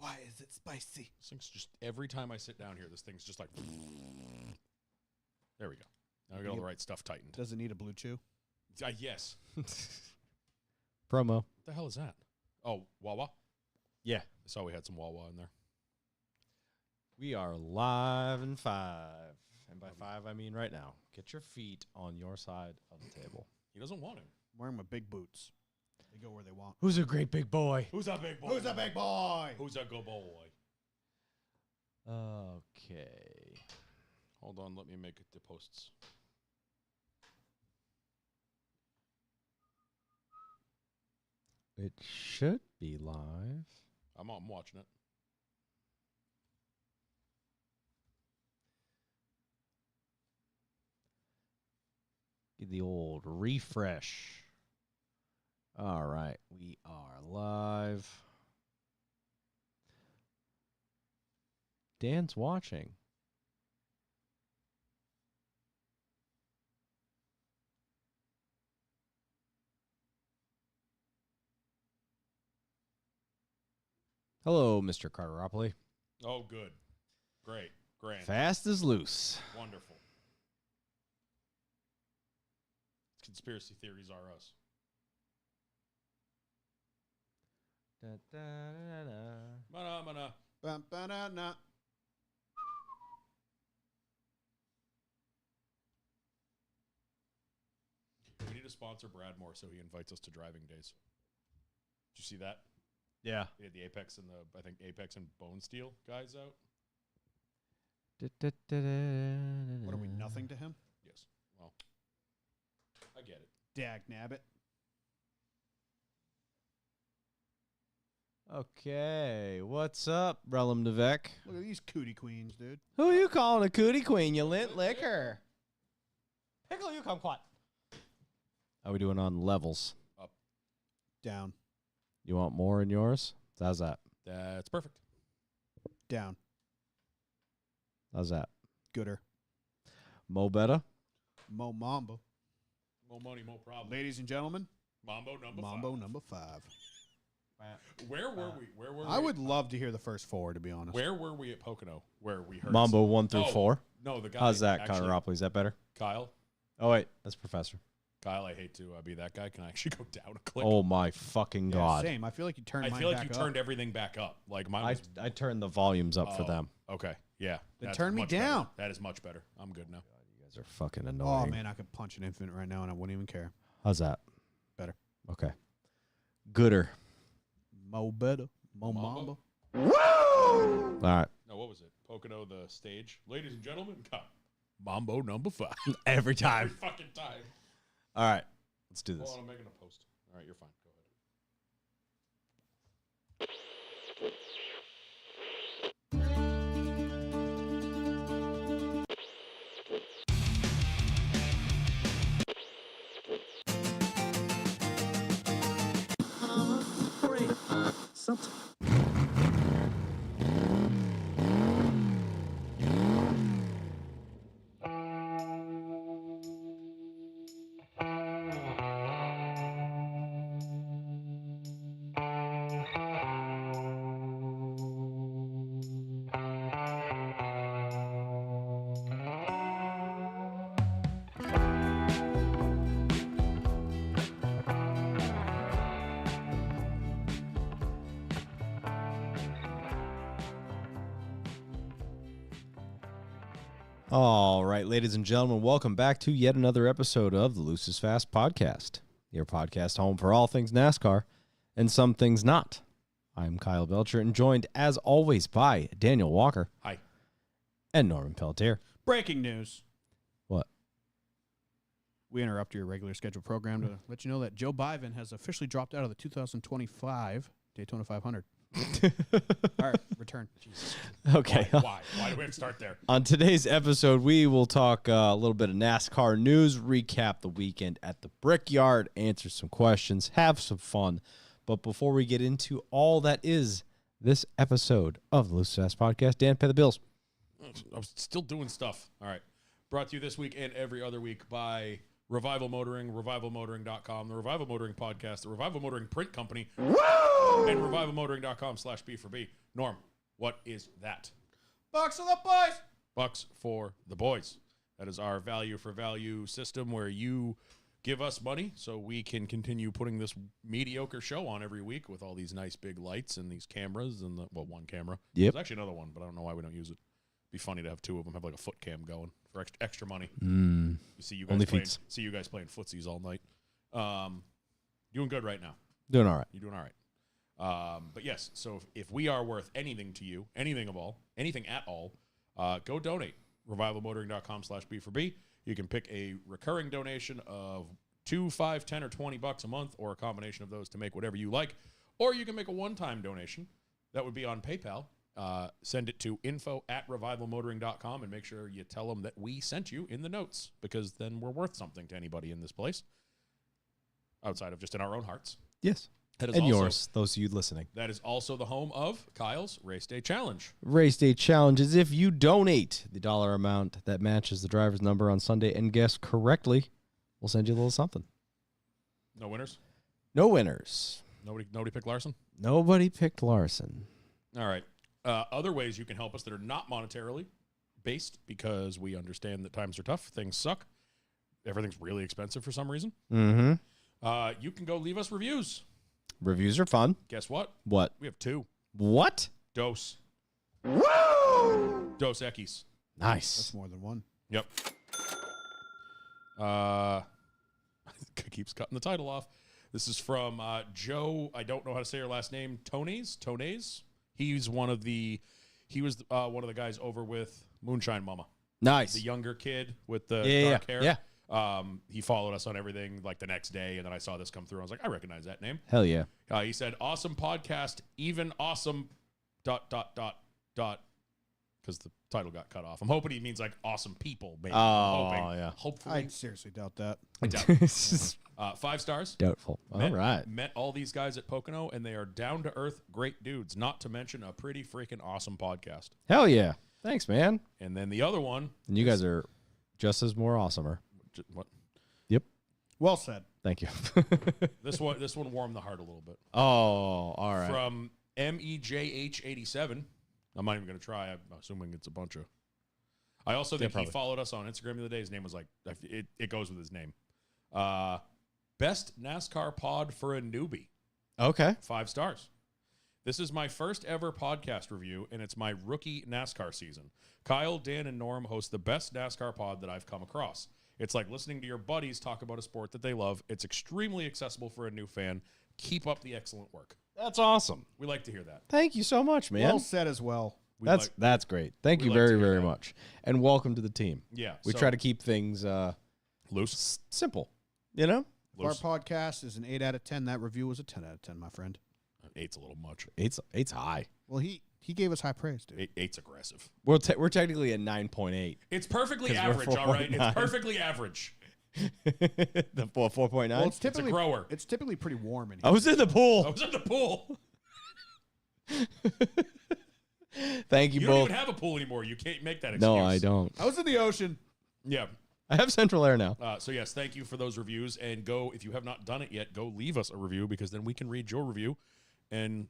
Why is it spicy? This thing's just, every time I sit down here, this thing's just like, there we go. Now we got all the right stuff tightened. Does it need a blue chew? Yes. Promo. What the hell is that? Oh, Wawa? Yeah. I saw we had some Wawa in there. We are live in 5. And by 5, I mean right now. Get your feet on your side of the table. He doesn't want him. I'm wearing my big boots. They go where they want. Who's a great big boy? Who's a big boy? Who's a big boy? Who's a good boy? Okay. Hold on, let me make it the posts. It should be live. I'm watching it. Get the old refresh. All right, we are live. Dan's watching. Hello, Mr. Carteropoli. Oh, good. Great. Grand. Fast as loose. Wonderful. Conspiracy theories are us. Da, da, da, da. Mana, mana. Ba-ba-da-na. We need to sponsor Brad more so he invites us to driving days. Did you see that? Yeah. We had the Apex and I think Apex and Bone Steel guys out. What are we, nothing to him? Yes. Well, I get it. Dag nabbit. Okay, what's up, Relum Devek? Look at these cootie queens, dude. Who you calling a cootie queen, you lint liquor? Pickle, you kumquat. How we doing on levels? Up. Down. You want more in yours? How's that? That's perfect. Down. How's that? Gooder. Mo better? Mo Mambo. More money, more problem. Ladies and gentlemen, Mambo number Mambo 5. number 5. Where were we? Where were we? I would love to hear the first 4, to be honest. Where were we at Pocono? Where we heard Mambo 1 through Oh, 4. No, the guy. How's that, actually, Carteropoli? Is that better? Kyle. Oh, wait, that's Professor. Kyle, I hate to be that guy. Can I actually go down a click? Oh, my fucking Yeah, God. same. I feel like you turned I mine feel like back you up. turned everything back up. Like mine was. I turned the volumes up for Oh, them. Okay. Yeah. Then that's turn me much better. down. That is much better. I'm good now. You guys are fucking annoying. Oh, man, I could punch an infant right now and I wouldn't even care. How's that? Better. Okay. Gooder. Mo better. Mo Mambo? Mambo. All right. No, what was it? Pocono, the stage. Ladies and gentlemen, Mambo number 5. Every Every time. fucking time. All right. Let's do this. Hold on, I'm making a post. All right, you're fine. Go All right, ladies and gentlemen, welcome back to yet another episode of the Loose is Fast podcast, your podcast home for all things NASCAR and some things not. I'm Kyle Belcher and joined, as always, by Daniel Walker. Hi. And Norman Pelletier. Breaking news. What? We interrupt your regular scheduled program to let you know that Joe Biden has officially dropped out of the 2025 Daytona 500. All right, return. Okay. Why? Why do we have to start there? On today's episode, we will talk a little bit of NASCAR news, recap the weekend at the Brickyard, answer some questions, have some fun. But before we get into all that is this episode of the Loose Fast Podcast, Dan, pay the bills. I was still doing stuff. All right. Brought to you this week and every other week by Revival Motoring, revivalmotoring.com, the Revival Motoring Podcast, the Revival Motoring Print Company. Woo! and revivalmotoring.com/B4B. Norm, what is that? Bucks of the boys. Bucks for the boys. That is our value for value system where you give us money so we can continue putting this mediocre show on every week with all these nice big lights and these cameras and one camera. Yep. There's actually another one, but I don't know why we don't use it. Be funny to have two of them have like a foot cam going for extra money. You see you guys playing footsies all night. Doing good right now. Doing all right. You're doing all right. But yes, so if we are worth anything to you, anything at all, go donate. Revivalmotoring.com/B4B. You can pick a recurring donation of $2, $5, $10, or $20 a month, or a combination of those to make whatever you like. Or you can make a one-time donation. That would be on PayPal. Send it to info@revivalmotoring.com and make sure you tell them that we sent you in the notes, because then we're worth something to anybody in this place outside of just in our own hearts. Yes. That is And also, yours, those of you listening. That is also the home of Kyle's Race Day Challenge. Race Day Challenge is if you donate the dollar amount that matches the driver's number on Sunday and guess correctly, we'll send you a little something. No winners? No winners. Nobody picked Larson? Nobody picked Larson. All right. Other ways you can help us that are not monetarily based, because we understand that times are tough, things suck, everything's really expensive for some reason. Mm-hmm. You can go leave us reviews. Reviews are fun. Guess what? What? We have 2. What? Dose. Woo! Dos Equis. Nice. That's more than one. Yep. Keeps cutting the title off. This is from Joe. I don't know how to say her last name. Tones. He's one of the. He was one of the guys over with Moonshine Mama. Nice. The younger kid with the dark hair. Yeah. He followed us on everything like the next day, and then I saw this come through. I was like, I recognize that name. Hell yeah. He said, awesome podcast, even awesome ... because the title got cut off. I'm hoping he means like awesome people, maybe. Yeah. Hopefully. I seriously doubt that. I doubt it. 5 stars. Doubtful. All right. Met all these guys at Pocono, and they are down-to-earth, great dudes, not to mention a pretty freaking awesome podcast. Hell yeah. Thanks, man. And then the other one. And you guys are just as more awesomer. What? Yep. Well said. Thank you. This one warmed the heart a little bit. Oh, all right. From MEJH87. I'm not even going to try. I'm assuming it's a bunch of. I also think he followed us on Instagram the other day. His name was like, it goes with his name. Best NASCAR pod for a newbie. Okay. 5 stars. This is my first ever podcast review, and it's my rookie NASCAR season. Kyle, Dan, and Norm host the best NASCAR pod that I've come across. It's like listening to your buddies talk about a sport that they love. It's extremely accessible for a new fan. Keep up the excellent work. That's awesome. We like to hear that. Thank you so much, man. Well said as well. That's great. Thank you very, very much. And welcome to the team. Yeah. We try to keep things loose. Simple. You know? Our podcast is an 8 out of 10. That review was a 10 out of 10, my friend. 8's a little much. 8's high. Well, he gave us high praise, dude. 8's aggressive. We're technically at 9.8. It's perfectly average, all right? It's perfectly average. The 4.9? Well, it's a grower. It's typically pretty warm in here. I was in the pool. Thank you, You both. don't even have a pool anymore. You can't make that excuse. No, I don't. I was in the ocean. Yeah. I have central air now. So, yes, thank you for those reviews. And go, if you have not done it yet, go leave us a review, because then we can read your review and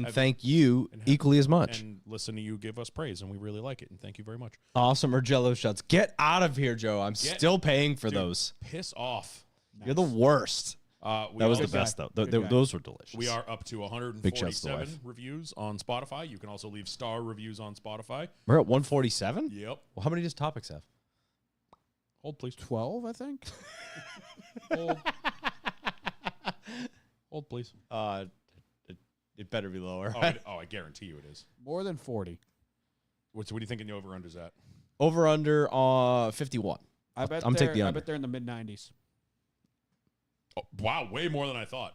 thank you equally as much. And listen to you give us praise, and we really like it. And thank you very much. Awesome or Jello shots. Get out of here, Joe. I'm still paying for those. Piss off. You're the worst. That was the best, though. Those were delicious. We are up to 147 reviews on Spotify. You can also leave star reviews on Spotify. We're at 147? Yep. Well, how many does Topics have? Hold, please. 12, I think. Hold, please. It better be lower. I guarantee you it is. More than 40. What do you think the over-under's at? Over under 51. I'm taking the under. I bet they're in the mid-90s. Oh, wow, way more than I thought.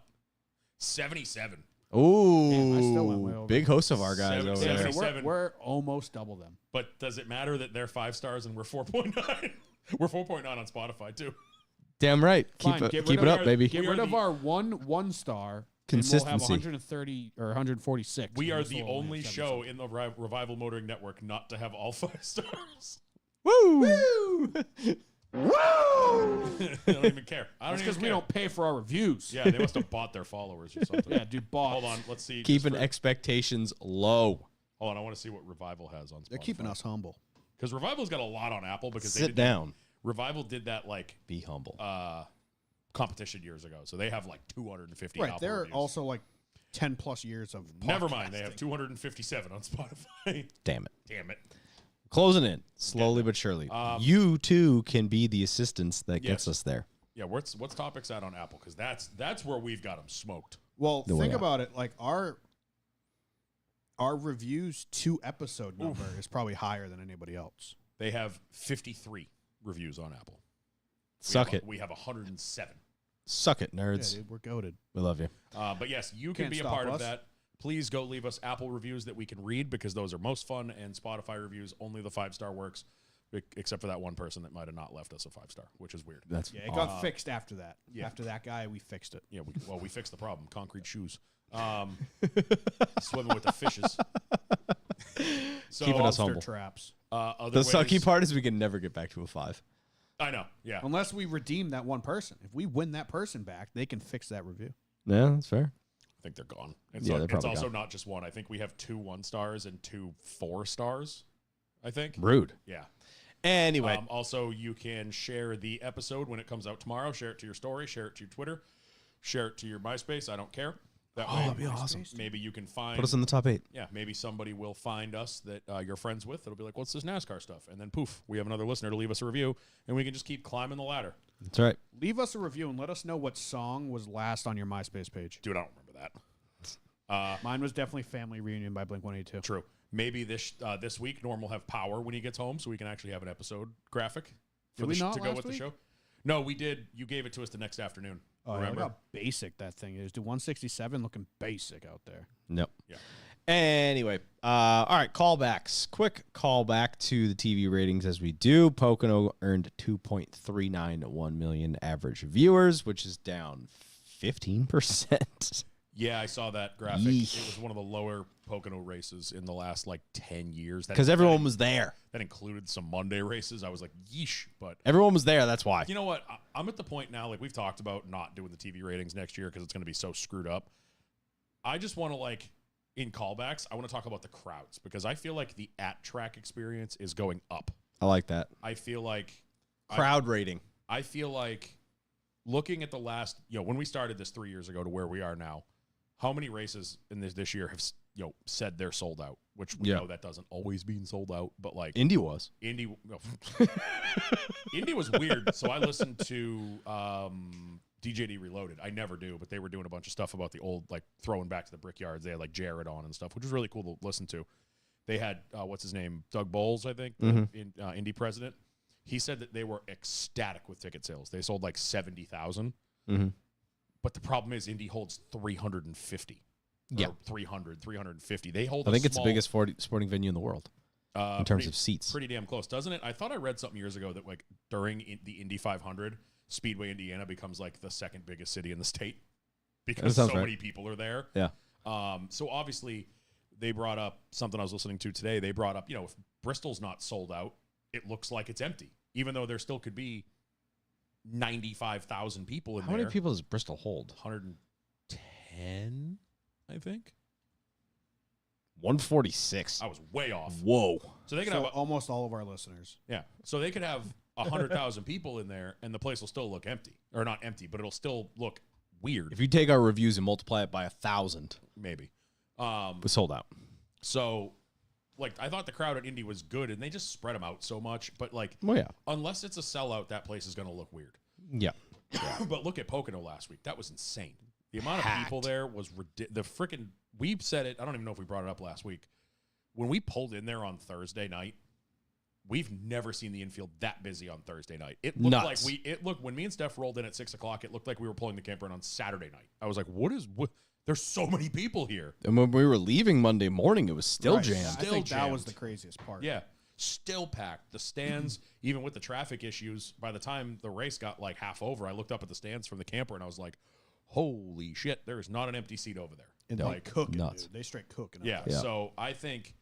77. Ooh, Damn, I still went way over. Big host of our guys over there. 77. We're almost double them. But does it matter that they're 5 stars and we're 4.9? We're 4.9 on Spotify, too. Damn right. Fine, Keep it up, baby. Get rid of our one star. Consistency. And we'll have 130 or 146. We are the only show in the Revival Motoring Network not to have all 5 stars. Woo! Woo! Woo! They don't even care. I don't That's even because care. we don't pay for our reviews. Yeah, they must have bought their followers or something. Yeah, dude, bots. Hold on, let's see. Keeping expectations low. Hold on, I want to see what Revival has on Spotify. They're keeping us humble. Because Revival's got a lot on Apple because Sit down. Revival did that like Be humble. competition years ago, so they have like 250. Right, Apple they're reviews. also like 10 plus years of Never mind, they podcasting. have 257 on Spotify. Damn it. Damn it. Closing in slowly but surely. You too can be the assistance that gets us there. Yeah, what's topics at on Apple? Because that's where we've got them smoked. Well, No way think out. about it. Like our reviews to episode number is probably higher than anybody else. They have 53 reviews on Apple. Suck it. We have 107. Suck it, Yeah, nerds. dude, we're goaded. We love you. But yes, you can Can't be a stop part of us. that. Please go leave us Apple reviews that we can read because those are most fun, and Spotify reviews, only the 5-star works, except for that one person that might have not left us a 5-star, which is weird. That's Yeah, it got fixed after that. yeah. After that guy, we fixed it. Yeah, we fixed the problem. Concrete shoes. Swimming with the fishes. So, Keeping us Monster humble. traps. other The sucky ways- part is we can never get back to a 5. I know, yeah. Unless we redeem that one person. If we win that person back, they can fix that review. Yeah, that's fair. I think they're gone. Yeah, they're It's probably also gone. not just one. I think we have 2 1-stars and 2 4-stars, I think. Rude. Yeah. Anyway, Also, you can share the episode when it comes out tomorrow. Share it to your story. Share it to your Twitter. Share it to your MySpace. I don't care. That way, that'd be awesome. maybe you can find. put us in the top 8. Yeah, maybe somebody will find us that you're friends with. It'll be like, what's this NASCAR stuff? And then poof, we have another listener to leave us a review, and we can just keep climbing the ladder. That's right. Leave us a review and let us know what song was last on your MySpace page. Dude, I don't remember that. Mine was definitely Family Reunion by Blink-182. True. Maybe this week Norm will have power when he gets home, so we can actually have an episode graphic Did we not to go last with the week? show. No, we did. You gave it to us the next afternoon. Oh, yeah, remember? look how basic that thing is. Dude, 167 looking basic out there. Nope. Yeah. Anyway, all right, callbacks. Quick callback to the TV ratings as we do. Pocono earned 2.391 million average viewers, which is down 15%. Yeah, I saw that graphic. Yeesh. It was one of the lower Pocono races in the last like 10 years. Because everyone was there. That included some Monday races. I was like, yeesh. But Everyone was there. That's why. you know what? I'm at the point now, like we've talked about not doing the TV ratings next year because it's going to be so screwed up. I just want to like, in callbacks, I want to talk about the crowds because I feel like the at-track experience is going up. I like that. I feel like Crowd rating. I feel like looking at the last, when we started this 3 years ago to where we are now, how many races in this year have said they're sold out? Which we know that doesn't always mean sold out, but like Indy was. Indy was weird. So I listened to DJD Reloaded. I never do, but they were doing a bunch of stuff about the old, like throwing back to the Brickyards. They had like Jared on and stuff, which was really cool to listen to. They had what's his name, Doug Bowles, I think, the Indy president. He said that they were ecstatic with ticket sales. They sold like 70,000. Mm-hmm. But the problem is Indy holds 350. Yeah. Or 300, 350. They hold I think it's the small, biggest sporting venue in the world in terms of seats. Pretty damn close, doesn't it? I thought I read something years ago that like during the Indy 500, Speedway, Indiana becomes like the second biggest city in the state because so many people are there. Yeah. So obviously they brought up something I was listening to today. They brought up, if Bristol's not sold out, it looks like it's empty, even though there still could be 95,000 people in How there. many people does Bristol hold? 110, I think. 146. I was way off. Whoa. So they could So have almost all of our listeners. So they could have 100,000 people in there, and the place will still look empty, or not empty, but it'll still look weird. If you take our reviews and multiply it by 1,000, Maybe. we sold out. So, like, I thought the crowd at Indy was good, and they just spread them out so much. But like, Well, yeah. unless it's a sellout, that place is going to look weird. Yeah. But look at Pocono last week; that was insane. The amount of people there was the freaking. We said it. I don't even know if we brought it up last week. When we pulled in there on Thursday night, we've never seen the infield that busy on Thursday night. It looked Nuts. like it looked when me and Steph rolled in at 6 o'clock. It looked like we were pulling the camper in on Saturday night. I was like, "What? There's so many people here." And when we were leaving Monday morning, it was still Right. jammed. I Still think that was jammed. the craziest part. Yeah, still packed. The stands, even with the traffic issues, by the time the race got like half over, I looked up at the stands from the camper and I was like, "Holy shit! There is not an empty seat over there." And No. they cooking, Nuts. dude. They straight cooking. Yeah. Up there. So I think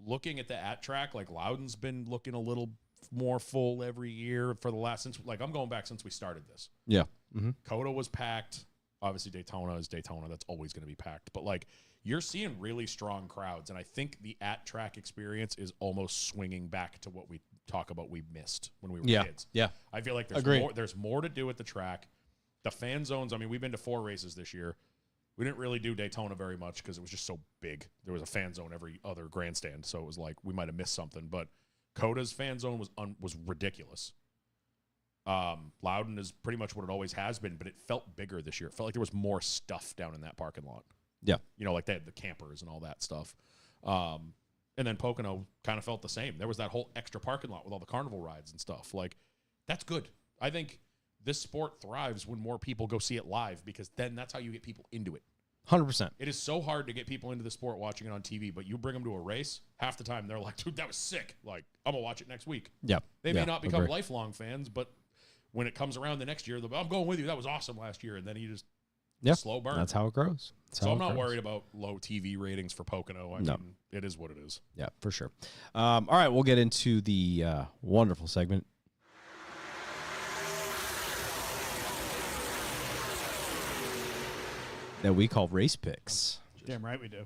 looking at the at track, like Loudon's been looking a little more full every year for the last since I'm going back since we started this. Yeah. Mm-hmm. COTA was packed. Obviously, Daytona is Daytona. That's always going to be packed. But like you're seeing really strong crowds, and I think the at-track experience is almost swinging back to what we talk about we missed when we were kids. Yeah. I feel like there's more to do at the track. The fan zones, I mean, we've been to 4 races this year. We didn't really do Daytona very much because it was just so big. There was a fan zone every other grandstand, so it was like we might have missed something. But COTA's fan zone was ridiculous. Loudon is pretty much what it always has been, but it felt bigger this year. It felt like there was more stuff down in that parking lot. Yeah. You know, like they had the campers and all that stuff. And then Pocono kind of felt the same. There was that whole extra parking lot with all the carnival rides and stuff. Like, that's good. I think this sport thrives when more people go see it live because then that's how you get people into it. 100%. It is so hard to get people into the sport watching it on TV, but you bring them to a race, half the time they're like, dude, that was sick. Like, I'm going to watch it next week. Yep. They may not become lifelong fans, but when it comes around the next year, I'm going with you. That was awesome last year. And then you just slow burn. That's how it grows. So I'm not worried about low TV ratings for Pocono. I mean, it is what it is. Yeah, for sure. All right, we'll get into the wonderful segment. That we call race picks. Damn right we do.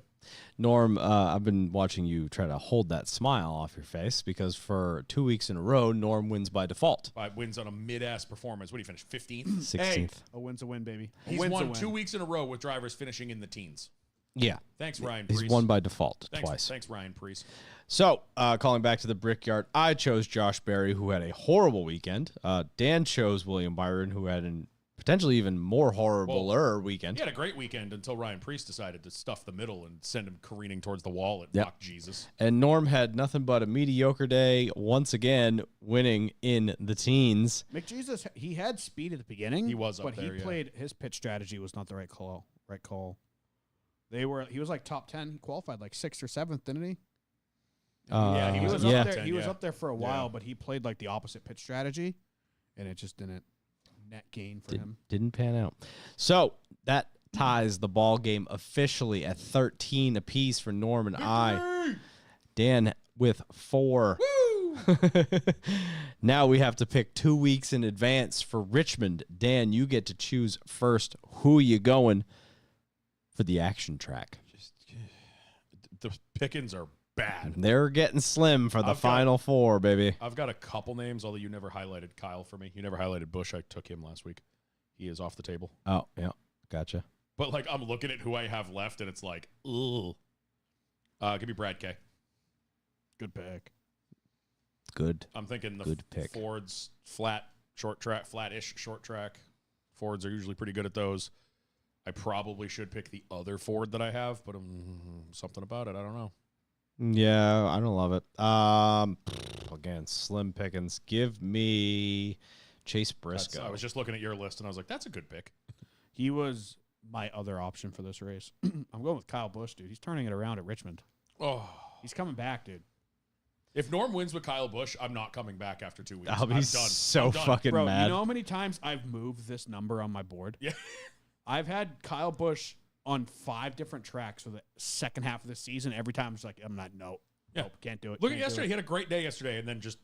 Norm, I've been watching you try to hold that smile off your face because for 2 weeks in a row, Norm wins by default. Wins on a mid-ass performance. What do you finish, 15th? 16th. Hey, a win's a win, baby. He's won 2 weeks in a row with drivers finishing in the teens. Yeah. Thanks, Ryan Preece. He's won by default twice. Thanks, Ryan Preece. So, calling back to the Brickyard, I chose Josh Berry, who had a horrible weekend. Dan chose William Byron, who had an potentially even more horrible weekend. He had a great weekend until Ryan Preece decided to stuff the middle and send him careening towards the wall at Rock Jesus. And Norm had nothing but a mediocre day, once again winning in the teens. McJesus, he had speed at the beginning. He was up but there, he played his pitch strategy was not the right call. He was like top 10. He qualified like 6th or 7th, didn't he? Yeah, he was up top there. 10, He was yeah. up there for a while, but he played like the opposite pitch strategy, and it just didn't net gain for him. Didn't pan out. So that ties the ball game officially at 13 apiece for Norm and I. Dan with 4. Woo! Now we have to pick 2 weeks in advance for Richmond. Dan, you get to choose first. Who are you going for the action track? The pickings are bad. They're getting slim for the final 4, baby. I've got a couple names, although you never highlighted Kyle for me. You never highlighted Bush. I took him last week. He is off the table. Oh, yeah. Gotcha. But, like, I'm looking at who I have left, and it's like, ugh. Give me Brad K. Good pick. Good. I'm thinking the Good pick. Ford's flat-ish short track. Fords are usually pretty good at those. I probably should pick the other Ford that I have, but something about it, I don't know. Yeah, I don't love it. Again, slim pickings. Give me Chase Briscoe. I was just looking at your list, and I was like, that's a good pick. He was my other option for this race. I'm going with Kyle Busch, dude. He's turning it around at Richmond. Oh, He's coming back, dude. if Norm wins with Kyle Busch, I'm not coming back after 2 weeks. I'll be I'm done. so I'm done. fucking Bro, mad. you know how many times I've moved this number on my board? Yeah. I've had Kyle Busch on 5 different tracks for the second half of the season. Every time it's like, nope, can't do it. Look at can't do yesterday. it. He had a great day yesterday, and then just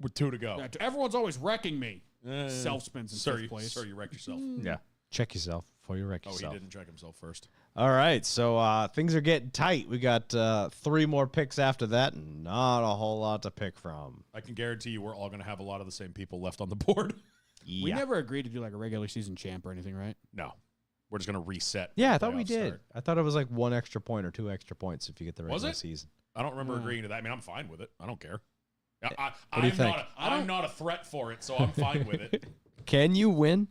with 2 to go. Yeah, everyone's always wrecking me. Self spins in 5th place. Sir, you wrecked yourself. Yeah. Check yourself before you wreck Oh, yourself. he didn't check himself first. All right, so things are getting tight. We got 3 more picks after that, and not a whole lot to pick from. I can guarantee you we're all going to have a lot of the same people left on the board. Yeah. We never agreed to do like a regular season champ or anything, right? No. We're just going to reset. Yeah, I when thought we playoffs did. start. I thought it was like 1 extra point or 2 extra points if you get the Was regular it? season. I don't remember Yeah. agreeing to that. I mean, I'm fine with it. I don't care. What do you think? I'm not a threat for it, so I'm fine with it. Can you win?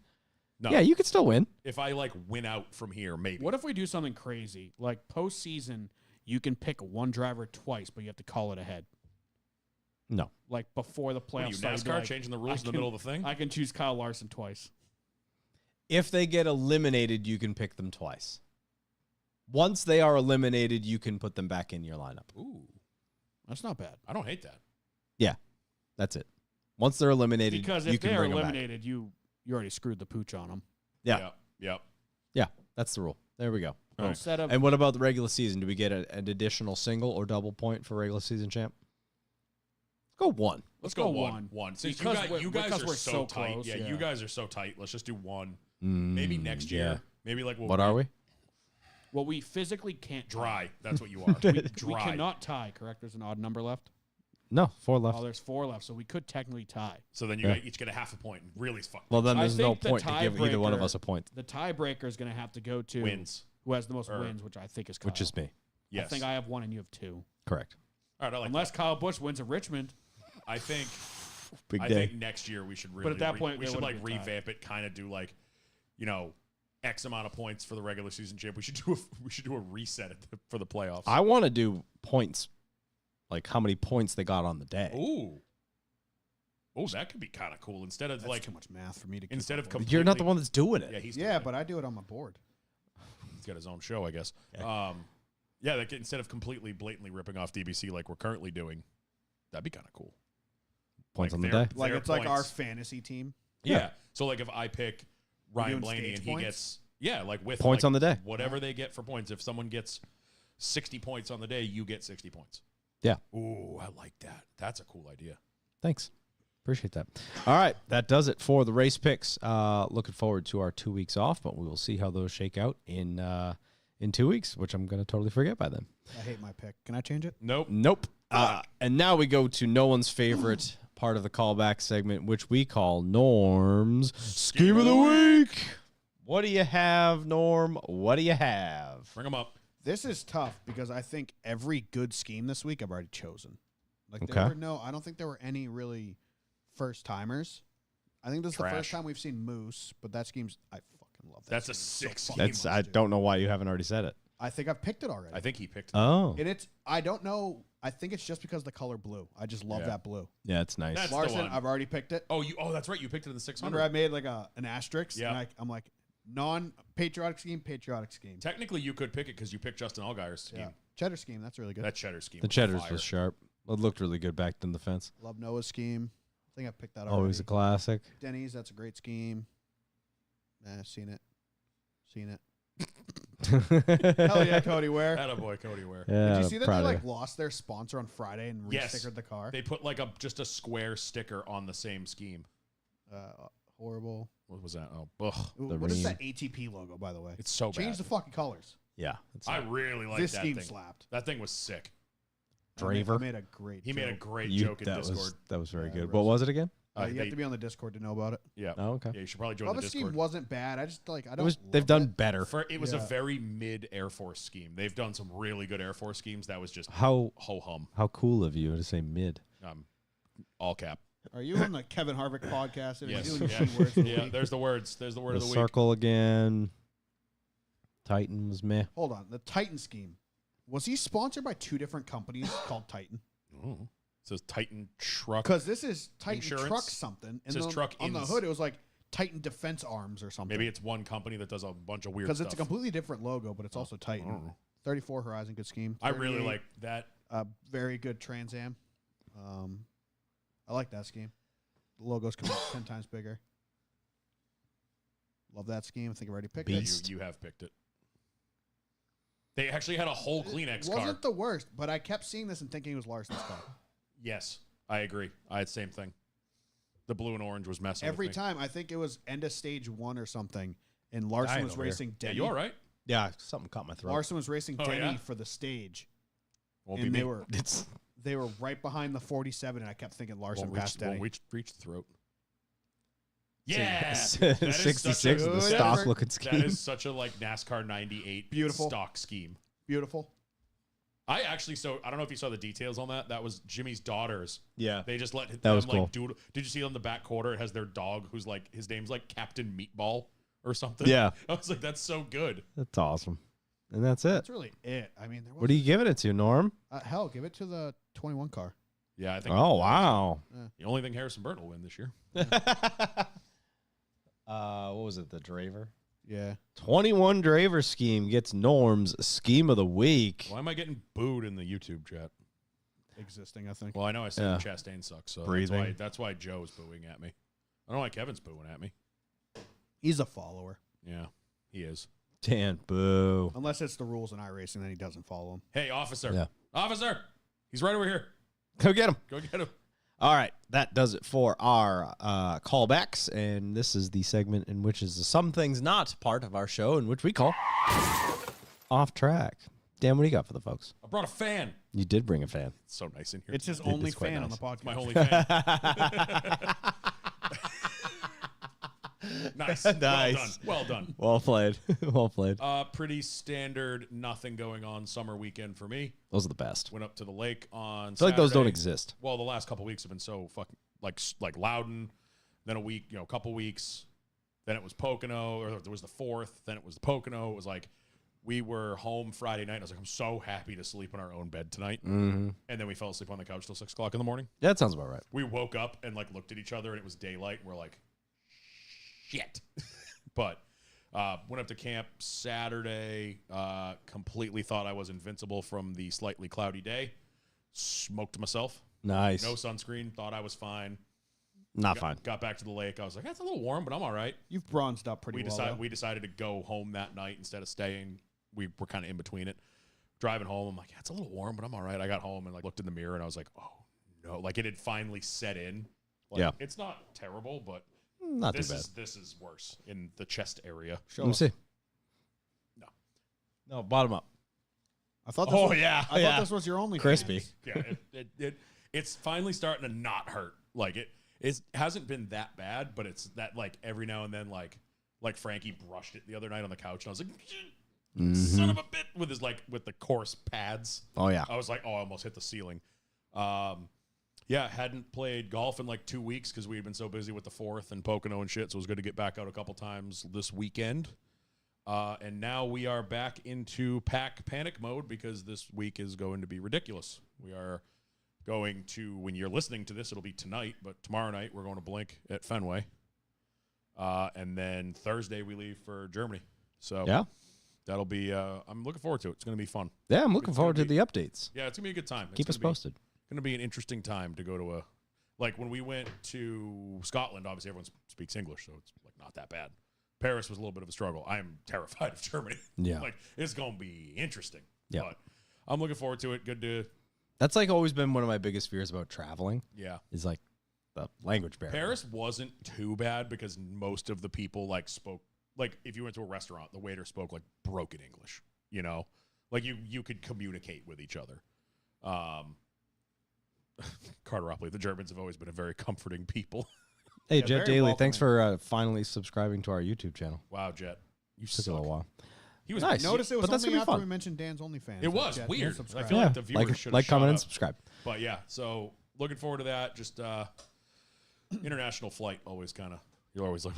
No. Yeah, you could still win. If I like win out from here, maybe. What if we do something crazy? Like postseason, you can pick one driver twice, but you have to call it ahead. No. Like before the What are playoffs you, start, you'd be NASCAR like, changing the rules in the can- middle of the thing? I can choose Kyle Larson twice. If they get eliminated, you can pick them twice. Once they are eliminated, you can put them back in your lineup. Ooh, That's not bad. I don't hate that. Yeah, that's it. Once they're eliminated, Because you if can they're bring them back. eliminated, you already screwed the pooch on them. Yeah. Yep. Yeah, that's the rule. There we go. All right. Instead of And what about the regular season? Do we get an additional single or double point for regular season champ? Go one. Let's go go one. One. Since Because you guys are we're so so tight. close, Yeah, yeah. you guys are so tight. Let's just do one. Maybe next year. yeah. Maybe like What are we? Well, we physically can't tie. Dry. That's what you are. We Dry. cannot tie, correct? There's an odd number left. No, 4 left. Oh, there's 4 left, so we could technically tie. So then you each get a half a point. Really fuck. Well, then I there's no think the point to give either one of tiebreaker- us a point, The tiebreaker is going to have to go to Wins. who has the most wins, which I think is Kyle. which is me. Yes. I think I have 1 and you have 2. Correct. All right. I like Unless Kyle Busch wins at Richmond. that. I think. Big I day. think next year we should really. at that point, we there should wouldn't like be a tie. revamp it. Kind of do like, X amount of points for the regular season champ. We should do a reset for the playoffs. I want to do points, like how many points they got on the day. Ooh. Oh, that could be kind of cool. Instead of That's like too much math for me to keep instead up of with. You're not the completely- one that's doing it. Yeah, he's Yeah, but I do it on my board. he's got his own show, I guess. Okay. Yeah, like instead of completely blatantly ripping off DBC like we're currently doing, that'd be kind of cool. Points Like on the their- day. Like their it's like our points. fantasy team. Yeah. So like if I pick Ryan doing Blaney stage and he points? gets like with Points like, on the day. whatever they get for points. If someone gets 60 points on the day, you get 60 points. Yeah. Ooh, I like that. That's a cool idea. Thanks. Appreciate that. All right, that does it for the race picks. Looking forward to our 2 weeks off, but we will see how those shake out in 2 weeks, which I'm going to totally forget by then. I hate my pick. Can I change it? Nope. Nope. And now we go to no one's favorite part of the callback segment, which we call Norm's Scheme of the Week. What do you have, Norm? What do you have? Bring them up. This is tough because I think every good scheme this week I've already chosen. Like Okay. there were I don't think there were any really first timers. I think this is the Trash. first time we've seen Moose, but that scheme's I fucking love that. That's a scheme. sick It's scheme. fucking That's much, I dude. don't know why you haven't already said it. I think I've picked it already. I think he picked. Oh. And I don't know. I think it's just because the color blue. I just love Yeah. that blue. Yeah, it's nice. That's the Larson, one. I've already picked it. Oh, that's right. You picked it in the 600. Remember, I made like an asterisk. Yeah. And I'm like, non-patriotic scheme, patriotic scheme. Technically, you could pick it because you picked Justin Allgaier's scheme. Yeah. Cheddar scheme. That's really good. That cheddar scheme. The was cheddars fire. was sharp. It looked really good back in the fence. Love Noah's scheme. I think I picked that already. Always a classic. Denny's. That's a great scheme. Seen it. Seen it. Hell yeah, Cody Ware. Attaboy, Cody Ware. Yeah, Did you see that proud they of like you. lost their sponsor on Friday and Yes. restickered the car? They put like just a square sticker on the same scheme. Horrible. What was that? Oh, ugh. What is ream. that ATP logo, by the way? It's so Change bad. the fucking colors. Yeah. It's I really like This that scheme thing. slapped. That thing was sick. Draver. I made a great. He made a joke. great you- joke in that Discord. was very Yeah, good. it What was it again? You They- have to be on the Discord to know about it. yeah. Oh, okay. Yeah, you should probably join Well, the the scheme Discord. wasn't bad. I just like I It don't. was, they've love done it. better. It was a Yeah. very mid Air Force scheme. They've done some really good Air Force schemes. That was just How ho hum. cool of you to say mid. All cap. Are you on the Kevin Harvick podcast? And Yes. doing Yeah. key words of the Yeah, week? there's the words. There's the word The of the week. circle again. Titan was meh. Hold on. The Titan scheme. Was he sponsored by 2 different companies called Titan? Oh. It says Titan truck. Because this is Titan Insurance? Truck something. And says then truck on the ins. hood, it was like Titan Defense Arms or something. Maybe it's one company that does a bunch of weird because stuff. it's a completely different logo, but it's also I don't Titan. know. 34 Horizon, good scheme. I really 38, like that. very good Trans Am. I like that scheme. The logo's come out 10 times bigger. Love that scheme. I think I've already picked it. You have picked it. They actually had a whole Kleenex It wasn't car. the worst, but I kept seeing this and thinking it was Larson's car. Yes, I agree. I had the same thing. The blue and orange was messing Every with me. time, I think it was end of stage 1 or something, and Larson Dying was over here. racing Yeah, Denny. you all right? Yeah, something caught my throat. Larson was racing Oh, Denny yeah? for the stage, Won't be and me. they were right behind the 47, and I kept thinking Larson won't passed Denny. reach the throat. Yeah, 66 such is a the good stock effort. looking that scheme. is such a like NASCAR '98 Beautiful. stock scheme. Beautiful. I actually I don't know if you saw the details on that. That was Jimmy's daughters. Yeah. They just let That was them, cool. like doodle. Did you see on the back quarter? It has their dog, who's like his name's like Captain Meatball or something. Yeah. I was like, that's so good. That's awesome. And that's it. That's really it. I mean, there What are you giving it to, Norm? hell, give it to the 21 car. Yeah, I think. Oh, wow. The only thing Harrison Burton will win this year. What was it? The Draver? Yeah. 21 Draver scheme gets Norm's scheme of the week. Why am I getting booed in the YouTube chat? Existing, I think. Well, I know I said Yeah. Chastain sucks, so Breathing. that's why Joe's booing at me. I don't know why Kevin's booing at me. He's a follower. Yeah, he is. Dan, boo. Unless it's the rules in iRacing, then he doesn't follow them. Hey, officer. Yeah. Officer. He's right over here. Go get him. Go get him. All right, that does it for our callbacks, and this is the segment in which is some things not part of our show, in which we call Off Track. Dan, what do you got for the folks? I brought a fan. You did bring a fan. It's so nice in here. It's his It only is quite fan on nice. the podcast. my only fan. Nice. Nice. Well done. Well played. Well played. Pretty standard, nothing going on summer weekend for me. Those are the best. Went up to the lake on I feel like those don't Saturday. exist. Well, the last couple weeks have been so fucking like Loudon, then a week, a couple weeks, then it was Pocono, or there was the 4th, then it was the Pocono. It was like we were home Friday night. And I was like, I'm so happy to sleep in our own bed tonight. Mm-hmm. And then we fell asleep on the couch till 6 o'clock in the morning. Yeah, that sounds about right. We woke up and like looked at each other, and it was daylight. And we're like, shit. But went up to camp Saturday. Completely thought I was invincible from the slightly cloudy day. Smoked myself. Nice. No sunscreen. Thought I was fine. Not fine. Got back to the lake. I was like, that's a little warm, but I'm all right. You've bronzed up pretty well. We decided to go home that night instead of staying. We were kind of in between it. Driving home, I'm like, yeah, it's a little warm, but I'm all right. I got home and like looked in the mirror and I was like, oh no, like it had finally set in. Like, Yeah. It's not terrible, but Not too bad. this is worse in the chest area. Show Let me us. see. No. No, bottom up. I thought. This was, yeah. I thought this was your only Crispy. Yeah, it's finally starting to not hurt. Like it hasn't been that bad, but it's that like every now and then like Frankie brushed it the other night on the couch and I was like, son of a bit with the coarse pads. Oh, yeah. I was like, oh, I almost hit the ceiling. Yeah, hadn't played golf in like 2 weeks because we had been so busy with the 4th and Pocono and shit. So it was good to get back out a couple times this weekend. And now we are back into pack panic mode because this week is going to be ridiculous. We are going to, when you're listening to this, it'll be tonight, but tomorrow night we're going to Blink at Fenway. And then Thursday we leave for Germany. So Yeah. that'll be, I'm looking forward to it. It's going to be fun. Yeah, I'm looking It's forward to gonna the updates. Yeah, it's going to be a good time. Keep us posted. Going to be an interesting time to go to like when we went to Scotland, obviously everyone speaks English, so it's like not that bad. Paris was a little bit of a struggle. I am terrified of Germany. Yeah. Like it's going to be interesting. Yeah. But I'm looking forward to it. Good to, That's like always been one of my biggest fears about traveling yeah. is like the language barrier. Paris wasn't too bad because most of the people like spoke, like if you went to a restaurant, the waiter spoke like broken English, like you could communicate with each other. Carter Opley, the Germans have always been a very comforting people. Hey, Yeah, Jet very Daily, welcoming. thanks for finally subscribing to our YouTube channel. Wow, Jet. You Took a suck. little while. He was Nice. Notice it was But that's only gonna be after fun. we mentioned Dan's OnlyFans. It was Jet, weird. subscribe. I feel like the viewers should have comment, and shut up. subscribe. But yeah, so looking forward to that. Just international flight, always kind of, you're always like,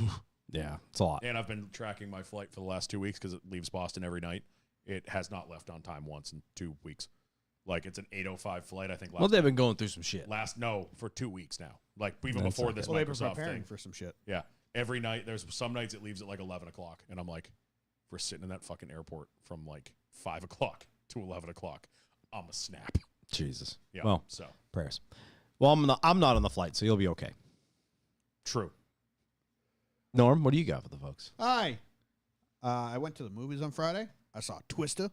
Yeah, it's a lot. and I've been tracking my flight for the last 2 weeks because it leaves Boston every night. It has not left on time once in 2 weeks. Like it's an 8:05 flight, I think. Well, they've been going through some shit. for 2 weeks now. Like even That's before okay. this Well, they've been Microsoft preparing thing. for some shit. Yeah, every night there's some nights it leaves at like 11 o'clock, and I'm like, we're sitting in that fucking airport from like 5 o'clock to 11 o'clock. I'm a snap. Jesus. Yeah. Well, So prayers. Well, I'm not on the flight, so you'll be okay. true. Norm, what do you got for the folks? Hi. I went to the movies on Friday. I saw Twisters.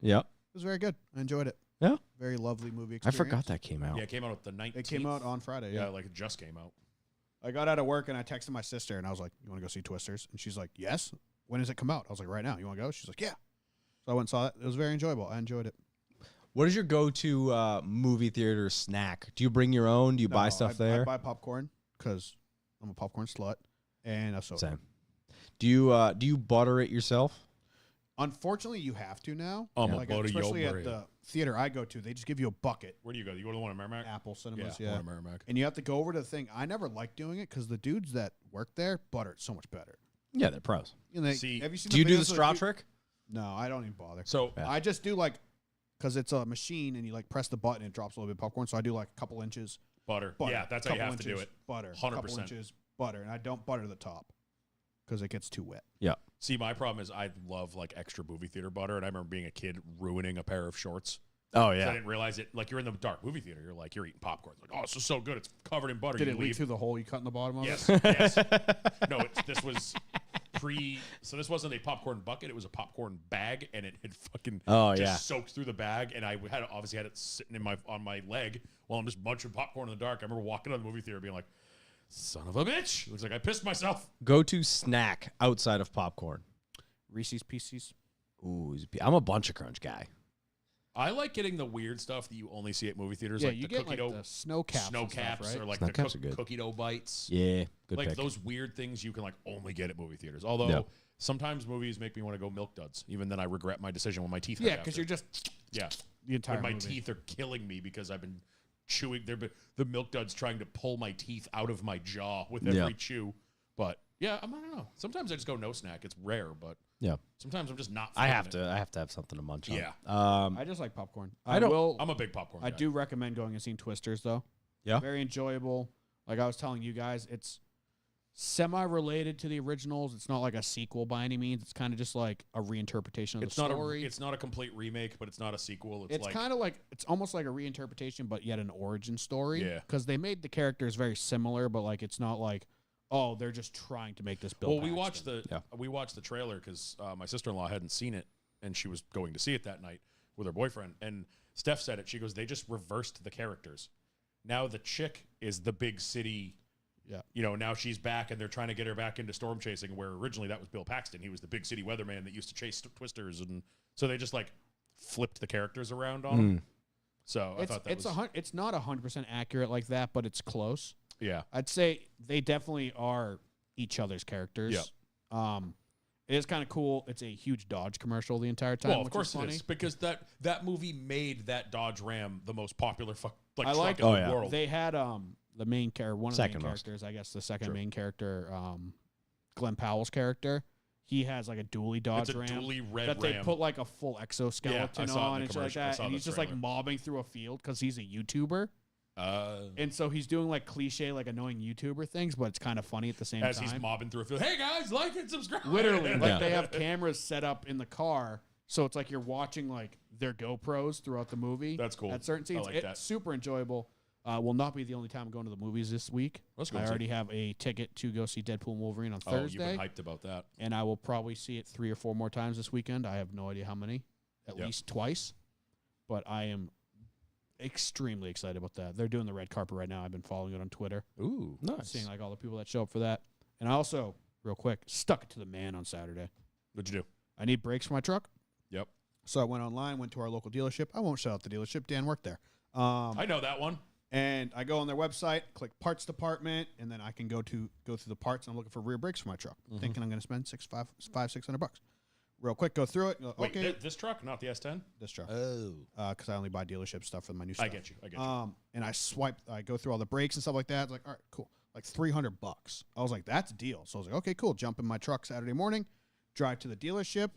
Yeah. It was very good. I enjoyed it. Yeah. Very lovely movie I experience. forgot that came out. Yeah, it came out the 19th. It came out on Friday. Yeah, Yeah. like it just came out. I got out of work and I texted my sister and I was like, "You want to go see Twisters?" And she's like, "Yes." When does it come out? I was like, "Right now." You want to go? She's like, "Yeah." So I went and saw it. It was very enjoyable. I enjoyed it. What is your go-to movie theater snack? Do you bring your own? Do you buy No, stuff I there? buy popcorn because I'm a popcorn slut and a soda. Same. Do you butter it yourself? Unfortunately, you have to now. I'm a like, butter especially your at bread. the theater I go to, they just give you a bucket. Where do you go? You go to the one in Merrimack? Apple Cinemas, yeah. yeah. One in Merrimack. And you have to go over to the thing. I never liked doing it because the dudes that work there butter it so much better. Yeah, they're pros. You know, See, have you seen Do you do videos the of straw dude- trick? No, I don't even bother. So Yeah. I just do like, because it's a machine and you like press the button and it drops a little bit of popcorn. So I do like a couple inches butter. butter. Yeah, that's how you couple have to do inches it. Butter. 100%. Couple inches butter. And I don't butter the top because it gets too wet. Yeah. See, my problem is I love like extra movie theater butter, and I remember being a kid ruining a pair of shorts. Oh 'Cause I didn't realize it. Like you're in the dark movie theater, you're eating popcorn. It's like, oh, this is so good. It's covered in butter. Did You it leak leave. through the hole you cut in the bottom of Yes, it? yes. No, this was So this wasn't a popcorn bucket; it was a popcorn bag, and it had fucking soaked through the bag. And I obviously had it sitting on my leg while I'm just munching popcorn in the dark. I remember walking out of the movie theater being like, "Son of a bitch!" It looks like I pissed myself. Go-to snack outside of popcorn. Reese's Pieces. Ooh, I'm a Bunch of Crunch guy. I like getting the weird stuff that you only see at movie theaters, Yeah, like you the get cookie like dough, the snow caps, or like Snow the caps are good. cookie dough bites. Yeah, good Like pick. those weird things you can like only get at movie theaters. Although sometimes movies make me want to go Milk Duds. Even then, I regret my decision when my teeth. Yeah, because you're just the entire when my movie. teeth are killing me because I've been chewing. The Milk Duds trying to pull my teeth out of my jaw with every chew. But yeah, I don't know. Sometimes I just go no snack. It's rare, but sometimes I'm just not. I have to have something to munch on. Yeah. I just like popcorn. I'm a big popcorn guy. I do recommend going and seeing Twisters though. Yeah. Very enjoyable. Like I was telling you guys, it's semi-related to the originals. It's not like a sequel by any means. It's kind of just like a reinterpretation of the story. It's not a complete remake, but it's not a sequel. It's like, kind of like, it's almost like a reinterpretation, but yet an origin story. Yeah. Because they made the characters very similar, but like it's not like, oh, they're just trying to make this Bill Paxton. We watched the trailer because my sister-in-law hadn't seen it, and she was going to see it that night with her boyfriend. And Steph said it. She goes, they just reversed the characters. Now the chick is the big city. Yeah. You know, now she's back, and they're trying to get her back into storm chasing, where originally that was Bill Paxton. He was the big city weatherman that used to chase twisters, and so they just like flipped the characters around on him. So I thought it's not 100% accurate like that, but it's close. Yeah. I'd say they definitely are each other's characters. Yep. It is kind of cool. It's a huge Dodge commercial the entire time. Well, of course it it is, because that movie made that Dodge Ram the most popular truck in the world. They had the main character, one of the main Second characters, I guess the second main character, Glenn Powell's character. He has like a dually Dodge Ram. Dually red that Ram. they put like a full exoskeleton on and shit like that. And he's just like trailer. mobbing through a field because he's a YouTuber. And so he's doing like cliche, like annoying YouTuber things, but it's kind of funny at the same time. As he's mobbing through a field. Hey guys, like and subscribe. Literally, they have cameras set up in the car, so it's like you're watching like their GoPros throughout the movie. That's cool. At certain scenes, I like it's super enjoyable. Will not be the only time I'm going to the movies this week. Let's go. I already have a ticket to go see Deadpool and Wolverine on Thursday. Oh, you've been hyped about that. And I will probably see it 3 or 4 more times this weekend. I have no idea how many. At least twice. But I am extremely excited about that. They're doing the red carpet right now. I've been following it on Twitter. Ooh, nice. Seeing like all the people that show up for that. And I also, real quick, stuck it to the man on Saturday. What'd you do? I need brakes for my truck. Yep. So I went online, went to our local dealership. I won't shout out the dealership. Dan worked there. I know that one. And I go on their website, click parts department, and then I can go through the parts. And I'm looking for rear brakes for my truck, thinking I'm going to spend $600. Real quick, go through it. Go, Wait, okay, this truck, not the S10? this truck. Oh. Because I only buy dealership stuff for my new stuff. I get you. And I go through all the brakes and stuff like that. It's like, all right, cool. Like $300. I was like, that's a deal. So I was like, okay, cool. Jump in my truck Saturday morning, drive to the dealership.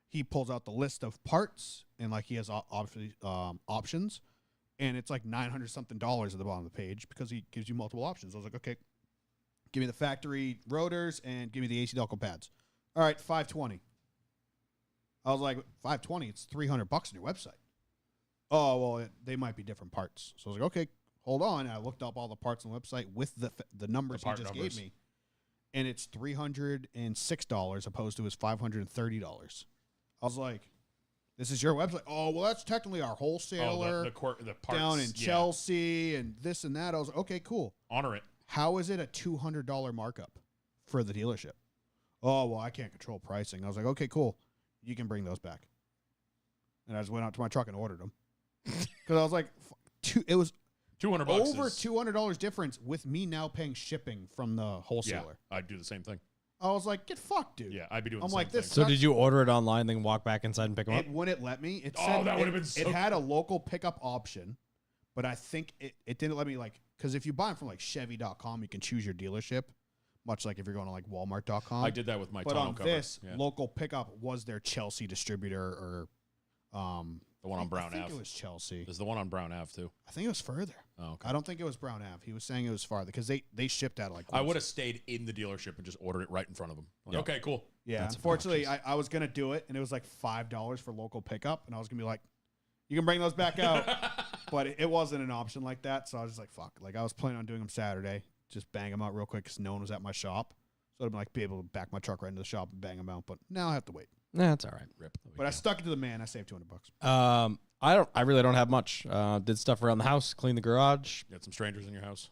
He pulls out the list of parts, and like he has obviously options. And it's like $900 something at the bottom of the page because he gives you multiple options. I was like, okay, give me the factory rotors and give me the AC Delco pads. All right, $520. I was like, $520? It's $300 on your website. Oh, well, they might be different parts. So I was like, okay, hold on. And I looked up all the parts on the website with the numbers he just gave me. And it's $306 opposed to his $530. I was like, this is your website. Oh, well, that's technically our wholesaler the parts, down in Chelsea and this and that. I was like, okay, cool. Honor it. How is it a $200 markup for the dealership? Oh, well, I can't control pricing. I was like, okay, cool. You can bring those back. And I just went out to my truck and ordered them. Because I was like, it was $200 over $200 difference with me now paying shipping from the wholesaler. Yeah, I'd do the same thing. I was like, get fucked, dude. Yeah, I'd be doing the I'm same like, this thing. So did you order it online, then walk back inside and pick them up? It wouldn't let me. It Oh, said that would have been so It had a local pickup option, but I think it didn't let me, like, because if you buy them from like Chevy.com, you can choose your dealership, much like if you're going to like Walmart.com. I did that with my But tonneau on cover. this, local pickup was their Chelsea distributor or the one on Brown I think Ave. it was Chelsea. There's the one on Brown Ave too. I think it was further. Oh, okay. I don't think it was Brown Ave. He was saying it was farther because they shipped out like. I would have stayed in the dealership and just ordered it right in front of them. Like, okay, cool. Yeah, That's unfortunately, I was gonna do it, and it was like $5 for local pickup, and I was gonna be like, "You can bring those back out," but it wasn't an option like that. So I was just like, "Fuck!" Like I was planning on doing them Saturday, just bang them out real quick because no one was at my shop. So I'd like be able to back my truck right into the shop and bang them out. But now I have to wait. Nah, that's all right. Rip. But I stuck it to the man. I saved $200. I really don't have much. Did stuff around the house, cleaned the garage. You had some strangers in your house.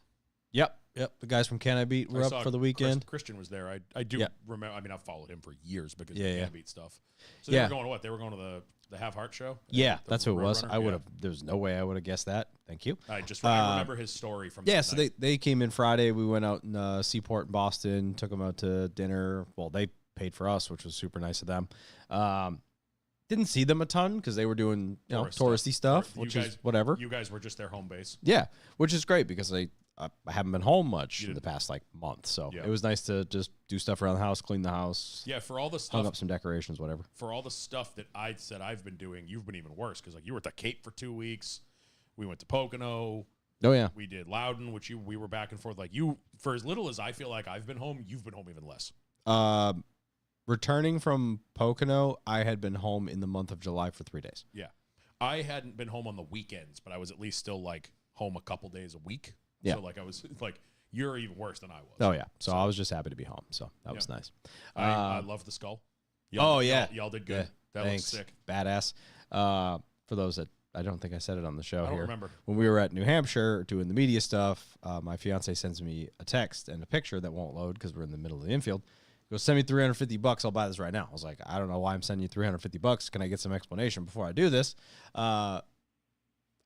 Yep. The guys from Can I Beat were up for the weekend. Christian was there. I do remember. I mean, I've followed him for years because of Yeah, the yeah. Can I Beat stuff. So they were going to what? They were going to the Half Heart show. Yeah, The that's who it was. Roadrunner? I would have. There's no way I would have guessed that. Thank you. I remember his story from. Yeah, that so night. they came in Friday. We went out in Seaport in Boston, took them out to dinner. Well, they paid for us, which was super nice of them. Didn't see them a ton because they were doing touristy stuff, which is whatever. You guys were just their home base. Yeah, which is great because I haven't been home much in the past month, so Yeah. it was nice to just do stuff around the house, clean the house. Yeah, for all the Hung stuff up some decorations, whatever. for all the stuff that I said I've been doing, you've been even worse because like you were at the Cape for 2 weeks. We went to Pocono. Oh yeah, We did Loudon, which we were back and forth. Like you, for as little as I feel like I've been home, you've been home even less. returning from Pocono, I had been home in the month of July for 3 days. Yeah, I hadn't been home on the weekends, but I was at least still like home a couple days a week. Yeah. So like I was like you're even worse than I was. Oh yeah, so I was just happy to be home. So that was nice. I love the skull. Y'all did good. Yeah, That thanks. looks sick. Badass. For those that I don't think I said it on the show I don't here. remember. When we were at New Hampshire doing the media stuff, my fiance sends me a text and a picture that won't load because we're in the middle of the infield. He goes, send me $350. I'll buy this right now. I was like, I don't know why I'm sending you $350. Can I get some explanation before I do this? I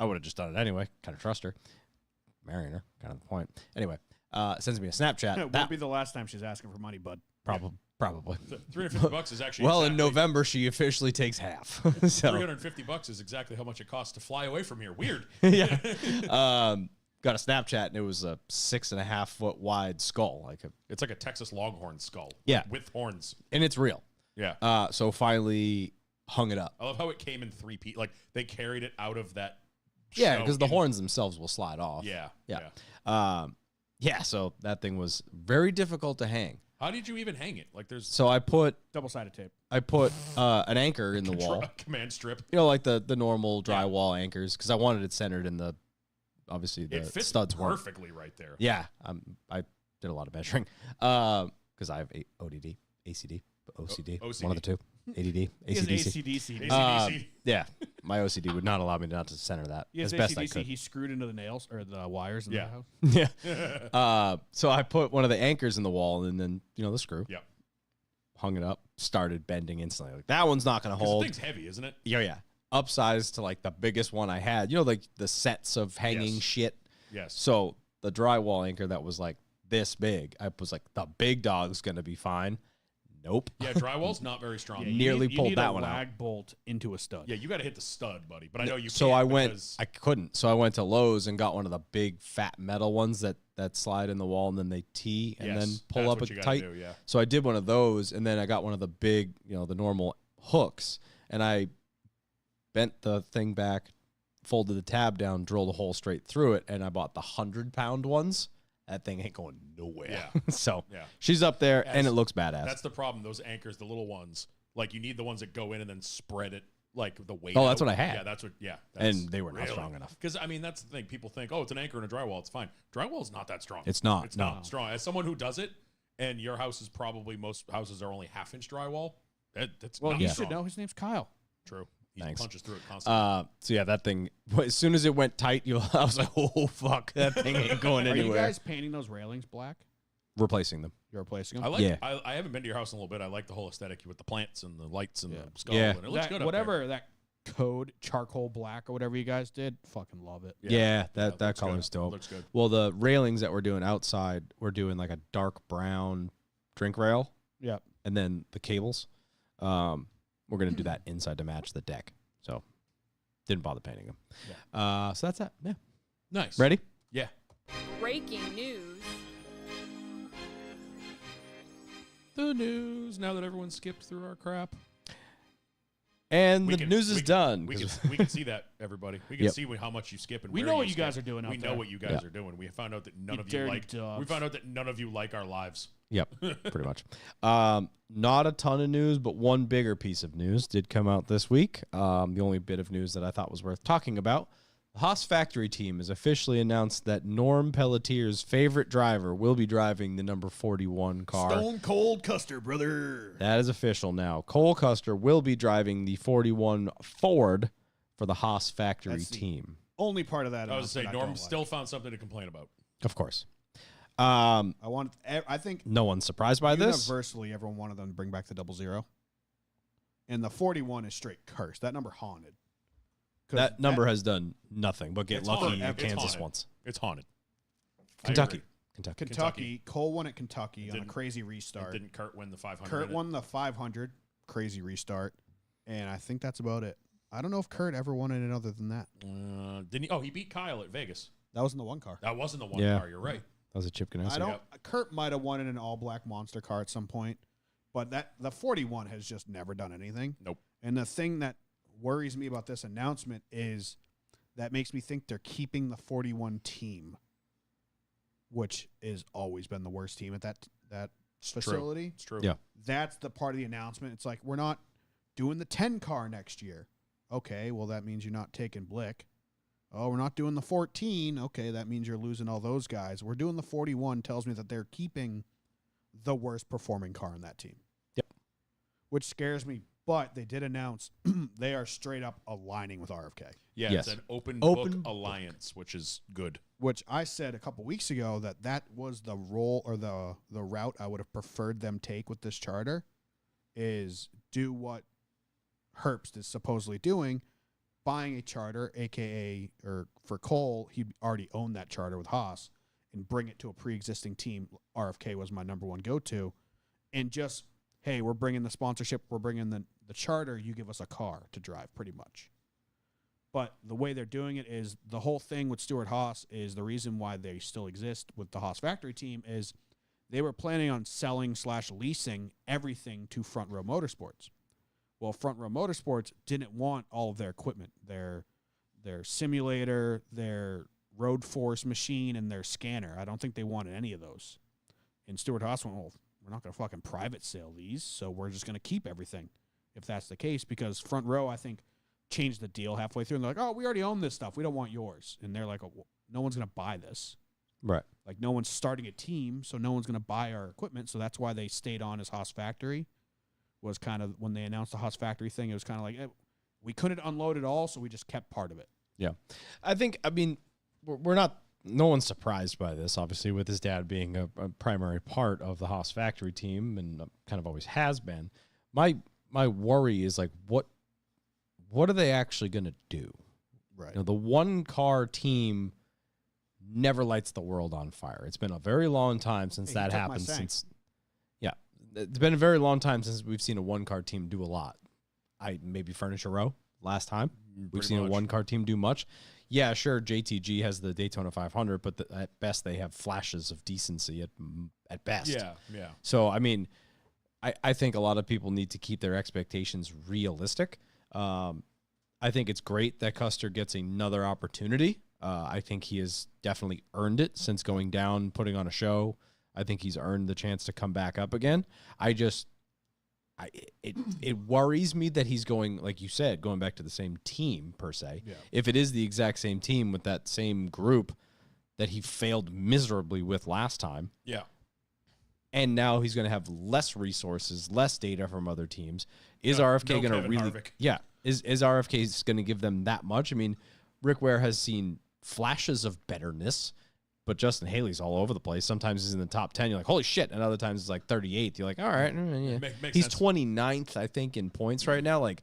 would have just done it anyway. Kind of trust her. Marrying her, kind of the point. Anyway, sends me a Snapchat. It won't be the last time she's asking for money, bud. Probably. $350 is actually Well, in November, she officially takes half. So $350 is exactly how much it costs to fly away from here. Weird. yeah. Got a Snapchat, and it was a 6.5 foot wide skull. It's like a Texas Longhorn skull. Yeah. With horns. And it's real. Yeah. So finally hung it up. I love how it came in 3 pieces. Like they carried it out of that. Yeah, show because the in- horns themselves will slide off. Yeah. Yeah. So that thing was very difficult to hang. How did you even hang it? Like there's So I put Double-sided tape. an anchor in the wall. command strip. You know, like the normal drywall anchors, because I wanted it centered in the, obviously the It fits studs weren't. perfectly right there. Yeah, I did a lot of measuring because I have ODD, ACD, OCD, OCD. one of the two, ADD, He has ACDC. ACDC. ACDC. Yeah, my OCD would not allow me not to center that He has as best I ACDC. could. He screwed into the nails or the wires in Yeah. the house. Yeah. So I put one of the anchors in the wall, and then the screw. Yep. Hung it up, started bending instantly. Like that one's not going to Because the hold. thing's heavy, isn't it? Yeah. Upsized to like the biggest one I had. You know, like the sets of hanging Yes. shit. Yes. So the drywall anchor that was like this big, I was like, the big dog's going to be fine. Nope. Yeah, drywall's not very strong. Yeah, Yeah, Nearly you pulled need that a one out. lag bolt into a stud. you got to hit the stud, buddy. But I know you. So can't I went. because- I couldn't. So I went to Lowe's and got one of the big fat metal ones that slide in the wall and then they tee and Yes, then pull that's up what a you gotta tight. do, yeah. So I did one of those, and then I got one of the big, the normal hooks, and I bent the thing back, folded the tab down, drilled a hole straight through it, and I bought the 100-pound ones. That thing ain't going nowhere. Yeah. So Yeah. she's up there, and it looks badass. That's the problem. Those anchors, the little ones, like you need the ones that go in and then spread it like the weight. Oh, that's out. what I had. Yeah, that's what. Yeah, And they were not strong enough. Because I mean, that's the thing. People think, oh, it's an anchor and a drywall. It's fine. Drywall's not that strong. It's not, It's no. not strong. As someone who does it, and your house is probably most houses are only half-inch drywall. That's Well, not he strong. should know. His name's Kyle. True. He Thanks. punches through it constantly. So yeah, that thing. As soon as it went tight, I was like, "Oh fuck, that thing ain't going Are you anywhere." guys painting those railings black? Replacing them. You're replacing them? I like. Yeah. I haven't been to your house in a little bit. I like the whole aesthetic with the plants and the lights and Yeah. the skull. Yeah. And it looks That- good. Up whatever that code charcoal black or whatever you guys did, fucking love it. there. Yeah, that it looks color's good. dope. Looks good. Well, the railings that we're doing outside, we're doing like a dark brown drink rail, Yeah. and then the cables. We're gonna do that inside to match the deck. So didn't bother painting them. So that's that. Yeah. Nice. Ready? Yeah. Breaking news. The news. Now that everyone skipped through our crap, And We the can- news we is can- done. we 'cause- can we can see that, everybody. We can Yep. see how much you skip and We where know what you skip. guys are doing out We there. know what you guys Yeah. are doing. We found out that none You of you dirty like. dogs. We found out that none of you like our lives. Yep, pretty much. Not a ton of news, but one bigger piece of news did come out this week. The only bit of news that I thought was worth talking about. The Haas factory team has officially announced that Norm Pelletier's favorite driver will be driving the number 41 car. Stone Cold Custer, brother. That is official now. Cole Custer will be driving the 41 Ford for the Haas factory That's the team. Only part of that. I was saying, announcement Norm don't still like. found something to complain about. Of course. I think No one's surprised by this. universally everyone wanted them to bring back the 00. And the 41 is straight cursed. That number haunted. 'Cause That number has done nothing but get It's lucky haunted. in It's Kansas haunted. once. It's haunted. I Kentucky. agree. Kentucky. Kentucky. Cole won at Kentucky on a Didn't- crazy And restart. didn't Kurt win the 500? Kurt in it? won the 500 crazy restart, and I think that's about it. I don't know if Kurt ever won it other than that. Didn't he? Oh, he beat Kyle at Vegas. That was in the one car. That wasn't the one Yeah. car. You're right. That was a Chip Ganassi. I don't. Kurt might have won in an all black monster car at some point, but the 41 has just never done anything. Nope. And the thing that worries me about this announcement is that makes me think they're keeping the 41 team, which has always been the worst team at that facility. It's true. Yeah. That's the part of the announcement. It's like, we're not doing the 10 car next year. Okay, well, that means you're not taking Blick. Oh, we're not doing the 14. Okay, that means you're losing all those guys. We're doing the 41 tells me that they're keeping the worst performing car in that team. Yep. Which scares me, but they did announce they are straight up aligning with RFK. Yeah, Yes. it's an open Open book alliance, which is good. Which I said a couple weeks ago that was the role or the route I would have preferred them take with this charter is do what Herbst is supposedly doing, buying a charter, aka or for Cole, he already owned that charter with Haas, and bring it to a pre-existing team. RFK was my number one go-to, and just, hey, we're bringing the sponsorship, we're bringing the charter, you give us a car to drive, pretty much. But the way they're doing it is the whole thing with Stuart Haas is the reason why they still exist with the Haas factory team is they were planning on selling/leasing everything to Front Row Motorsports. Well, Front Row Motorsports didn't want all of their equipment, their simulator, their road force machine, and their scanner. I don't think they wanted any of those. And Stuart Haas went, well, we're not going to fucking private sale these, so we're just going to keep everything if that's the case, because Front Row, I think, changed the deal halfway through, and they're like, oh, we already own this stuff. We don't want yours. And they're like, oh, well, no one's going to buy this. Right. Like, no one's starting a team, so no one's going to buy our equipment, so that's why they stayed on as Haas Factory. Was kind of, when they announced the Haas Factory thing, it was kind of like, we couldn't unload it all, so we just kept part of it. Yeah. I mean, we're not, no one's surprised by this, obviously, with his dad being a primary part of the Haas factory team and kind of always has been. My worry is like, what are they actually going to do? Right. You know, the one car team never lights the world on fire. It's been a very long time since Hey, he that took my happened. Sang. It's been a very long time since we've seen a one car team do a lot. Maybe Furniture Row last time. We've Pretty seen much. a one car team do much. Yeah, sure. JTG has the Daytona 500, but at best they have flashes of decency at best. Yeah. So I mean, I think a lot of people need to keep their expectations realistic. I think it's great that Custer gets another opportunity. I think he has definitely earned it since going down, putting on a show. I think he's earned the chance to come back up again. It worries me that he's going, like you said, going back to the same team per se. Yeah. If it is the exact same team with that same group that he failed miserably with last time, Yeah. and now he's going to have less resources, less data from other teams. Is No RFK going to Kevin really? Harvick. Yeah. Is RFK going to give them that much? I mean, Rick Ware has seen flashes of betterness, but Justin Haley's all over the place. Sometimes he's in the top 10. You're like, holy shit. And other times it's like 38th. You're like, all right. Yeah. Makes He's sense. 29th, I think, in points right now. Like,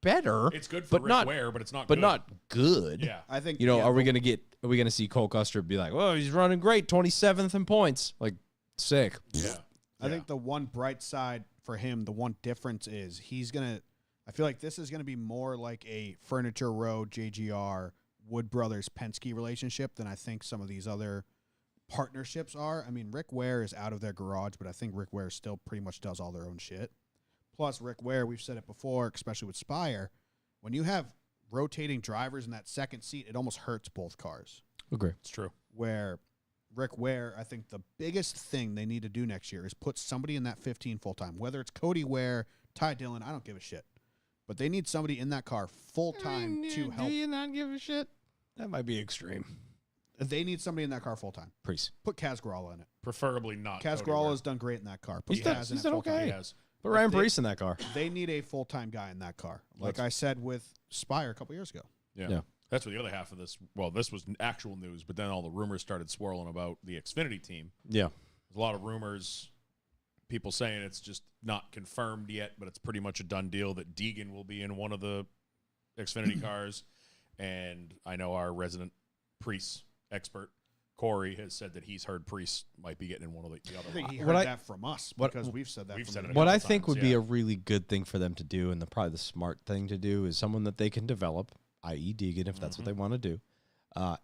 better. It's good for but Rick not, Ware, but it's not but good. not good. Yeah. I think, You know, yeah, are we going to see Cole Custer be like, oh, he's running great, 27th in points? Like, sick. Yeah. I think the one bright side for him, the one difference is I feel like this is going to be more like a Furniture Row, JGR, Wood Brothers, Penske relationship than I think some of these other partnerships are. I mean, Rick Ware is out of their garage, but I think Rick Ware still pretty much does all their own shit. Plus, Rick Ware, we've said it before, especially with Spire, when you have rotating drivers in that second seat, it almost hurts both cars. Agree. It's true. Where Rick Ware, I think the biggest thing they need to do next year is put somebody in that 15 full-time, whether it's Cody Ware, Ty Dillon, I don't give a shit. But they need somebody in that car full-time to help. Do you not give a shit? That might be extreme. They need somebody in that car full time. Priest. Put Kaz Gralla in it. Preferably not. Kaz Cody Gralla Ware. has done great in that car. Put He Kaz has. in He's it done full time. okay. He has. Put Ryan they- Priest in that car. They need a full time guy in that car. Like I said with Spire a couple years ago. Yeah. That's where the other half of this. Well, this was actual news, but then all the rumors started swirling about the Xfinity team. Yeah. There's a lot of rumors. People saying it's just not confirmed yet, but it's pretty much a done deal that Deegan will be in one of the Xfinity cars. And I know our resident Priest expert, Corey, has said that he's heard Priest might be getting in one of the I other think he ones. heard that from us because we've said that. We've from said the it What I couple think times, would be yeah. a really good thing for them to do, and probably the smart thing to do, is someone that they can develop, i.e. Deegan, if that's what they want to do,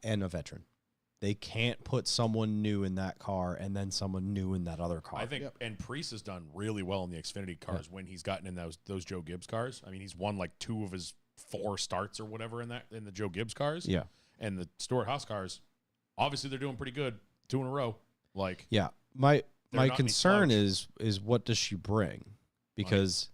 and a veteran. They can't put someone new in that car and then someone new in that other car. I think, and Priest has done really well in the Xfinity cars when he's gotten in those Joe Gibbs cars. I mean, he's won like 2 of his 4 starts or whatever in the Joe Gibbs cars. Yeah. And the Stewart Haas cars, obviously they're doing pretty good, 2 in a row. Like, Yeah. My They're not any concern slouch. is what does she bring? Because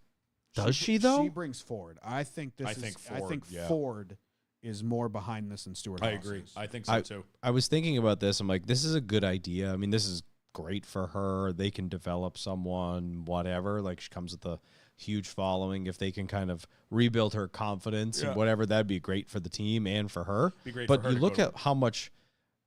does she She though? brings Ford. I think I think Ford, Ford is more behind this than Stewart. I Haas agree. is. I think so too. I was thinking about this. I'm like, this is a good idea. I mean, this is great for her. They can develop someone, whatever. Like, she comes with a huge following. If they can kind of rebuild her confidence and whatever, that'd be great for the team and for her. Be great But for her you to look go- at how much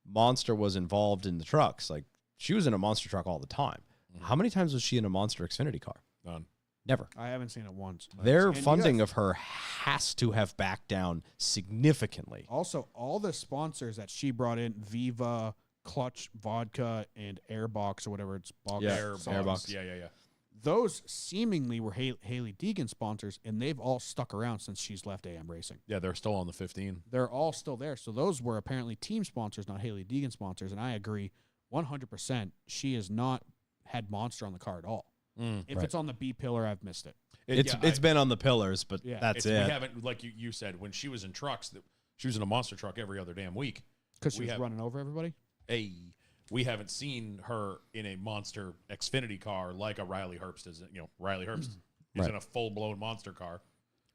Monster was involved in the trucks. Like, she was in a Monster truck all the time. How many times was she in a Monster Xfinity car? None. Never. I haven't seen it once. Their And you funding guys- of her has to have backed down significantly. Also, all the sponsors that she brought in, Viva, Clutch, Vodka, and Airbox or whatever it's called. Yeah, Airbox. Yeah. Those seemingly were Haley Deegan sponsors, and they've all stuck around since she's left AM Racing. Yeah, they're still on the 15. They're all still there. So those were apparently team sponsors, not Haley Deegan sponsors. And I agree 100%. She has not had Monster on the car at all. If Right. it's on the B pillar, I've missed it. It's been on the pillars, but Yeah. that's We it. haven't, like you said, when she was in trucks, she was in a Monster truck every other damn week. Because she We was have- running over everybody? We haven't seen her in a Monster Xfinity car like a Riley Herbst is. Riley Herbst is Right. in a full-blown Monster car.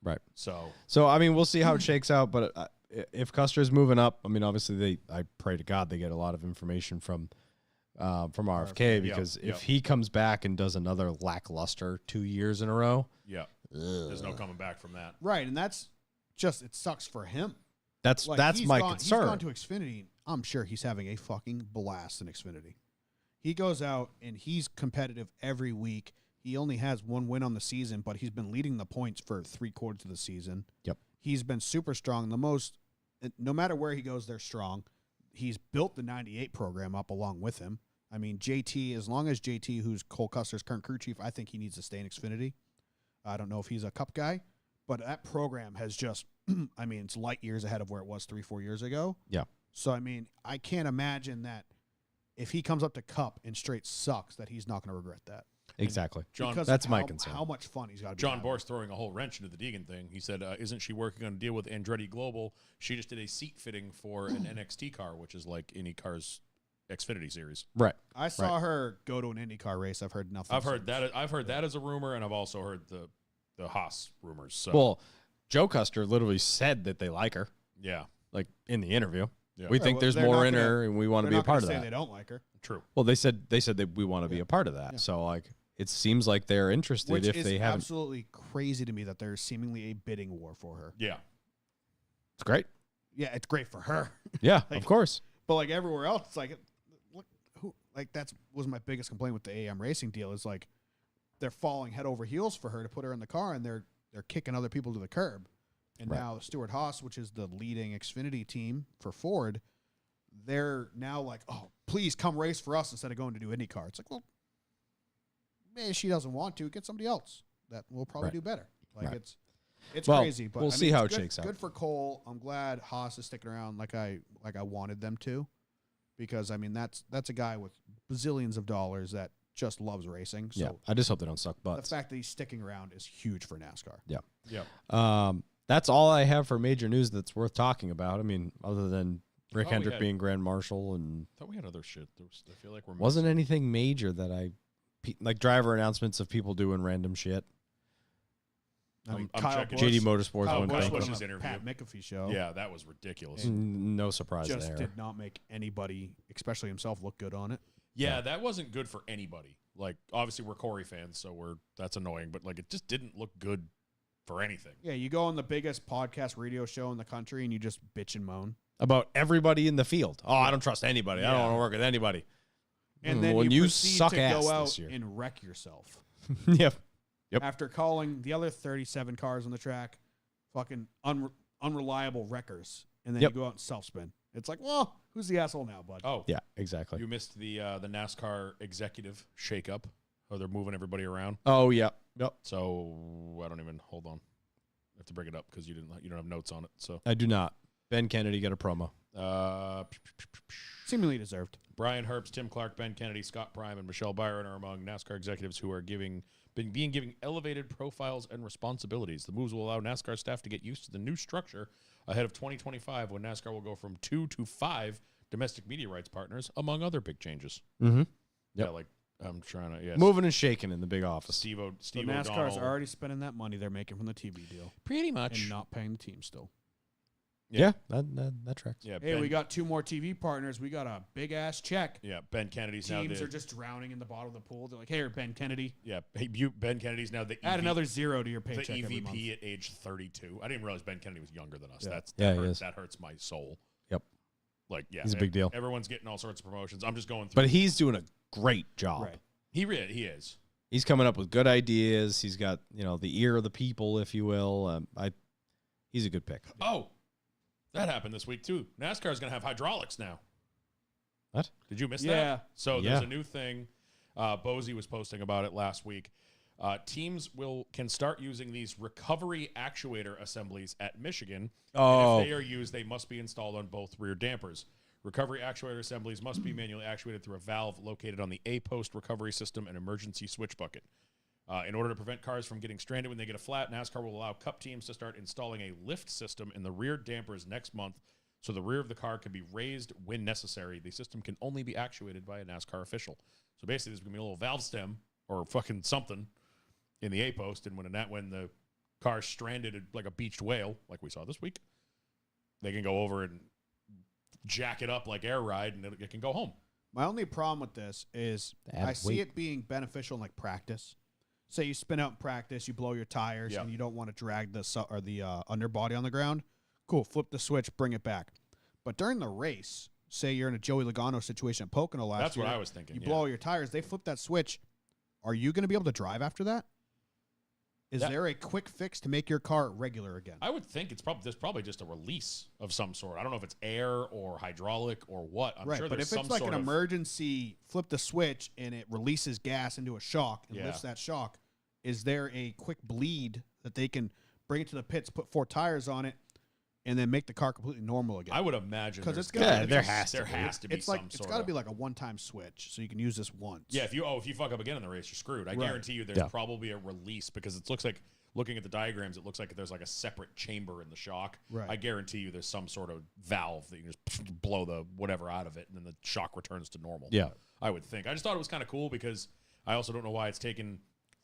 Right. So So, I mean, we'll see how it shakes out. But if Custer's moving up, I mean, obviously, I pray to God they get a lot of information from RFK, because if he comes back and does another lackluster 2 years in a row, yeah, there's no coming back from that. Right. And that's just, it sucks for him. that's Like, that's he's my gone, concern. He's gone to Xfinity. I'm sure he's having a fucking blast in Xfinity. He goes out and he's competitive every week. He only has 1 win on the season, but he's been leading the points for 3/4 of the season. Yep. He's been super strong. No matter where he goes, they're strong. He's built the 98 program up along with him. I mean, JT, as long as JT, who's Cole Custer's current crew chief, I think he needs to stay in Xfinity. I don't know if he's a cup guy, but that program has just, I mean, it's light years ahead of where it was 3-4 years ago. Yeah. So, I mean, I can't imagine that if he comes up to cup and straight sucks, that he's not going to regret that. Exactly. John, Because that's of my how- concern. How much fun he's got to be John having. Borst throwing a whole wrench into the Deegan thing. He said, isn't she working on a deal with Andretti Global? She just did a seat fitting for an NXT car, which is like IndyCar's Xfinity series. Right. I saw her go to an IndyCar race. I've heard nothing. I've heard since. that. I've heard that as a rumor, and I've also heard the Haas rumors. So Well, Joe Custer literally said that they like her, yeah, like in the interview. Yeah. We Right, think well, there's they're more not in gonna- her, and we want to They're be a not gonna part of say that. They don't like her. true. Well, they said that we want to be a part of that. Yeah. So, like, it seems like they're interested Which if is they haven't. absolutely crazy to me that there's seemingly a bidding war for her. Yeah, It's great. Yeah, it's great for her, Yeah, Like- of course. but like everywhere else, it's like, look, who? Like that's was my biggest complaint with the AM Racing deal is like they're falling head over heels for her to put her in the car, and they're kicking other people to the curb. And Right. now Stewart Haas, which is the leading Xfinity team for Ford, they're now like, oh, please come race for us instead of going to do IndyCar. It's like, well, maybe she doesn't want to. Get somebody else that will probably Right. do better. Like Right. it's Well, crazy, but we'll I see mean, how it's it good- shakes out. Good for Cole. I'm glad Haas is sticking around like I wanted them to, because I mean that's a guy with bazillions of dollars that just loves racing. So Yeah, I just hope they don't suck the butts. fact that he's sticking around is huge for NASCAR. yeah. That's all I have for major news that's worth talking about. I mean, other than Rick Oh, we Hendrick had- being Grand Marshal, and I thought we had other shit. I feel like we're wasn't missing. anything major that like driver announcements of people doing random shit. I mean, I'm Kyle checking. Busch- JD Motorsports Kyle went Busch bankrupt. was on Busch's the interview. Pat McAfee show. Yeah, that was ridiculous. No surprise Just there. did not make anybody, especially himself, look good on it. Yeah, that wasn't good for anybody. Like, obviously, we're Corey fans, so that's annoying. But like, it just didn't look good for anything. Yeah, you go on the biggest podcast radio show in the country and you just bitch and moan. About everybody in the field. Oh, I don't trust anybody. I don't Yeah. want to work with anybody. And then when you you proceed suck to ass go out this year. and wreck yourself. Yep. Yep. After calling the other 37 cars on the track fucking unreliable wreckers. And then Yep. you go out and self-spin. It's like, well, who's the asshole now, bud? Oh, Yeah, exactly. you missed the NASCAR executive shakeup. Oh, they're moving everybody around. Oh, yeah. Yep. So I don't even hold on. I have to bring it up because you don't have notes on it. So I do not. Ben Kennedy got a promo. Seemingly deserved. Brian Herbst, Tim Clark, Ben Kennedy, Scott Prime, and Michelle Byron are among NASCAR executives who are being given elevated profiles and responsibilities. The moves will allow NASCAR staff to get used to the new structure ahead of 2025, when NASCAR will go from 2 to 5 domestic media rights partners, among other big changes. Mm-hmm. Yeah, like I'm trying to Moving and shaking in the big office. Steve So NASCAR's O'Donnell. already spending that money they're making from the TV deal Pretty much. and not paying the team still. Yeah, that tracks. Yeah, Hey, we got 2 more TV partners. We got a big-ass check. Yeah, Ben Kennedy's now Teams the are just drowning in the bottom of the pool. They're like, hey, Ben Kennedy, Ben Kennedy's now the add EV another 0 to your the paycheck every month. EVP at age 32. I didn't realize Ben Kennedy was younger than us. Yeah. That hurts my soul. Yep. Like, yeah, He's a big deal. Everyone's getting all sorts of promotions. I'm just going through. But he's doing a great job. Right. he is. He's coming up with good ideas. He's got, the ear of the people, if you will. He's a good pick. Oh, that happened this week too. NASCAR's going to have hydraulics now. What? Did you miss Yeah. that? So there's Yeah. a new thing. Bozy was posting about it last week. Teams can start using these recovery actuator assemblies at Michigan. Oh. And if they are used, they must be installed on both rear dampers. Recovery actuator assemblies must be manually actuated through a valve located on the A-post recovery system and emergency switch bucket. In order to prevent cars from getting stranded when they get a flat, NASCAR will allow Cup teams to start installing a lift system in the rear dampers next month, so the rear of the car can be raised when necessary. The system can only be actuated by a NASCAR official. So basically, there's going to be a little valve stem or fucking something in the A-post, and when the car's stranded like a beached whale, like we saw this week, they can go over and jack it up like air ride, and it can go home. My only problem with this is Add I see weight. it being beneficial in like practice. Say you spin out in practice, you blow your tires, Yeah. and you don't want to drag the underbody on the ground. Cool, flip the switch, bring it back. But during the race, say you're in a Joey Logano situation at Pocono last That's year. what I was thinking. You yeah. blow all your tires, they flip that switch. Are you going to be able to drive after that? Is That- there a quick fix to make your car regular again? I would think there's probably just a release of some sort. I don't know if it's air or hydraulic or what. I'm right, sure but there's if it's some like sort an of emergency, flip the switch and it releases gas into a shock and Yeah. lifts that shock, is there a quick bleed that they can bring it to the pits, put 4 tires on it, and then make the car completely normal again? I would imagine 'Cause there's it's gotta- gotta there be- has to there be. has to be it's like some it's sort got to of be like a one-time switch, so you can use this once. yeah. If you fuck up again in the race, you're screwed. I Right. guarantee you there's Yeah. probably a release because it looks like looking at the diagrams, it looks like there's like a separate chamber in the shock. Right. I guarantee you there's some sort of valve that you can just blow the whatever out of it, and then the shock returns to normal. Yeah. I would think. I just thought it was kind of cool because I also don't know why it's taken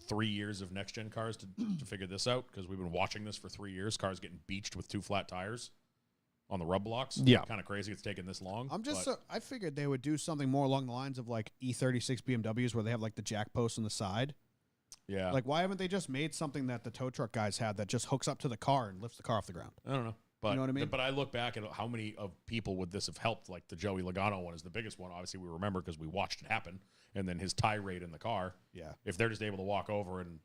3 years of next gen cars to figure this out, because we've been watching this for 3 years. Cars getting beached with 2 flat tires on the rub blocks. Yeah. Kind of crazy it's taken this long. I'm just but- I figured they would do something more along the lines of like E36 BMWs where they have like the jack posts on the side. yeah. Like, why haven't they just made something that the tow truck guys had that just hooks up to the car and lifts the car off the ground? I don't know. But, You know what I mean? But I look back at how many of people would this have helped. Like the Joey Logano one is the biggest one. Obviously, we remember because we watched it happen. And then his tirade in the car. Yeah. If they're just able to walk over and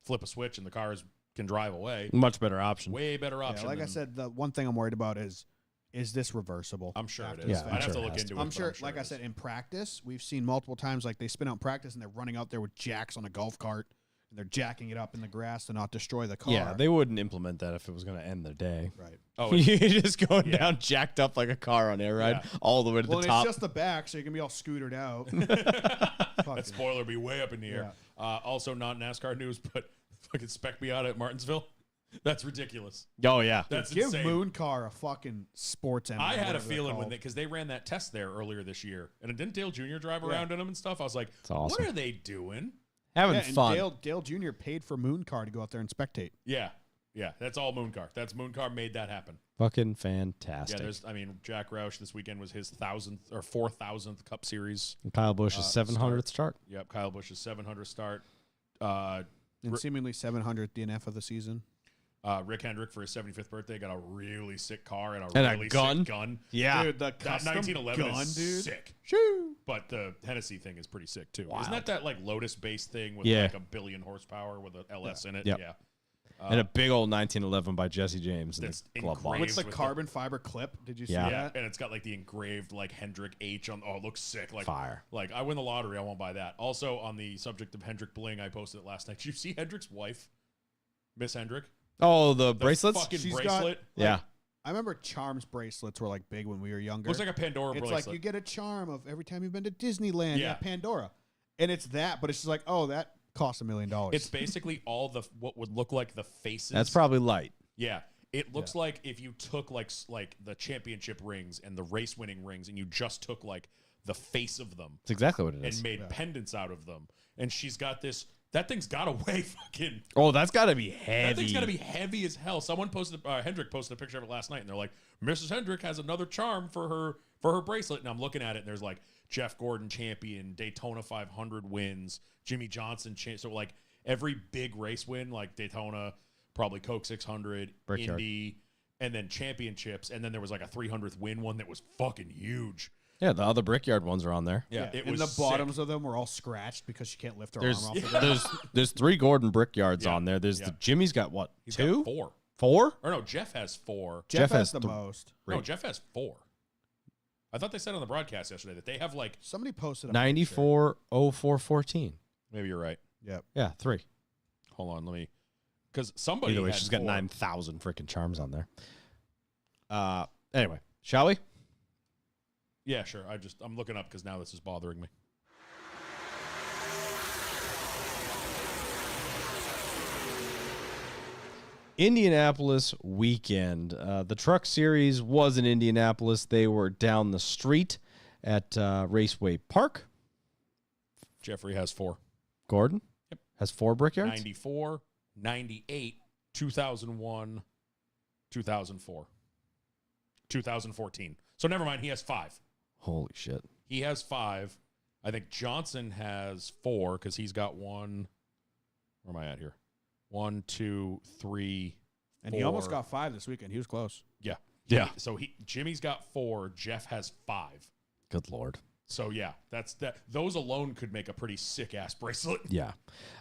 flip a switch and the cars can drive away, Much better option. way better option. Yeah, like I than- said, the one thing I'm worried about is this reversible? I'm sure it after is. this Yeah, fact? I'm I'd have sure to it look has into to. it. I'm but sure, like I it said, is. in practice, we've seen multiple times like they spin out in practice and they're running out there with jacks on a golf cart and they're jacking it up in the grass to not destroy the car. Yeah, they wouldn't implement that if it was going to end their day. right. Oh, You're just going Yeah. down jacked up like a car on air ride Yeah. all the way to Well, the it's top. just the back, so you can be all scootered out. that Fucking- spoiler be way up in the air. Also, not NASCAR news, but fucking spec me out at Martinsville. That's ridiculous. Oh, yeah. That's Give insane. Moon Car a fucking sports emblem. I had a whatever they're feeling when called. because they ran that test there earlier this year, and didn't Dale Jr. drive Yeah. around in them and stuff? I was like, It's awesome. what are they doing? having and fun. Dale Jr. paid for Moon Car to go out there and spectate. Yeah. That's all Moon Car. That's Moon Car made that happen. Fucking fantastic. Yeah, Jack Roush this weekend was his 4,000th Cup Series. And Kyle Busch's 700th start. Yep, Kyle Busch's 700th start. And seemingly 700th DNF of the season. Rick Hendrick for his 75th birthday got a really sick car and And a really gun? sick gun. Yeah. Dude, the That custom 1911 gun, is dude. sick. Shoo! But the Hennessy thing is pretty sick too. Wild. Isn't that like Lotus-based thing with Yeah. like a billion horsepower with an LS in it? Yep. Yeah. And a big old 1911 by Jesse James in That's the glove engraved. box. With the with carbon fiber clip. Did you see Yeah. Yeah, that? and it's got like the engraved like Hendrick H on. Oh, it looks sick. Like Fire. Like I win the lottery, I won't buy that. Also, on the subject of Hendrick bling, I posted it last night. Did you see Hendrick's wife, Miss Hendrick? Oh, the The bracelets? fucking She's got- bracelet. Yeah. I remember Charms bracelets were like big when we were younger. Looks like a Pandora It's bracelet. like you get a charm of every time you've been to Disneyland. Yeah. Yeah, Pandora. And it's that, but it's just like, oh, that costs $1 million. It's basically all the what would look like the faces. That's probably light. Yeah. It looks like if you took like the championship rings and the race winning rings and you just took like the face of them That's exactly what it and is. made pendants out of them. And she's got this. That thing's got to weigh fucking. Oh, that's got to be That heavy. thing's got to be heavy as hell. Someone posted, Hendrick posted a picture of it last night, and they're like, Mrs. Hendrick has another charm for her bracelet. And I'm looking at it, and there's like Jeff Gordon champion, Daytona 500 wins, Jimmy Johnson so like every big race win, like Daytona, probably Coke 600, Brickyard. Indy, and then championships, and then there was like a 300th win one that was fucking huge. Yeah, the other Brickyard ones are on there. It and was the sick. bottoms of them were all scratched because she can't lift her There's arm off the ground. there's 3 Gordon Brickyards Yeah. on there. There's Yeah. the Jimmy's got what? He's 2? got 4. 4? Or no, Jeff has 4. Jeff Jeff has has the th- most. No, Right. Jeff has 4. I thought they said on the broadcast yesterday that they have like. Somebody posted a 94 04 14. Maybe you're right. picture. Yep. Yeah, 3. Hold on, let me. Because somebody. Either way, had she's got 4. 9,000 freaking charms on there. Anyway, shall we? Yeah, sure. I'm looking up because now this is bothering me. Indianapolis weekend. The Truck Series was in Indianapolis. They were down the street at Raceway Park. Jeffrey has 4. Gordon has 4 Brickyards. 94, 98, 2001, 2004, 2014. So never mind. He has 5. Holy shit. He has 5. I think Johnson has 4 because he's got 1. Where am I at here? 1, 2, 3. And he almost 4. got 5 this weekend. He was close. Yeah. Yeah. So Jimmy's got 4. Jeff has 5. Good Lord. So yeah, that's that. Those alone could make a pretty sick ass bracelet. Yeah.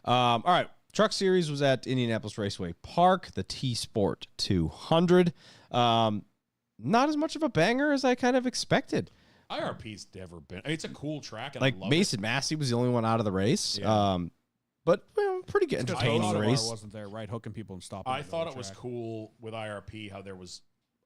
All right. Truck Series was at Indianapolis Raceway Park, the T-Sport 200. Not as much of a banger as I kind of expected. IRP's never been. It's a cool track, and Like I love Mason Massey was the only one out of the race. Yeah. But pretty good Because entertaining Ottawa race. wasn't there, right? Hooking people and stopping. I to go thought to it was track. cool with IRP how there was.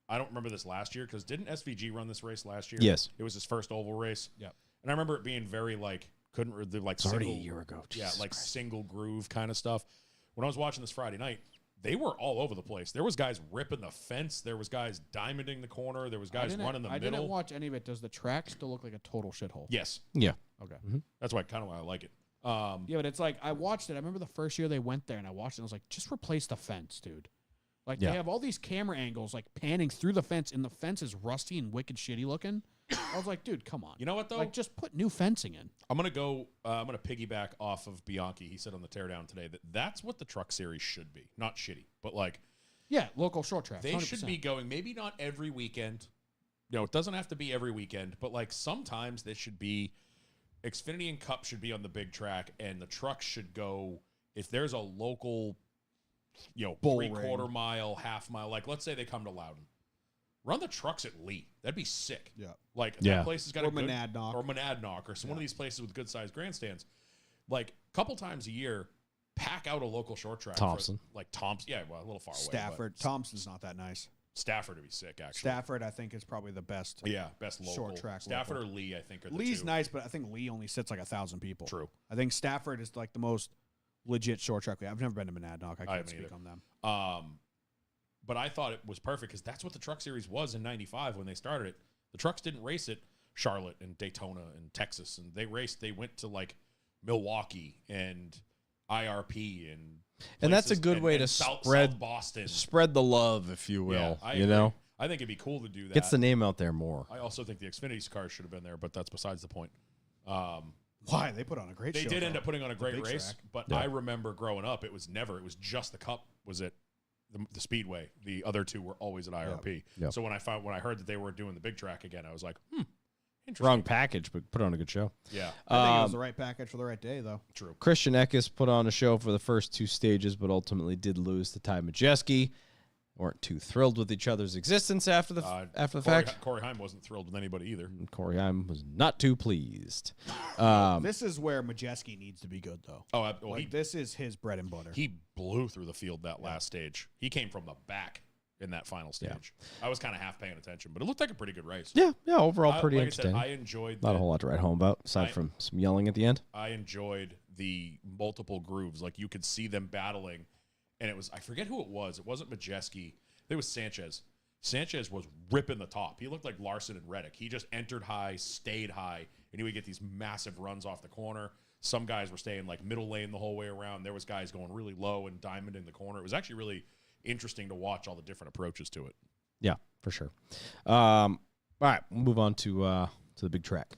I don't remember this last year because didn't SVG run this race last year? Yes. It was his first oval race. Yeah. And I remember it being very like couldn't really like It's already a single, year ago. yeah, Jesus like Christ. single groove kind of stuff. When I was watching this Friday night, they were all over the place. There was guys ripping the fence. There was guys diamonding the corner. There was guys running the I middle. didn't watch any of it. Does the track still look like a total shithole? Yes, Yeah. Okay. that's why kind of why I like it. Yeah, but it's like I watched it. I remember the first year they went there, and I watched it. And I was like, just replace the fence, dude. Like Yeah. they have all these camera angles, like panning through the fence, and the fence is rusty and wicked shitty looking. I was like, dude, come on. You know what though? Like, just put new fencing in. I'm gonna go. I'm gonna piggyback off of Bianchi. He said on the teardown today that that's what the truck series should be. Not shitty, but like Yeah, local short tracks. they 100%. should be going. Maybe not every weekend. No, it doesn't have to be every weekend, but like sometimes this should be. Xfinity and Cup should be on the big track, and the trucks should go. If there's a local, Bull 3/4 ring. mile, half mile, like let's say they come to Loudon, run the trucks at Lee. That'd be sick. Yeah. Like Yeah. that place has got Or a good, Monadnock. or Monadnock, or some one of these places with good sized grandstands. Like a couple times a year, pack out a local short track. Thompson. Like Thompson. Yeah, well, a little far away. Stafford. Thompson's not that nice. But Stafford would be sick, actually. Stafford, I think, is probably the best. Yeah, best local. Short track Stafford local. or Lee, I think, are the Lee's two. nice, but I think Lee only sits like 1,000 people. True. I think Stafford is like the most legit short track. I've never been to Monadnock. I can't haven't speak either. on them. But I thought it was perfect because that's what the Truck Series was in '95 when they started it. The trucks didn't race at Charlotte and Daytona and Texas, and they raced. They went to like Milwaukee and IRP And that's a places- good way to South spread Boston. spread the love, if you will. Yeah, I you agree. know, I think it'd be cool to do that. gets the name out there more. I also think the Xfinity cars should have been there, but that's besides the point. Why? They put on a great They show. did end though. up putting on a great big race, track. but Yeah. I remember growing up, it was just the Cup was at the Speedway. The other two were always at IRP. Yep. So when I heard that they were doing the big track again, I was like, interesting. Wrong package, but put on a good show. Yeah, I think it was the right package for the right day, though. true. Christian Eckes put on a show for the first 2 stages, but ultimately did lose to Ty Majeski. Weren't too thrilled with each other's existence after the fact. Corey Heim wasn't thrilled with anybody either. And Corey Heim was not too pleased. This is where Majeski needs to be good, though. Oh, well, Like, this is his bread and butter. he blew through the field that last stage. He came from the back in that final stage. I was kind of half paying attention, but it looked like a pretty good race. Yeah, overall pretty like I said, entertaining. I enjoyed Not a whole lot to write home about, aside from some yelling at the end. I enjoyed the multiple grooves. Like you could see them battling, and it was I forget who it was. It wasn't Majeski. It was Sanchez. Sanchez was ripping the top. He looked like Larson and Reddick. He just entered high, stayed high, and he would get these massive runs off the corner. Some guys were staying like middle lane the whole way around. There was guys going really low and diamond in the corner. It was actually really interesting to watch all the different approaches to it. Yeah, for sure. All right, we'll move on to the big track.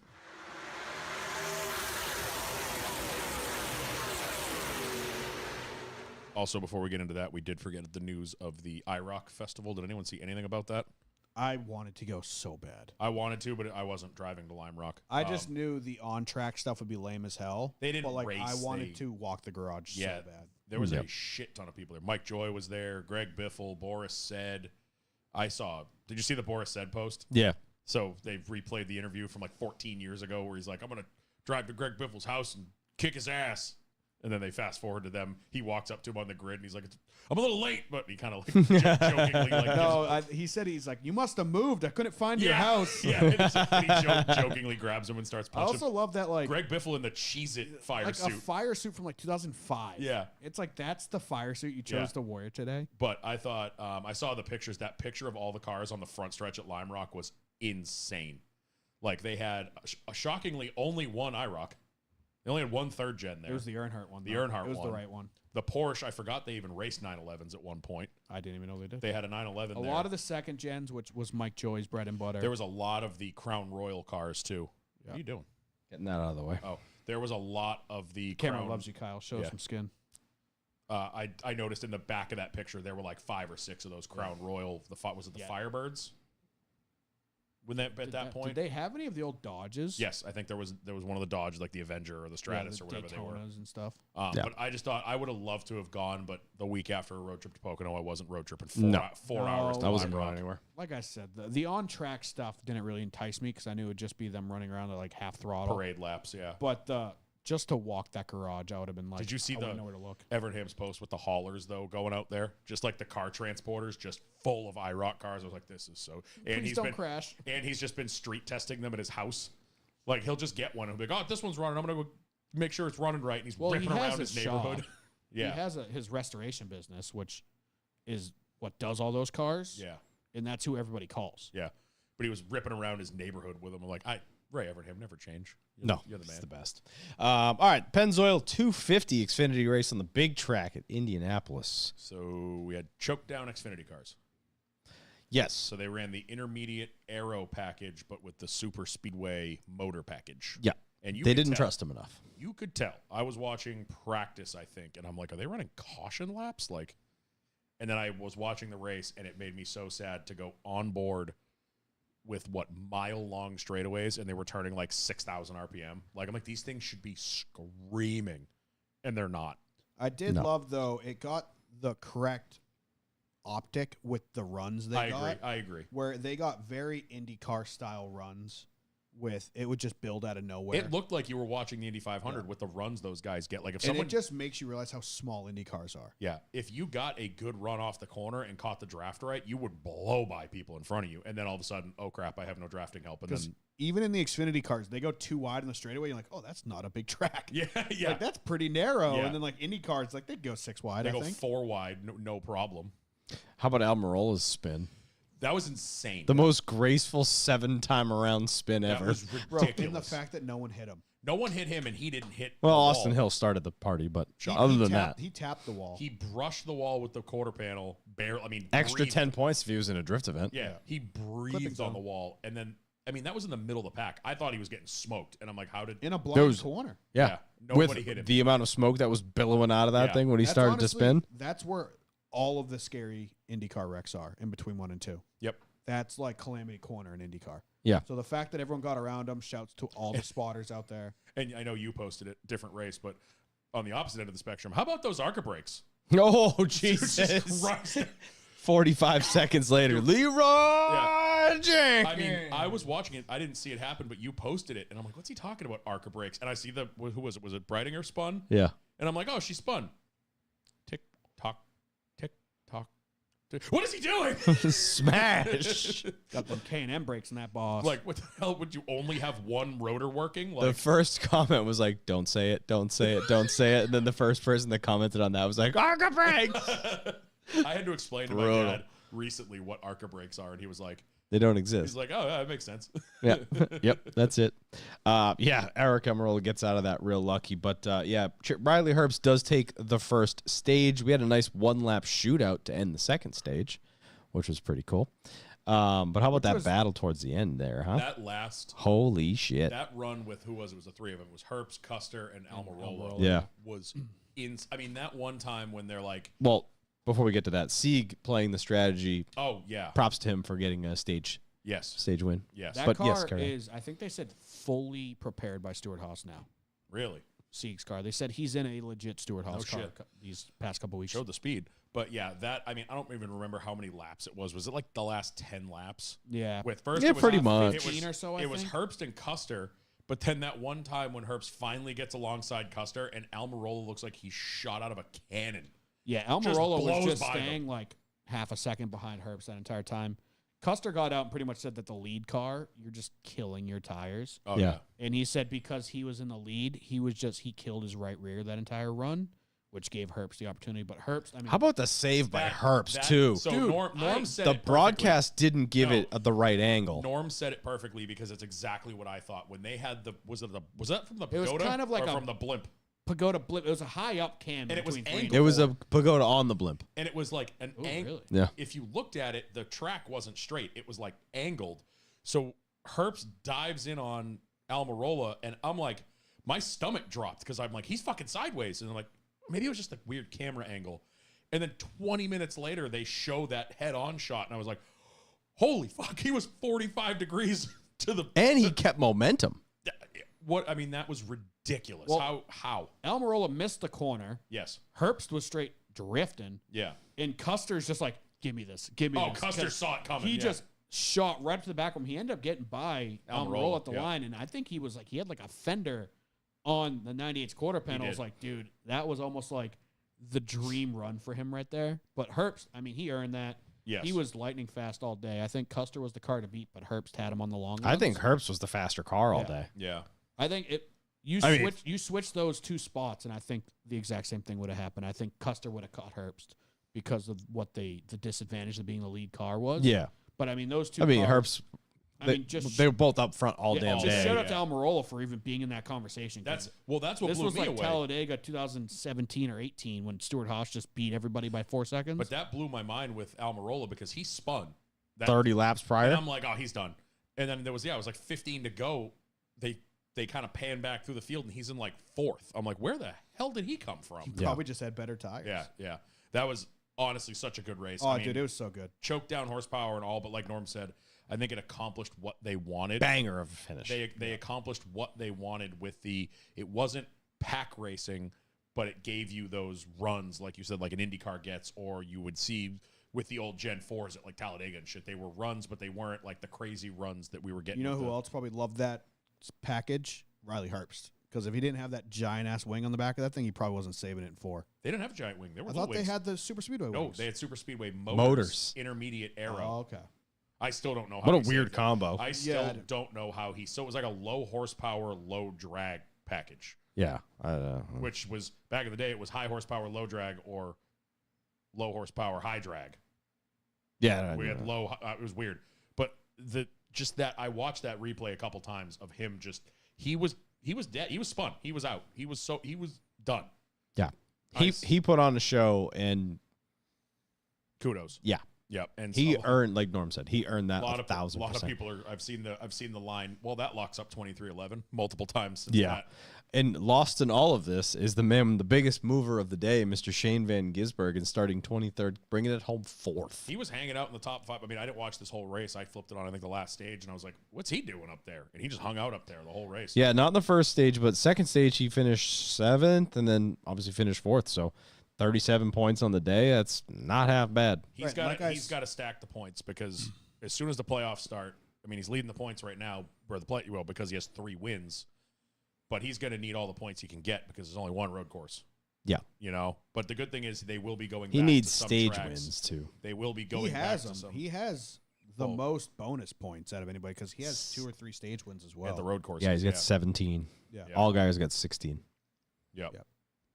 Also, before we get into that, we did forget the news of the IROC festival. Did anyone see anything about that? I wanted to go so bad. I wanted to, but I wasn't driving to Lime Rock. I just knew the on-track stuff would be lame as hell. They didn't but like race, I wanted they- to walk the garage Yeah, so bad. there was a shit ton of people there. Mike Joy was there. Greg Biffle, Boris Said. I saw. Did you see the Boris Said post? Yeah. So they've replayed the interview from like 14 years ago where he's like, I'm going to drive to Greg Biffle's house and kick his ass. And then they fast forward to them. He walks up to him on the grid and he's like, I'm a little late, but he kind of like jokingly like. No, he said he's like, you must have moved. I couldn't find your house. Yeah, and he jokingly grabs him and starts I punching also love that like Greg Biffle in the Cheez-It fire like suit. a fire suit from like 2005. Yeah. It's like that's the fire suit you chose to wear today. But I thought I saw the pictures. That picture of all the cars on the front stretch at Lime Rock was insane. Like they had shockingly only one IROC. They only had one third gen there. It was the Earnhardt one. The though. Earnhardt It was one. the right one. The Porsche, I forgot they even raced 911s at one point. I didn't even know they did. They had a 911 A there. lot of the second gens, which was Mike Joy's bread and butter. There was a lot of the Crown Royal cars too. Yeah. What are you doing? Getting that out of the way. Oh, there was a lot of the Camera Crown. loves you, Kyle. Show Yeah. some skin. I noticed in the back of that picture there were like 5 or 6 of those Crown Royal. Was it the Firebirds? When that at that point, did they have any of the old Dodges? yes, I think there was one of the Dodge, like the Avenger or the Stratus or whatever they were. Daytonas and stuff. But I just thought I would have loved to have gone, but the week after a road trip to Pocono, I wasn't road tripping four hours. To I wasn't Lime going Rock. anywhere. Like I said, the on-track stuff didn't really entice me because I knew it would just be them running around at like half throttle. Parade laps, yeah. But just to walk that garage, I would have been like, Did you see I the wouldn't know where to look. Evernham's post with the haulers though going out there, just like the car transporters, just full of IROC cars? I was like, this is so. And Please don't crash. And he's just been street testing them at his house. Like he'll just get one and be like, oh, this one's running. I'm gonna go make sure it's running right. And he's ripping around his neighborhood. Shop. Yeah, He has his restoration business, which is what does all those cars. yeah, And that's who everybody calls. yeah. But he was ripping around his neighborhood with them. I'm like, Ray Evernham, never change. You're the man. It's the best. All right, Pennzoil 250 Xfinity race on the big track at Indianapolis. So we had choked down Xfinity cars. Yes. So they ran the intermediate aero package, but with the super speedway motor package. Yeah. And They could didn't tell- trust him enough. You could tell. I was watching practice, I think, and I'm like, are they running caution laps? Like, and then I was watching the race, and it made me so sad to go on board with mile-long straightaways, and they were turning like 6,000 RPM. Like, I'm like, these things should be screaming, and they're not. I did love, though, it got the correct optic with the runs they got. I agree. Where they got very IndyCar style runs with it would just build out of nowhere. It looked like you were watching the Indy 500 with the runs those guys get. Like, if and someone it just makes you realize how small Indy cars are. Yeah, if you got a good run off the corner and caught the draft right, you would blow by people in front of you. And then all of a sudden, oh crap, I have no drafting help. And Because then, even in the Xfinity cars, they go too wide in the straightaway. You're like, oh, that's not a big track. yeah, Like, that's pretty narrow. Yeah. And then like Indy cars, like they'd go 6 wide, they I go think. 4 wide, no problem. How about Almirola's spin? That was insane. The most graceful 7-time around spin that ever. was Bro, ridiculous. and the fact that no one hit him. No one hit him, and he didn't hit. Well, the Austin wall. Hill started the party, but He other than that, He tapped the wall. He brushed the wall with the quarter panel. Barely. I mean, extra breathed. 10 points if he was in a drift event. Yeah, he breathed Clipping on zone. the wall, and then I mean that was in the middle of the pack. I thought he was getting smoked, and I'm like, how did? in a blind Those- corner. Yeah. nobody hit him. With the amount of smoke that was billowing out of that Yeah. thing when he That's started honestly- to spin. That's where all of the scary IndyCar wrecks are, in between 1 and 2. Yep. That's like Calamity Corner in IndyCar. Yeah. So the fact that everyone got around him, shouts to all the spotters out there. And I know you posted it, different race, but on the opposite end of the spectrum, how about those ARCA brakes? Oh, Jesus Jesus. Christ. 45 seconds later, Leroy Jenkins. I mean, I was watching it. I didn't see it happen, but you posted it, and I'm like, what's he talking about, ARCA brakes? And I see who was it? Was it Breidinger spun? Yeah. And I'm like, oh, she spun. Tick tock, tick tock. What is he doing? Smash. Got them K&M brakes in that boss. Like, what the hell? Would you only have one rotor working? The Like, first comment was like, don't say it, don't say it, don't say it. And then the first person that commented on that was like, ARCA brakes. I had to explain to my Brutal. dad recently what ARCA brakes are, and he was like, They don't exist. oh, yeah, that makes sense. Yeah. Yep. That's it. Yeah. Eric Amarola gets out of that real lucky. But yeah, Riley Herbst does take the first stage. We had a nice 1-lap shootout to end the second stage, which was pretty cool. But how about that battle towards the end there, huh? That last Holy shit. that run with who was it? Was the three of them? It was Herbst, Custer, and Almirola. Yeah. was in. I mean, that one time when they're like, Well, before we get to that, Sieg playing the strategy. oh yeah, Props to him for getting a stage yes, win. yes, that but car yes, carry on. is, I think they said, fully prepared by Stuart Haas now. really Sieg's car. They said he's in a legit Stuart Haas car shit. these past couple weeks. showed the speed. But yeah, that I mean, I don't even remember how many laps it was. Was it like the last 10 laps? Yeah. With first, Yeah, it was pretty it much. was- 15 or so, I it was think. Herbst and Custer. But then that one time when Herbst finally gets alongside Custer and Almirola looks like he shot out of a cannon. Yeah, Just Almirola was blows just by them. staying like half a second behind Herbst that entire time. Custer got out and pretty much said that the lead car, you're just killing your tires. Oh Yeah. And he said because he was in the lead, he killed his right rear that entire run, which gave Herbst the opportunity. But Herbst, I mean, How about the save by That- Herbst, that- too? So Dude, Norm said The it perfectly. broadcast didn't give No. it the right angle. Norm said it perfectly because it's exactly what I thought when they had was that from the It was Pagoda kind of like or a- from the blimp? Pagoda blip. It was a high up cam, And it was between three and angled. It was a four. pagoda on the blimp. And it was like an Oh, angle. really? Yeah. If you looked at it, the track wasn't straight. It was like angled. So Herbst dives in on Almirola, and I'm like, my stomach dropped because I'm like, he's fucking sideways. And I'm like, maybe it was just a weird camera angle. And then 20 minutes later, they show that head-on shot, and I was like, holy fuck, he was 45 degrees to the... And he kept momentum. What? I mean, that was ridiculous. Well- How? Almirola missed the corner. Yes. Herbst was straight drifting, Yeah. and Custer's just like, give me this, give me Oh, this. Custer 'Cause saw it coming. He yeah. just shot right to the back of him. He ended up getting by Almirola, Almirola at the yeah. line, and I think he was like, he had like a fender on the 98's quarter panel. I was did. like, dude, that was almost like the dream run for him right there. But Herbst, I mean, he earned that. Yes. He was lightning fast all day. I think Custer was the car to beat, but Herbst had him on the long I runs. think Herbst was the faster car all Yeah. day. Yeah. I think it. I mean- You switch those two spots, and I think the exact same thing would have happened. I think Custer would have caught Herbst because of what the disadvantage of being the lead car was. Yeah. But I mean, those two. I mean, cars, Herbst, I they, mean, just they were both up front all yeah, damn just day. shout out to Yeah. Almirola for even being in that conversation. 'cause That's what this blew was me like away. Talladega 2017 or 18 when Stuart Haas just beat everybody by 4 seconds. But that blew my mind with Almirola because he spun. That, 30 laps and prior. I'm like, oh, he's done. And then it was 15 to go. They kind of pan back through the field, and he's in like fourth. I'm like, where the hell did he come from? Yeah. Probably just had better tires. Yeah. That was honestly such a good race. Oh, I mean, dude, it was so good. choked down horsepower and all, but like Norm said, I think it accomplished what they wanted. Banger of a finish. They accomplished what they wanted with it wasn't pack racing, but it gave you those runs, like you said, like an IndyCar gets, or you would see with the old Gen 4s at like Talladega and shit. They were runs, but they weren't like the crazy runs that we were getting. You know with who the- else probably loved that package? Riley Herbst. Because if he didn't have that giant ass wing on the back of that thing, he probably wasn't saving it in 4. They didn't have a giant wing. They were I little thought they wings. had the super speedway No, wings. they had super speedway Motors. intermediate aero. Oh, okay. I still don't know how. What a he weird saved it. combo. I still Yeah. don't know how he. So it was like a low horsepower, low drag package, Yeah. which was back in the day. It was high horsepower, low drag, or low horsepower, high drag. Yeah. We had low. It was weird, but that I watched that replay a couple times of him. Just he he was dead. He was spun. He was out. He was done. Yeah. Nice. He put on a show, and Kudos. yeah, Yep. And he so, earned, like Norm said, he earned that a lot 1,000%. of people are. I've seen the line. Well, that locks up 23-11 multiple times. Since Yeah. that. And lost in all of this is the biggest mover of the day, Mr. Shane Van Gisbergen, starting 23rd, bringing it home 4th. He was hanging out in the top 5. I mean, I didn't watch this whole race. I flipped it on, I think, the last stage, and I was like, what's he doing up there? And he just hung out up there the whole race. Yeah, not in the first stage, but second stage he finished 7th, and then obviously finished 4th. So 37 points on the day. That's not half bad. He's got to stack the points because as soon as the playoffs start, I mean, he's leading the points right now, because he has 3 wins. But he's going to need all the points he can get because there's only one road course. Yeah. You know? But the good thing is they will be going He back needs to some stage tracks. wins, too. They will be going He back has to them. some. He has the most bonus points out of anybody because he has 2 or 3 stage wins as well. At the road course. Yeah, he's got 17. Yeah. All guys got 16. Yep. Yep.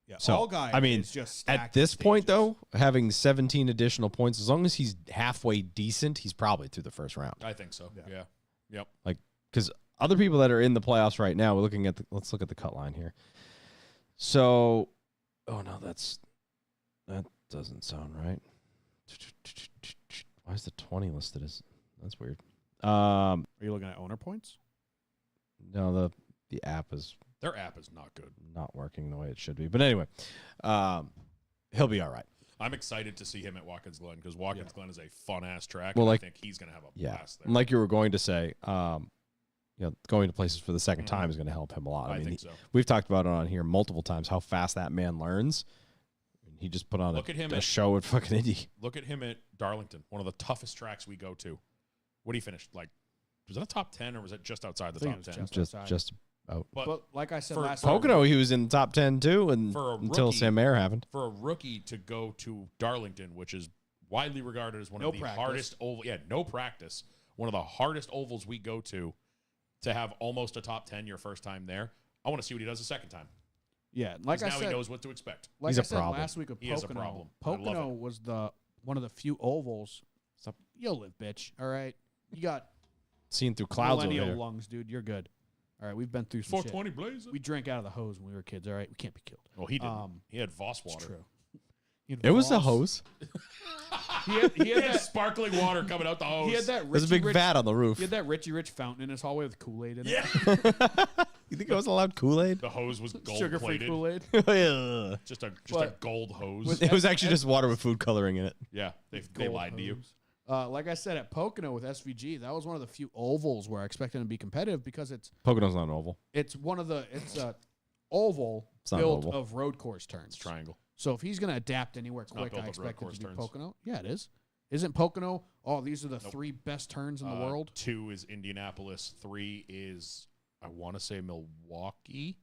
Yeah. So, all guys. I mean, is just at stacked this point, stages. though, having 17 additional points, as long as he's halfway decent, he's probably through the first round. I think so. Yeah. Yep. Like, because other people that are in the playoffs right now, we're looking at let's look at the cut line here. So, oh no, that doesn't sound right. Why is the 20 listed as? That's weird. Are you looking at owner points? No, the app is Their app is not good. not working the way it should be. But anyway, he'll be all right. I'm excited to see him at Watkins Glen because Watkins Glen is a fun-ass track. Well, and like- I think he's going to have a Yeah, blast there. and like you were going to say, going to places for the second time is going to help him a lot. I mean, think so. we've talked about it on here multiple times how fast that man learns. He just put on Look at him a at- show at fucking Indy. Look at him at Darlington, one of the toughest tracks we go to. What did he finish? Like, was it a top 10 or was it just outside the I think top it was 10? just- Just out. But like I said for last Pocono, he was in the top 10 too, and For a until rookie- Sam Mayer happened. For a rookie to go to Darlington, which is widely regarded as one No of the practice. hardest oval. Yeah, no practice. One of the hardest ovals we go to have almost a top 10 your first time there. I want to see what he does the second time. Yeah, like 'Cause I now said, he knows what to expect. like He's I a said problem. last week with He is a Pocono, problem. I love Pocono it. was one of the few ovals. Stop, you'll live, bitch. All right, you got Seeing through clouds over millennial there. lungs, dude. You're good. All right, we've been through some shit. 420 Blazer. We drank out of the hose when we were kids. All right, we can't be killed. Well, he didn't. He had Voss It's water. true. He had It was a Voss. hose. He had He had that. sparkling water coming out the hose. He had that. There's a big Rich, vat on the roof. He had that Richie Rich fountain in his hallway with Kool-Aid in it. Yeah. You think I was allowed Kool-Aid? The hose was gold Sugar-free plated. Kool-Aid. Yeah. Just a But- gold hose. with- It was actually just water with food coloring in it. yeah, they Gold lied to you. hose. Like I said, at Pocono with SVG, that was one of the few ovals where I expected him to be competitive because it's Pocono's not an oval. it's a oval It's not an built oval. of road course turns. It's triangle. So if he's going to adapt anywhere not quick, built I of road expect it course to be turns. Pocono. Yeah, it is. Isn't Pocono? Oh, these are the 3 best turns in the world. 2 is Indianapolis. 3 is, I want to say, Milwaukee.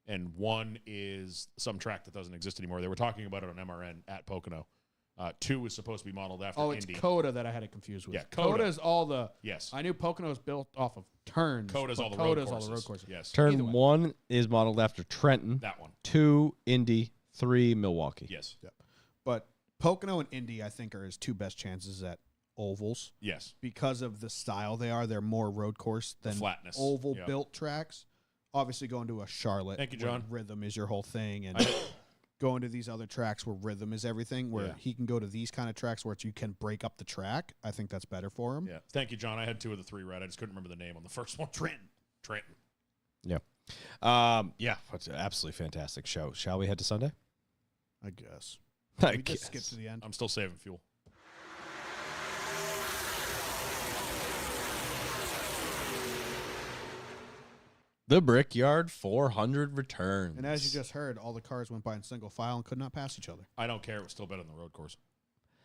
And 1 is some track that doesn't exist anymore. They were talking about it on MRN at Pocono. 2 is supposed to be modeled after Oh, it's Indy. Coda that I had it confused with. Yeah, Coda. Coda is all the. Yes. I knew Pocono is built off of turns. Coda's but all the Coda's road all courses. the road courses. Yes. Either Turn way. 1 is modeled after Trenton. That one. 2, Indy. 3, Milwaukee. Yes. But Pocono and Indy, I think, are his 2 best chances at ovals Yes. because of the style they are. They're more road course than flatness. oval Yep. built tracks. Obviously, going to a Charlotte, Thank you, where John. rhythm is your whole thing, and I- going to these other tracks where rhythm is everything. Where Yeah. he can go to these kind of tracks where you can break up the track. I think that's better for him. Yeah. Thank you, John. I had 2 of the 3 right. I just couldn't remember the name on the first one. Trenton. Yeah. Yeah. It's an absolutely fantastic show. Shall we head to Sunday? I guess. I We just skip guess. to the end. I'm still saving fuel. The Brickyard 400 returns. And as you just heard, all the cars went by in single file and could not pass each other. I don't care. It was still better than the road course.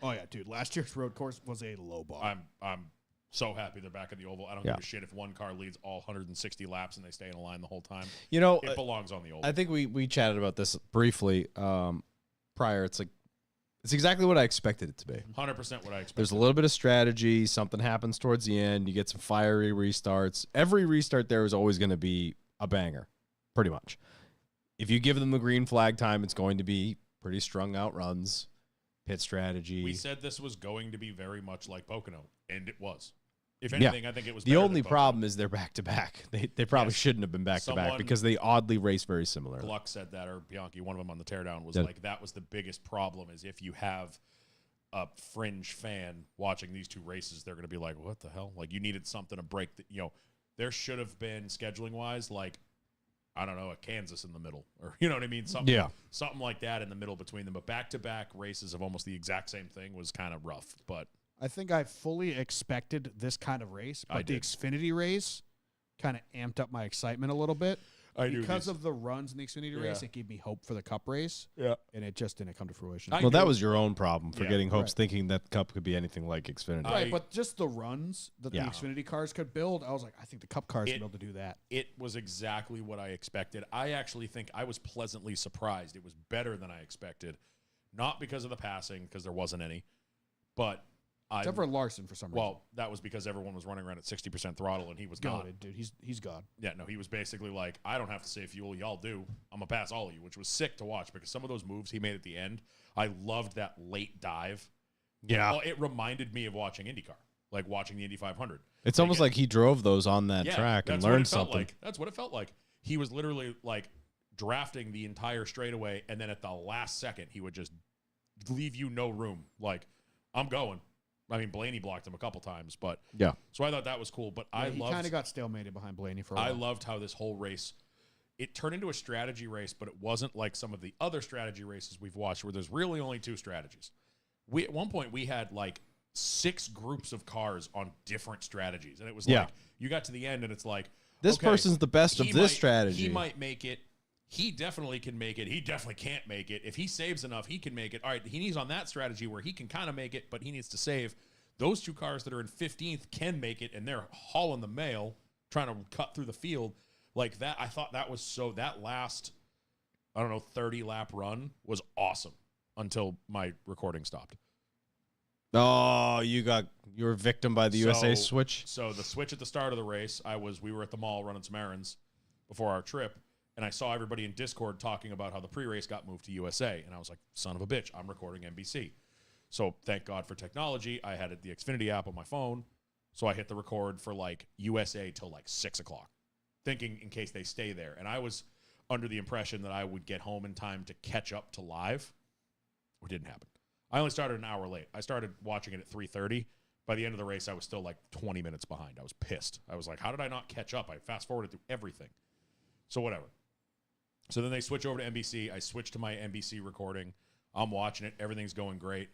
Oh yeah, dude. Last year's road course was a low bar. I'm so happy they're back at the oval. I don't Yeah. give a shit if one car leads all 160 laps and they stay in a line the whole time. You know, It belongs on the oval. I think we chatted about this briefly prior. It's exactly what I expected it to be. 100% what I expected. There's a little bit of strategy. Something happens towards the end. You get some fiery restarts. Every restart there is always going to be a banger, pretty much. If you give them the green flag time, it's going to be pretty strung out runs, pit strategy. We said this was going to be very much like Pocono, and it was. If anything, I think it was the better only than both. problem is they're back to back. They probably Yes. shouldn't have been back to back Someone- because they oddly race very similar. Gluck said that, or Bianchi, one of them on the teardown, was Yeah. like, that was the biggest problem is if you have a fringe fan watching these two races, they're going to be like, what the hell? Like, you needed something to break the, there should have been, scheduling wise, like, I don't know, a Kansas in the middle, or you know what I mean? Something like that in the middle between them. But back-to-back races of almost the exact same thing was kind of rough. But I think I fully expected this kind of race, I but the did. Xfinity race kind of amped up my excitement a little bit. I knew Because these- of the runs in the Xfinity race, it gave me hope for the Cup race, yeah. and it just didn't come to fruition. I Well, that knew- was your own problem for Yeah, getting hopes, right. thinking that Cup could be anything like Xfinity. I- Right, but just the runs that Yeah. the Xfinity cars could build, I was like, I think the Cup cars It- can be able to do that. It was exactly what I expected. I actually think I was pleasantly surprised. It was better than I expected. Not because of the passing, because there wasn't any, but Except for Larson for some reason. well, that was because everyone was running around at 60% throttle and he was not. God, dude, he's God. Yeah, no, he was basically like, I don't have to save fuel, y'all do. I'm gonna pass all of you, which was sick to watch because some of those moves he made at the end, I loved that late dive. Yeah. Well, it reminded me of watching IndyCar, like watching the Indy 500. It's almost like he drove those on that Yeah, track and that's what learned it felt something. like. That's what it felt like. He was literally like drafting the entire straightaway, and then at the last second, he would just leave you no room. Like, I'm going. I mean, Blaney blocked him a couple times, but Yeah. so I thought that was cool. But Yeah, he kind of got stalemated behind Blaney for a I while. loved how this whole race, it turned into a strategy race, but it wasn't like some of the other strategy races we've watched where there's really only two strategies. At one point we had like 6 groups of cars on different strategies, and it was Yeah. like you got to the end and it's like This okay, person's the best of he this might- strategy. He might make it. He definitely can make it. He definitely can't make it. If he saves enough, he can make it. All right, he's on that strategy where he can kind of make it, but he needs to save. Those two cars that are in 15th can make it, and they're hauling the mail, trying to cut through the field like that. I thought that was so. That last, I don't know, 30-lap run was awesome until my recording stopped. Oh, you were victim by the USA So- switch. So the switch at the start of the race, we were at the mall running some errands before our trip, and I saw everybody in Discord talking about how the pre-race got moved to USA, and I was like, son of a bitch, I'm recording NBC. So thank God for technology. I had the Xfinity app on my phone, so I hit the record for like USA till like 6 o'clock, thinking in case they stay there. And I was under the impression that I would get home in time to catch up to live. It didn't happen. I only started an hour late. I started watching it at 3:30. By the end of the race, I was still like 20 minutes behind. I was pissed. I was like, how did I not catch up? I fast-forwarded through everything. So whatever. So then they switch over to NBC. I switch to my NBC recording. I'm watching it. Everything's going great.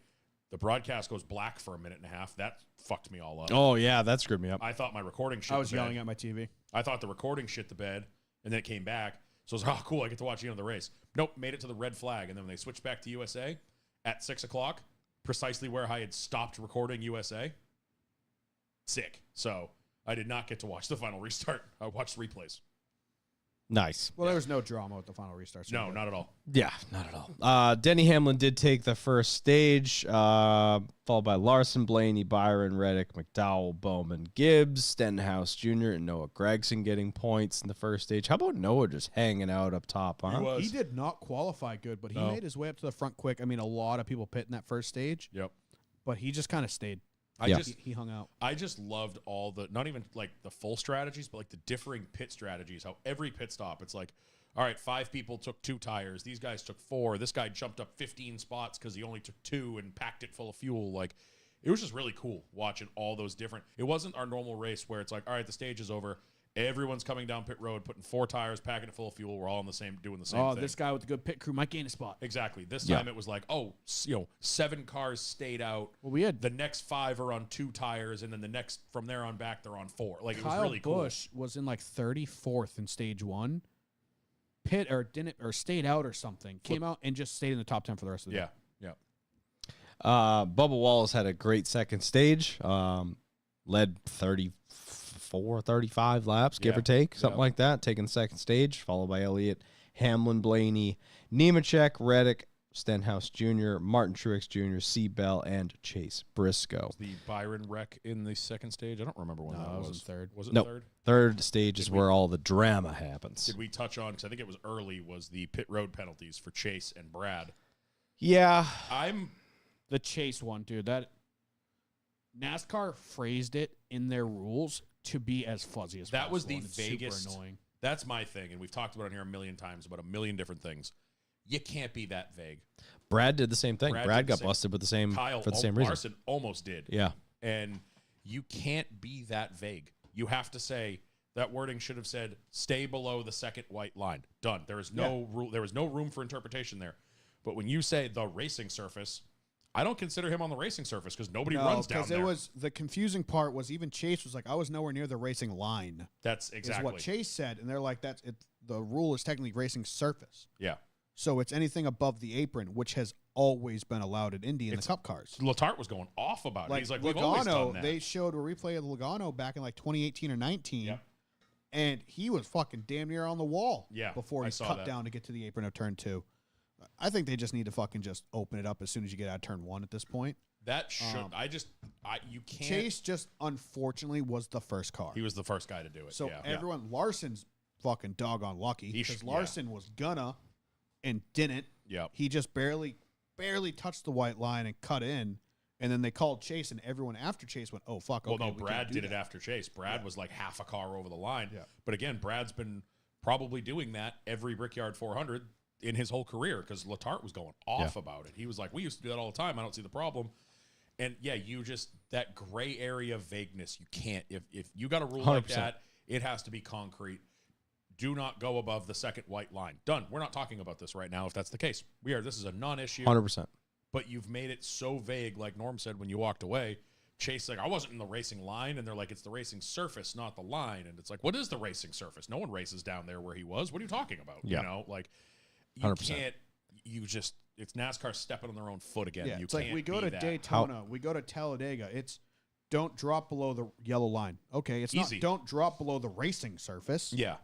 The broadcast goes black for a minute and a half. That fucked me all up. Oh, yeah, that screwed me up. I thought my recording shit I was the bed. yelling at my TV. I thought the recording shit the bed, and then it came back. So I was like, oh, cool, I get to watch the end of the race. Nope, made it to the red flag. And then when they switched back to USA at 6 o'clock, precisely where I had stopped recording USA, sick. So I did not get to watch the final restart. I watched replays. Nice. Well, there was no drama with the final restart. so No, good. not at all. Yeah, not at all. Denny Hamlin did take the first stage, followed by Larson, Blaney, Byron, Reddick, McDowell, Bowman, Gibbs, Stenhouse Jr., and Noah Gregson getting points in the first stage. How about Noah just hanging out up top, huh? He was. He did not qualify good, but he No. made his way up to the front quick. I mean, a lot of people pit in that first stage, Yep. but he just kind of stayed. Yeah. He hung out. I just loved all the, not even like the full strategies, but like the differing pit strategies. How every pit stop, it's like, all right, 5 people took 2 tires. These guys took 4. This guy jumped up 15 spots because he only took 2 and packed it full of fuel. Like, it was just really cool watching all those different. It wasn't our normal race where it's like, all right, the stage is over. Everyone's coming down pit road, putting 4 tires, packing it full of fuel. We're all in the same, doing the same Oh, thing. this guy with the good pit crew might gain a spot. Exactly. This Yeah. time it was like, 7 cars stayed out. Well, we had The next 5 are on 2 tires, and then the next from there on back they're on 4. Like, it was Kyle really cool. Busch was in like 34th in stage 1. Pit or stayed out or something. Came out and just stayed in the top 10 for the rest of the day. Yeah. Bubba Wallace had a great second stage, led 34, 35 laps, give Yeah. or take, something Yeah. like that, taking the second stage, followed by Elliott, Hamlin, Blaney, Nemechek, Reddick, Stenhouse Jr., Martin Truex Jr., C. Bell, and Chase Briscoe. The Byron wreck in the second stage. I don't remember when No, that it was was. in third. Was it Nope. third? Third stage is Did we- where all the drama happens. Did we touch on? Because I think it was early. Was the pit road penalties for Chase and Brad? Yeah. I'm The chase one, dude. NASCAR phrased it in their rules to be as fuzzy as That possible. was the and it's vaguest. super annoying. That's my thing, and we've talked about it here a million times about a million different things. You can't be that vague. Brad did the same thing. Brad Brad did the got same. busted with the same Kyle for the same reason. Larson almost did. Yeah. And you can't be that vague. You have to say that wording should have said stay below the second white line. Done. There is no rule. There is no room for interpretation there. But when you say the racing surface, I don't consider him on the racing surface because nobody runs down there. Because it was the confusing part was even Chase was like, I was nowhere near the racing line. That's exactly is what Chase said, and they're like, that's it. The rule is technically racing surface. Yeah. So it's anything above the apron, which has always been allowed in Indy in the Cup cars. Letarte was going off about it. He's like, we've always done that. They showed a replay of the Logano back in like 2018 or 19. Yep. And he was fucking damn near on the wall before I he saw cut that. down to get to the apron of turn 2. I think they just need to fucking just open it up as soon as you get out of turn 1 at this point. That should you can't. Chase just unfortunately was the first car. He was the first guy to do it. So yeah. everyone, Larson's fucking doggone lucky because Larson was gonna and didn't. Yep. He just barely touched the white line and cut in, and then they called Chase, and everyone after Chase went, "Oh fuck!" Well, okay, no, we Brad can't do did it that." after Chase. Brad was like half a car over the line. Yeah. But again, Brad's been probably doing that every Brickyard 400 in his whole career because Letarte was going off about it. He was like, "We used to do that all the time. I don't see the problem." And yeah, you just that gray area vagueness. You can't if you got a rule like 100%. that, it has to be concrete. Do not go above the second white line. Done. We're not talking about this right now. If that's the case, this is a non-issue. 100%. But you've made it so vague, like Norm said when you walked away. Chase like, I wasn't in the racing line, and they're like, it's the racing surface, not the line. And it's like, what is the racing surface? No one races down there where he was. What are you talking about? Yeah. You know, like you 100%. can't. You just it's NASCAR stepping on their own foot again. Yeah, You it's like can't we go be to that. Daytona, we go to Talladega. It's don't drop below the yellow line. Okay, it's Easy. not don't drop below the racing surface. Yeah.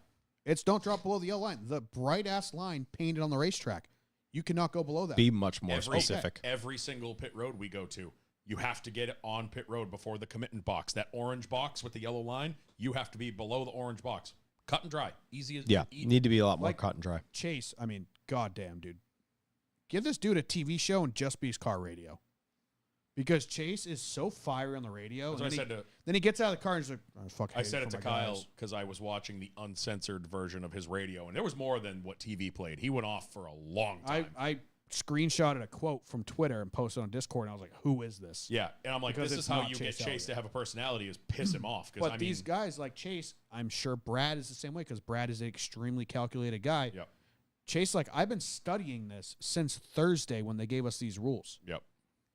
It's don't drop below the yellow line. The bright ass line painted on the racetrack. You cannot go below that. Be much more specific. Every single pit road we go to, you have to get it on pit road before the commitment box. That orange box with the yellow line, you have to be below the orange box. Cut and dry. Easy as You need to be a lot more Like- cut and dry. Chase, I mean, goddamn, dude. Give this dude a TV show and just be his car radio. Because Chase is so fiery on the radio. That's what I and said then he gets out of the car and he's like, oh, fuck, I said it to my Kyle guys. because I was watching the uncensored version of his radio, and there was more than what TV played. He went off for a long time. I screenshotted a quote from Twitter and posted on Discord, and I was like, who is this? Yeah, and I'm like, Because this it's is how not you Chase get Chase Elliott. to have a personality is piss him off. But these guys like Chase, I'm sure Brad is the same way because Brad is an extremely calculated guy. Yep. Chase, like, I've been studying this since Thursday when they gave us these rules. Yep.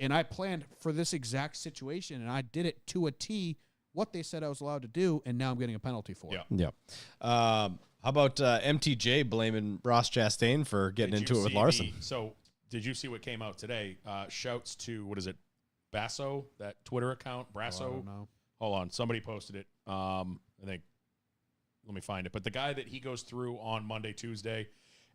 And I planned for this exact situation, and I did it to a T, what they said I was allowed to do, and now I'm getting a penalty for it. Yeah. Yep. How about MTJ blaming Ross Chastain for getting Did into you it with see Larson? So, did you see what came out today? Shouts to, what is it, Basso, that Twitter account, Brasso? Oh, I don't know. Hold on, somebody posted it. I think, let me find it. But the guy that he goes through on Monday, Tuesday,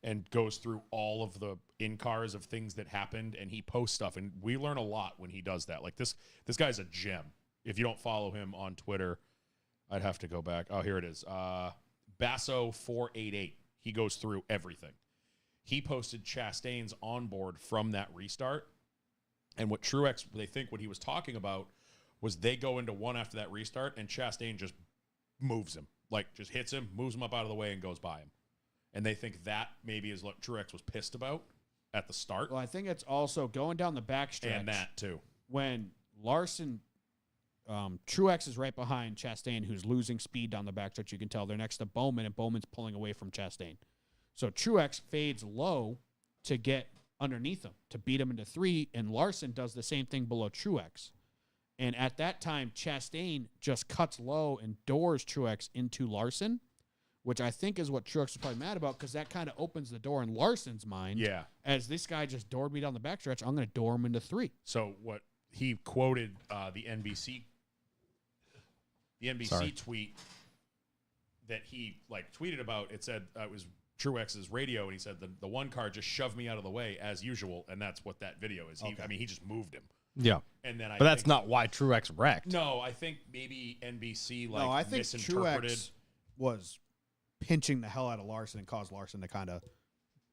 and goes through all of the in-cars of things that happened, and he posts stuff, and we learn a lot when he does that. Like, this guy's a gem. If you don't follow him on Twitter, I'd have to go back. Oh, here it is. Basso488. He goes through everything. He posted Chastain's onboard from that restart, and what Truex, they think what he was talking about was they go into one after that restart, and Chastain just moves him. Like, just hits him, moves him up out of the way, and goes by him. And they think that maybe is what Truex was pissed about at the start. Well, I think it's also going down the backstretch. And that, too. When Larson, Truex is right behind Chastain, who's losing speed down the backstretch. You can tell they're next to Bowman, and Bowman's pulling away from Chastain. So Truex fades low to get underneath him, to beat him into 3, and Larson does the same thing below Truex. And at that time, Chastain just cuts low and doors Truex into Larson, which I think is what Truex was probably mad about because that kind of opens the door in Larson's mind. Yeah. As this guy just doored me down the backstretch, I'm going to door him into 3. So what he quoted the NBC tweet that he tweeted about. It said it was Truex's radio, and he said the one car just shoved me out of the way as usual, and that's what that video is. He just moved him. Yeah. And then But that's not why Truex wrecked. No, I think maybe NBC No, I think misinterpreted. Truex was pinching the hell out of Larson and caused Larson to kind of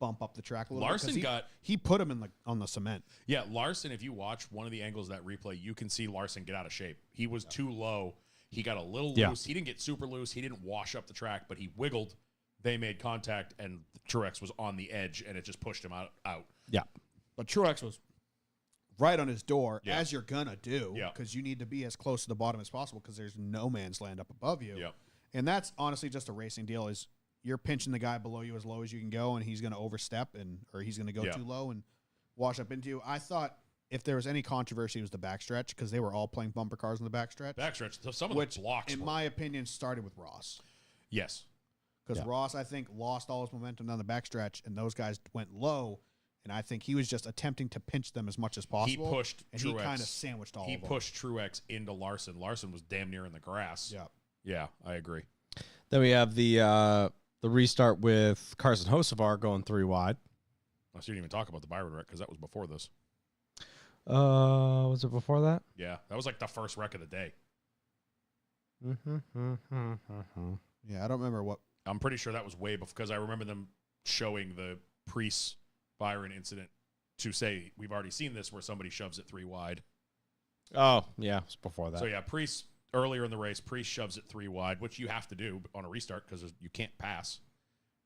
bump up the track a little Larson bit. He put him on the cement. Yeah, Larson, if you watch one of the angles of that replay, you can see Larson get out of shape. He was too low. He got a little loose. He didn't get super loose. He didn't wash up the track, but he wiggled. They made contact, and Truex was on the edge, and it just pushed him out. Yeah. But Truex was right on his door, as you're going to do, Yeah. because you need to be as close to the bottom as possible because there's no man's land up above you. Yep. And that's honestly just a racing deal is you're pinching the guy below you as low as you can go, and he's going to overstep or he's going to go too low and wash up into you. I thought if there was any controversy, it was the backstretch because they were all playing bumper cars in the backstretch. So some of the blocks in my opinion, started with Ross. Yes. Because Ross, I think, lost all his momentum down the backstretch, and those guys went low, and I think he was just attempting to pinch them as much as possible. He pushed and Truex. He kind of sandwiched all of them. He pushed Truex into Larson. Larson was damn near in the grass. Yeah. Yeah, I agree. Then we have the restart with Carson Hocevar going 3 wide. So you didn't even talk about the Byron wreck because that was before this. Was it before that? Yeah, that was like the first wreck of the day. Yeah, I don't remember what. I'm pretty sure that was way before because I remember them showing the Priest Byron incident to say we've already seen this where somebody shoves it 3 wide. Oh, yeah, it was before that. So yeah, Priest earlier in the race, Priest shoves it 3 wide, which you have to do on a restart because you can't pass.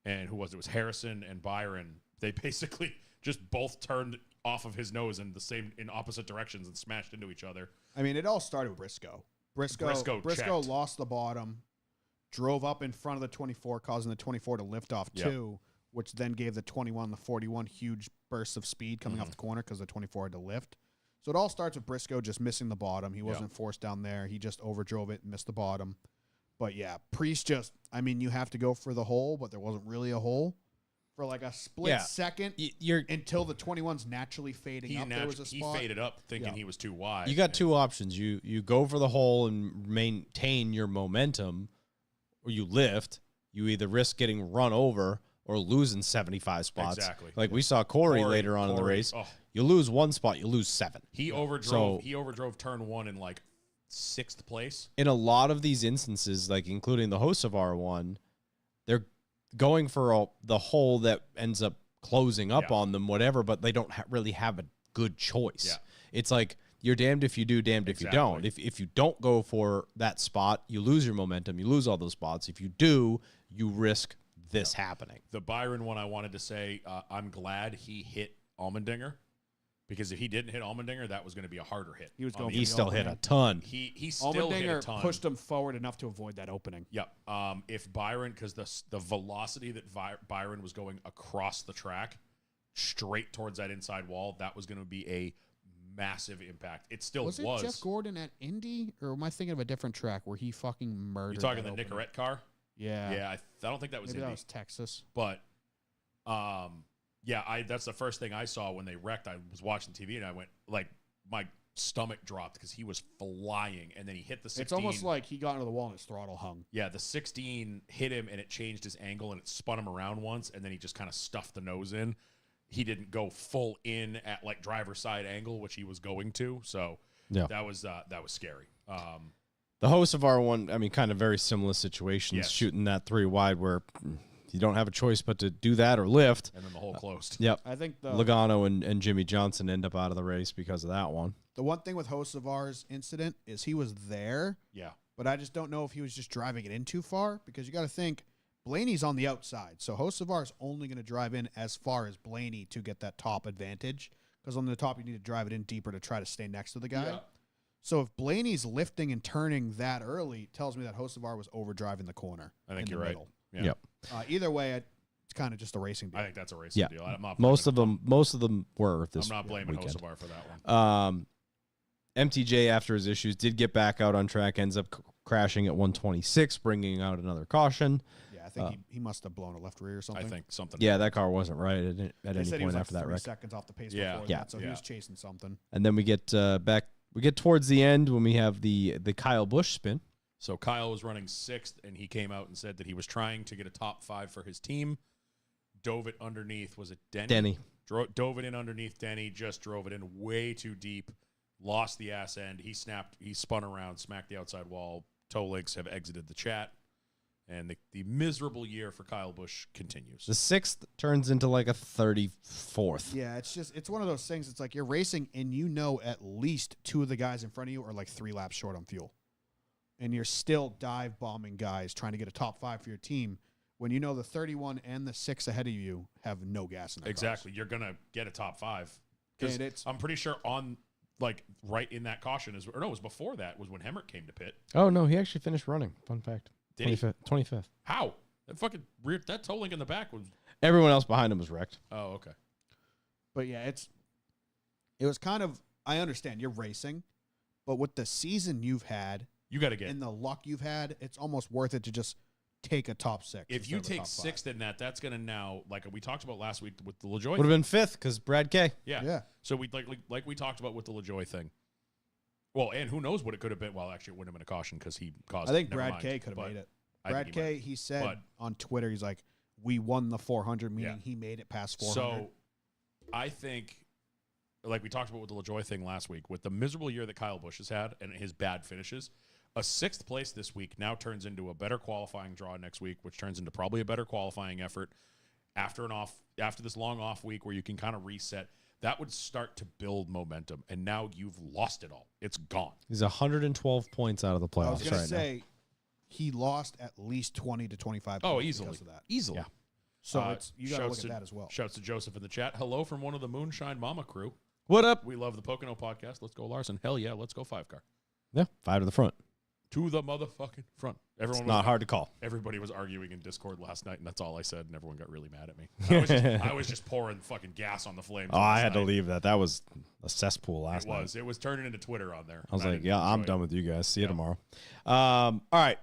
And who was it? It was Harrison and Byron. They basically just both turned off of his nose in opposite directions and smashed into each other. I mean, it all started with Briscoe. Briscoe checked. lost the bottom, drove up in front of the 24, causing the 24 to lift off too, which then gave the 21, the 41 huge bursts of speed coming off the corner because the 24 had to lift. So it all starts with Briscoe just missing the bottom. He wasn't forced down there. He just overdrove it and missed the bottom. But yeah, Priest you have to go for the hole, but there wasn't really a hole. For like a split second until the 21's naturally fading up. There was a spot. He faded up thinking he was too wide. You got 2 options. You go for the hole and maintain your momentum, or you lift. You either risk getting run over or losing 75 spots. Exactly. Like we saw Corey later on in the race. Oh. You lose 1 spot, you lose 7. He overdrove turn 1 in like 6th place. In a lot of these instances, like including the Hocevar one, they're going for the hole that ends up closing up on them, whatever, but they don't really have a good choice. Yeah. It's like you're damned if you do, damned if you don't. If you don't go for that spot, you lose your momentum, you lose all those spots. If you do, you risk this happening. The Byron one, I wanted to say, I'm glad he hit Allmendinger. Because if he didn't hit Allmendinger, that was going to be a harder hit. He still hit a ton. He still hit a ton. Pushed him forward enough to avoid that opening. Yep. If Byron, because the velocity that Byron was going across the track, straight towards that inside wall, that was going to be a massive impact. It still was. Was it Jeff Gordon at Indy, or am I thinking of a different track where he fucking murdered? You're talking the Nicorette car? Yeah. Yeah, I don't think that was Maybe Indy. that was Texas. But, yeah, that's the first thing I saw when they wrecked. I was watching TV and I went, like, my stomach dropped because he was flying, and then he hit the 16. It's almost like he got into the wall and his throttle hung. Yeah, the 16 hit him, and it changed his angle, and it spun him around once, and then he just kind of stuffed the nose in. He didn't go full in at, like, driver's side angle, which he was going to, so that was scary. The Hocevar one, I mean, kind of very similar situations, shooting that 3 wide where you don't have a choice but to do that or lift. And then the hole closed. Yep. I think Logano and Jimmy Johnson end up out of the race because of that one. The one thing with Hocevar's incident is he was there. Yeah. But I just don't know if he was just driving it in too far because you got to think Blaney's on the outside. So Hocevar is only going to drive in as far as Blaney to get that top advantage because on the top you need to drive it in deeper to try to stay next to the guy. Yeah. So if Blaney's lifting and turning that early, it tells me that Hocevar was overdriving the corner. I think you're right. Yeah. Yep. Either way, it's kind of just a racing deal. I think that's a racing deal. I'm not most of them were this I'm not blaming weekend. Hocevar for that one. MTJ, after his issues, did get back out on track, ends up crashing at 126, bringing out another caution. Yeah, I think he must have blown a left rear or something. I think something. Yeah, that car wasn't right at any said point he was after that wreck. seconds off the pace before that, so he was chasing something. And then we get back. We get towards the end when we have the Kyle Busch spin. So Kyle was running 6th, and he came out and said that he was trying to get a top 5 for his team. Dove it underneath. Was it Denny? Denny. Dove it in underneath Denny. Just drove it in way too deep. Lost the ass end. He spun around, smacked the outside wall. Toe links have exited the chat. And the miserable year for Kyle Busch continues. The 6th turns into like a 34th. Yeah, it's one of those things. It's like you're racing and you know at least 2 of the guys in front of you are like 3 laps short on fuel. And you're still dive bombing guys trying to get a top 5 for your team when you know the 31 and the 6 ahead of you have no gas in their Exactly. cars. You're going to get a top 5. Because I'm pretty sure on, like, right in that caution it was before that was when Hemrick came to pit. Oh, no, he actually finished running. Fun fact. Did he? 25th. How? That fucking that toe link in the back was. Everyone else behind him was wrecked. Oh, okay. But yeah, it was kind of, I understand you're racing, but with the season you've had You got to get. and the luck you've had, it's almost worth it to just take a top 6. If you instead of a take top 6th in that, that's going to now, like we talked about last week with the LaJoy. Would have been 5th because Brad K. Yeah. Yeah. So we like we talked about with the LaJoy thing. Well, and who knows what it could have been. Well, actually, it wouldn't have been a caution because he caused. I think never Brad mind, K could have but made it. I Brad think he K, might. he said But- on Twitter, he's like, we won the 400, meaning Yeah. he made it past 400. So I think, like we talked about with the LaJoy thing last week, with the miserable year that Kyle Busch has had and his bad finishes, a 6th place this week now turns into a better qualifying draw next week, which turns into probably a better qualifying effort after this long off week where you can kind of reset. That would start to build momentum, and now you've lost it all. It's gone. He's 112 points out of the I was playoffs going to right now. say, he lost at least 20 to 25 Oh, points easily. because of that. Easily. Yeah. So you got to look shouts at that as well. Shouts to Joseph in the chat. Hello from one of the Moonshine Mama crew. What up? We love the Pocono podcast. Let's go, Larson. Hell yeah, let's go 5-car. Yeah, 5 to the front. To the motherfucking front. It's not hard to call. Everybody was arguing in Discord last night, and that's all I said, and everyone got really mad at me. I was just pouring fucking gas on the flames. Oh, I had to last night. leave that. That was a cesspool last night. It was turning into Twitter on there. I was and like, didn't yeah, I'm enjoy done it. with you guys. See you Yeah. tomorrow. All right.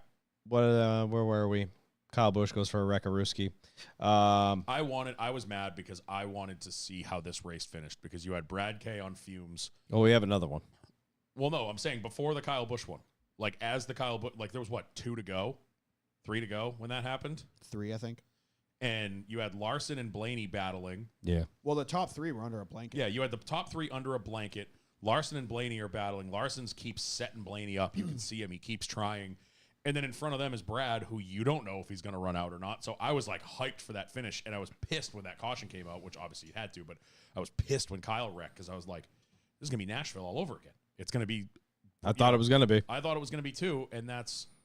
Where were we? Kyle Busch goes for a Wreckaruski. I was mad because I wanted to see how this race finished because you had Brad K on fumes. Oh, we have another one. Well, no, I'm saying before the Kyle Busch one. Like, as the Kyle Busch, like, there was, 2 to go? 3 to go when that happened? 3, I think. And you had Larson and Blaney battling. Yeah. Well, the top 3 were under a blanket. Yeah, you had the top 3 under a blanket. Larson and Blaney are battling. Larson's keeps setting Blaney up. You can see him. He keeps trying. And then in front of them is Brad, who you don't know if he's going to run out or not. So I was, hyped for that finish, and I was pissed when that caution came out, which obviously you had to, but I was pissed when Kyle wrecked because I was like, this is going to be Nashville all over again. It's going to be... I thought it was going to be. I thought it was going to be too, and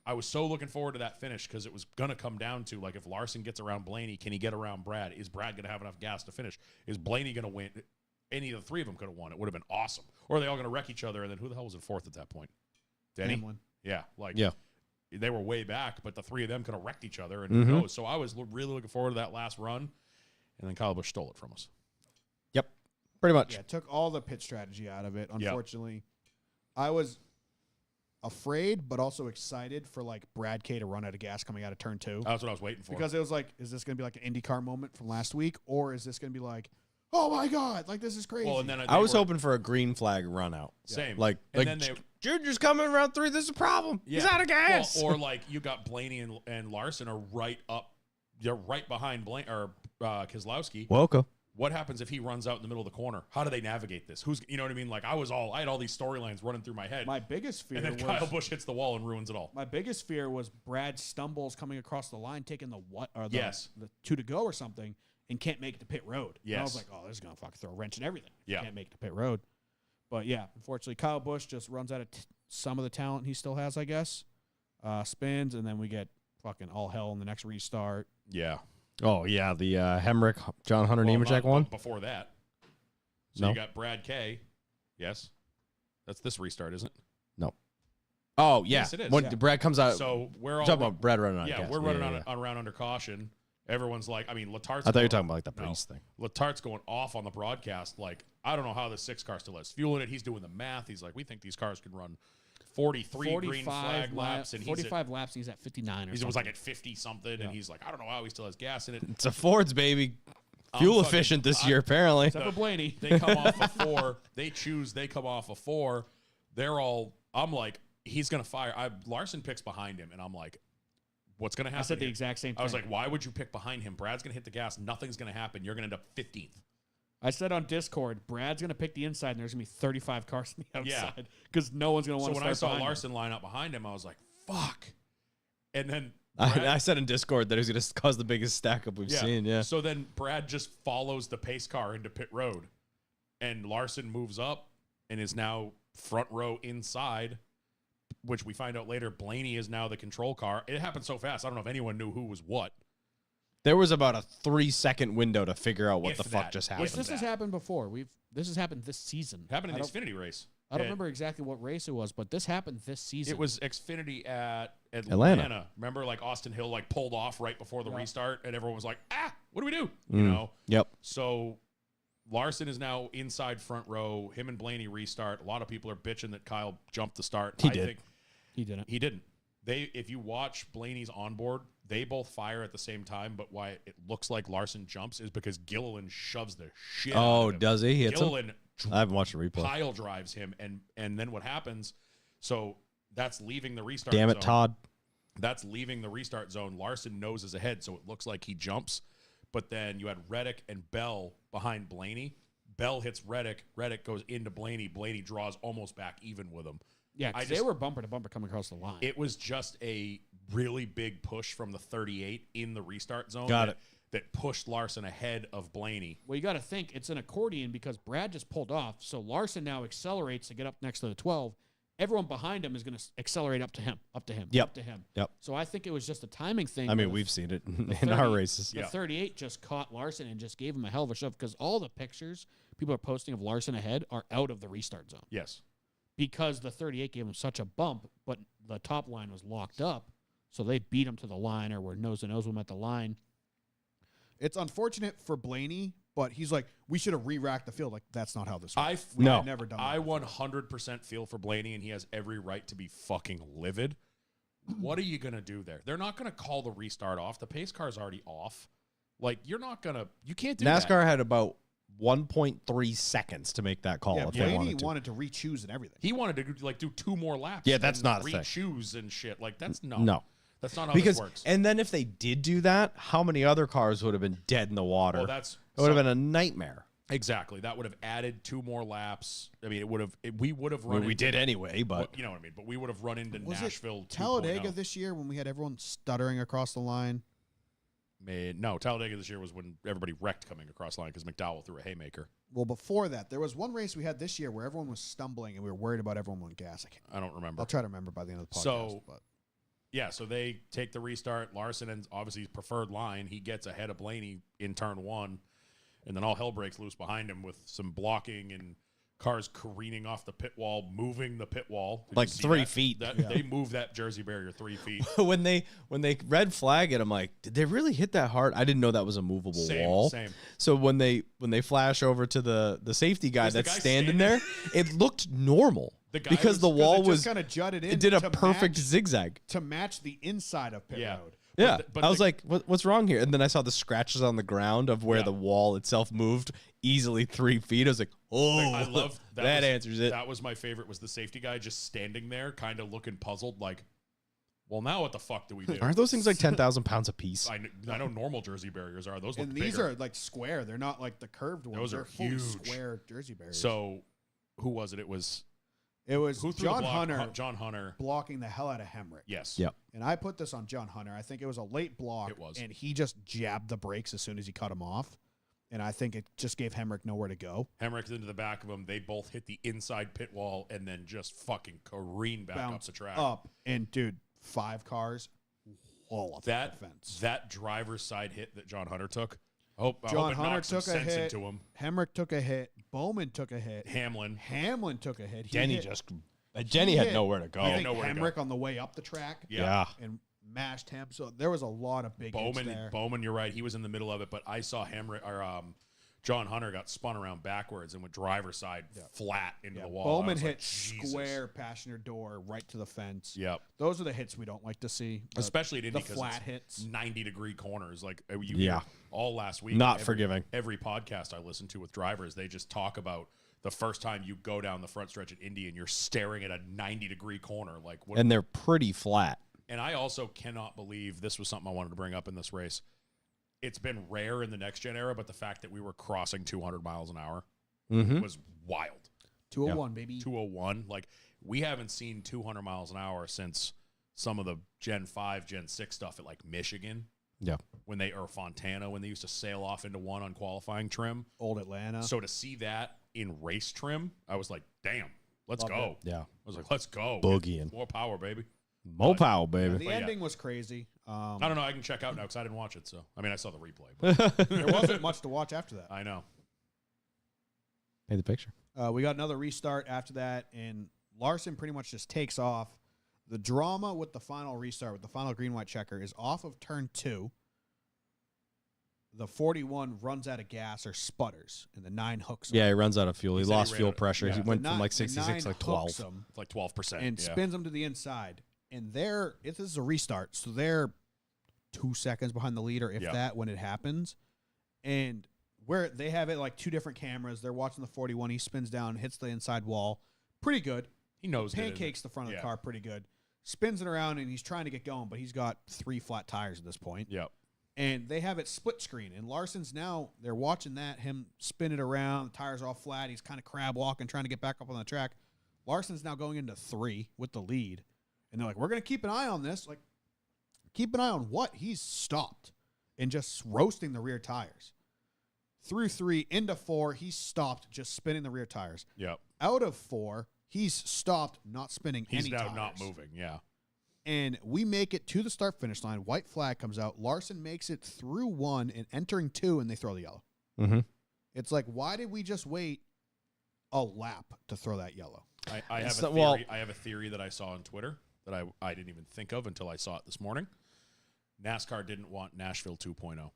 I was so looking forward to that finish because it was going to come down to, if Larson gets around Blaney, can he get around Brad? Is Brad going to have enough gas to finish? Is Blaney going to win? Any of the 3 of them could have won. It would have been awesome. Or are they all going to wreck each other, and then who the hell was in 4th at that point? Denny? Hamlin. Yeah. Yeah. They were way back, but the 3 of them could have wrecked each other, and Mhm. who knows? So I was really looking forward to that last run, and then Kyle Busch stole it from us. Yep. Pretty much. Yeah, took all the pit strategy out of it. Unfortunately, I was afraid, but also excited for Brad K to run out of gas coming out of turn 2. That's what I was waiting for. Because it was is this going to be like an IndyCar moment from last week, or is this going to be oh my God, this is crazy? well, and then I was hoping for a green flag run out. same. And then they Junior's coming around 3. This is a problem. He's Yeah. out of gas. Well, or you got Blaney and Larson are right up. They're right behind Keselowski. Welcome. What happens if he runs out in the middle of the corner? How do they navigate this? You know what I mean? I had all these storylines running through my head. My biggest fear and then was Kyle Busch hits the wall and ruins it all. my biggest fear was Brad stumbles coming across the line, taking the 2 to go or something, and can't make it to pit road. And I was Yes. like, oh, this is gonna fucking throw a wrench in everything. Yeah. Can't make it to pit road. But yeah, unfortunately, Kyle Busch just runs out of some of the talent he still has, I guess. Spins, and then we get fucking all hell in the next restart. Yeah. Oh, yeah. The Hemrick, John Hunter Nemechek one. Before that. So No. you got Brad K. Yes. That's this restart, isn't it? Oh, yeah. Yes, it is. When Yeah. Brad comes out. So we're all talking about Brad running out of yeah, gas. we're running yeah. on around under caution. Everyone's like, Latart's I thought you were going- talking about the No. Breeze thing. Latart's going off on the broadcast. I don't know how the 6 car still has fuel in it. He's doing the math. He's like, we think these cars can run 43 green flag laps, and 45 laps, and he's at 59 or he something. was at 50 something, Yeah. and he's like, I don't know how he still has gas in it. It's a Fords, baby. I'm Fuel fucking- efficient this year, apparently. Except for Blaney. They come off a 4. They come off a 4. I'm like, he's gonna fire. Larson picks behind him, and I'm like, what's gonna happen? I said the here? exact same thing. I was like, why would you pick behind him? Brad's gonna hit the gas. Nothing's gonna happen. You're gonna end up 15th. I said on Discord, Brad's going to pick the inside, and there's going to be 35 cars on the Yeah. outside because no one's going to So want to when start I saw behind him. Larson line up behind him, I was like, fuck. And then I said in Discord that it was going to cause the biggest stack up we've seen. Yeah. So then Brad just follows the pace car into pit road, and Larson moves up and is now front row inside, which we find out later Blaney is now the control car. It happened so fast. I don't know if anyone knew who was what. There was about a 3-second window to figure out what If the fuck that. just If happened. This has happened before. This has happened this season. Happened in I the don't- Xfinity race. I don't remember exactly what race it was, but this happened this season. It was Xfinity at Atlanta. Atlanta. Remember, like Austin Hill like pulled off right before the restart, and everyone was like, what do we do? You know? Yep. So Larson is now inside front row. Him and Blaney restart. A lot of people are bitching that Kyle jumped the start. He I did. think He didn't. he didn't. If you watch Blaney's onboard, they both fire at the same time, but why it looks like Larson jumps is because Gilliland shoves the shit out Oh, of him. does he? He hits him? Gilliland I haven't watched the replay. pile drives him, and then what happens? So that's leaving the restart Damn it, zone. Todd. That's leaving the restart zone. Larson noses ahead, so it looks like he jumps. But then you had Reddick and Bell behind Blaney. Bell hits Reddick. Reddick goes into Blaney. Blaney draws almost back even with him. Yeah, 'cause they were bumper to bumper coming across the line. It was just a really big push from the 38 in the restart zone. Got it. That pushed Larson ahead of Blaney. Well, you got to think it's an accordion because Brad just pulled off. So Larson now accelerates to get up next to the 12. Everyone behind him is going to accelerate up to him, Yep. up to him. Yep. So I think it was just a timing thing. I mean, where we've seen it in 30 our races. The 38 just caught Larson and just gave him a hell of a shove because all the pictures people are posting of Larson ahead are out of the restart zone Yes. because the 38 gave him such a bump, but the top line was locked up. So they beat him to the line or were nose to nose with him at the line. It's unfortunate for Blaney, but he's like, we should have re-racked the field. Like, that's not how this works. I No. never done I that before. 100% feel for Blaney, and he has every right to be fucking livid. What are you going to do there? They're not going to call the restart off. The pace car's already off. Like, you can't do NASCAR that. had about 1.3 seconds to make that call Yeah, if they Blaney wanted to. wanted to re-choose and everything. He wanted to, like, do 2 more laps. Yeah, that's and not a thing. re-choose and shit. Like, that's No. That's not how Because this works. and then if they did do that, how many other cars would have been dead in the water? Well, it would have been a nightmare. Exactly. That would have added 2 more laps. I mean, we would have I run mean, we into- did anyway, but you know what I mean. But we would have run into Was Nashville. it Talladega 2.0. this year when we had everyone stuttering across the line? No, Talladega this year was when everybody wrecked coming across the line because McDowell threw a haymaker. Well, before that, there was one race we had this year where everyone was stumbling and we were worried about everyone on gas. I don't remember. I'll try to remember by the end of the podcast. So- but Yeah, so they take the restart. Larson and obviously his preferred line. He gets ahead of Blaney in turn 1, and then all hell breaks loose behind him with some blocking and cars careening off the pit wall, moving the pit wall. Did you Like see 3 that? feet. They moved that Jersey barrier 3 feet. when they red flag it, I'm like, did they really hit that hard? I didn't know that was a movable wall. Same. So when they flash over to the safety guy Was the that's guy standing standing there, it looked normal The guy because was- the 'cause wall it just was kind of jutted in. it did a to perfect match, zigzag. to match the inside of pit Yeah. road. Yeah, But I was the- like, what's wrong here? And then I saw the scratches on the ground of where Yeah. the wall itself moved easily 3 feet. I was like, oh, I love that was- answers it. That was my favorite. Was the safety guy just standing there, kind of looking puzzled, like, well, now what the fuck do we do? Aren't those things like 10,000 pounds a piece? I know normal Jersey barriers are. Those look And these bigger. are like square. They're not like the curved ones. Those They're are fully huge. square Jersey barriers. So, who was it? It was it was who threw John the block? Hunter John Hunter. blocking the hell out of Hemrick. Yes. Yep. And I put this on John Hunter. I think it was a late block. It was. And he just jabbed the brakes as soon as he cut him off. And I think it just gave Hemrick nowhere to go. Hemrick's into the back of him. They both hit the inside pit wall and then just fucking careen back up Bounce the track. up. And, dude, 5 cars all of That the fence. that driver's side hit that John Hunter took. I hope John it Hunter knocked some took a sense hit. into him. Hemrick took a hit. Bowman took a hit. Hamlin. Hamlin took a hit. He Denny hit- just he Jenny had hit, nowhere to go. I think nowhere to go. Hemrick on the way up the track. Yeah. And mashed him. So there was a lot of big hits there. Bowman, you're right. He was in the middle of it, but I saw John Hunter got spun around backwards and went driver's side flat into the wall. I Bowman was hit like, Jesus. square passenger door right to the fence. Yep. Those are the hits we don't like to see. Especially at Indy the because flat it's hits. 90-degree corners. Like you Yeah. hear all last week. Not forgiving. Every podcast I listen to with drivers, they just talk about the first time you go down the front stretch at Indy and you're staring at a 90-degree corner. Like what? And they're pretty flat. And I also cannot believe this was something I wanted to bring up in this race. It's been rare in the next gen era, but the fact that we were crossing 200 miles an hour Mm-hmm. was wild. 201, baby. 201. Like we haven't seen 200 miles an hour since some of the Gen 5, Gen 6 stuff at like Michigan. Yeah. Or Fontana, when they used to sail off into one on qualifying trim. Old Atlanta. So to see that in race trim, I was like, damn, let's Loved go. Yeah. I was like, let's go. Boogieing. More power, baby. Mopao, baby. The But yeah. ending was crazy. I don't know. I can check out now because I didn't watch it. So, I mean, I saw the replay. But There wasn't much to watch after that. I know. Paint the picture. We got another restart after that, and Larson pretty much just takes off. The drama with the final restart, with the final green-white checker, is off of turn 2. The 41 runs out of gas or sputters, and the 9 hooks him. Yeah, he runs out of fuel. He said he lost ran fuel out of- pressure. yeah. He The went The from ni- like the 66 9 to like hooks 12. him It's like 12%. and yeah. spins him to the inside. And this is a restart, so they're 2 seconds behind the leader, if Yeah. that, when it happens. And where they have it like 2 different cameras, they're watching the 41. He spins down, hits the inside wall. Pretty good. He knows it, Pancakes the front of the Yeah. car pretty good. Spins it around, and he's trying to get going, but he's got 3 flat tires at this point. Yep. And they have it split screen. And Larson's now, they're watching that, him spin it around. The tires are all flat. He's kind of crab walking, trying to get back up on the track. Larson's now going into 3 with the lead. And they're like, we're going to keep an eye on this. Like, keep an eye on what? He's stopped and just roasting the rear tires. Through 3, into 4, he's stopped just spinning the rear tires. Yep. Out of 4, he's stopped not spinning He's any now tires. not moving. Yeah. And we make it to the start-finish line. White flag comes out. Larson makes it through 1 and entering 2, and they throw the yellow. Mm-hmm. It's like, why did we just wait a lap to throw that yellow? I have a So- theory. well- I have a theory that I saw on Twitter that I didn't even think of until I saw it this morning. NASCAR didn't want Nashville 2.0.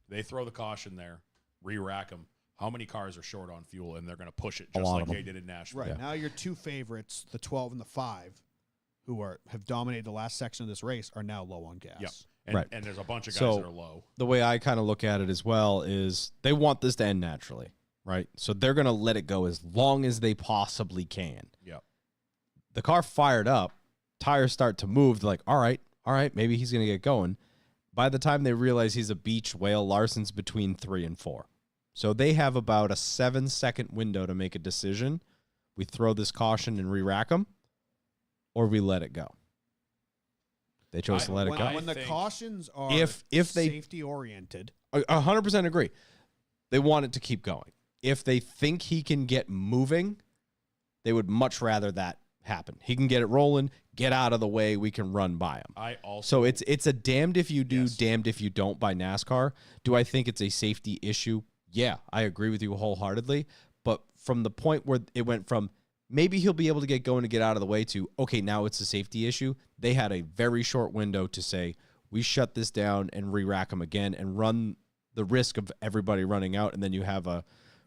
They throw the caution there, re-rack them. How many cars are short on fuel, and they're going to push it just lot like of them. they did in Nashville. Right. Yeah. Now your 2 favorites, the 12 and the 5, who have dominated the last section of this race, are now low on gas. Yep. And, Right. and there's a bunch of guys So- that are low. The way I kind of look at it as well is they want this to end naturally, right? So they're going to let it go as long as they possibly can. Yep. The car fired up, tires start to move. They're like, all right, maybe he's going to get going. By the time they realize he's a beach whale, Larson's between 3 and 4. So they have about a 7-second window to make a decision. We throw this caution and re-rack him, or we let it go. They chose to let it When, go. when the think- cautions are If they safety-oriented, 100% agree. They want it to keep going. If they think he can get moving, they would much rather that happen. He can get it rolling, get out of the way, we can run by him. I also So it's a damned if you do, Yes. damned if you don't by NASCAR. Do I think it's a safety issue? Yeah, I agree with you wholeheartedly. But from the point where it went from maybe he'll be able to get going to get out of the way to, okay, now it's a safety issue, they had a very short window to say, we shut this down and re-rack him again and run the risk of everybody running out. And then you have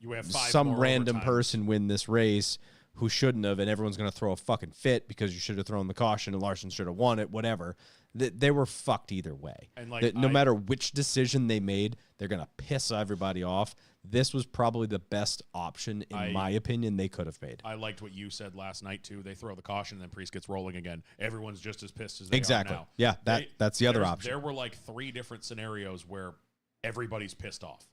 you have 5 some more random overtimes. person win this race who shouldn't have, and everyone's going to throw a fucking fit because you should have thrown the caution and Larson should have won it, whatever. They were fucked either way. And, like, That no I- matter which decision they made, they're going to piss everybody off. This was probably the best option, in my opinion, they could have made. I liked what you said last night too. They throw the caution, and then Priest gets rolling again. Everyone's just as pissed as they Exactly. are now. Yeah, that's the other there's- option. There were like 3 different scenarios where everybody's pissed off.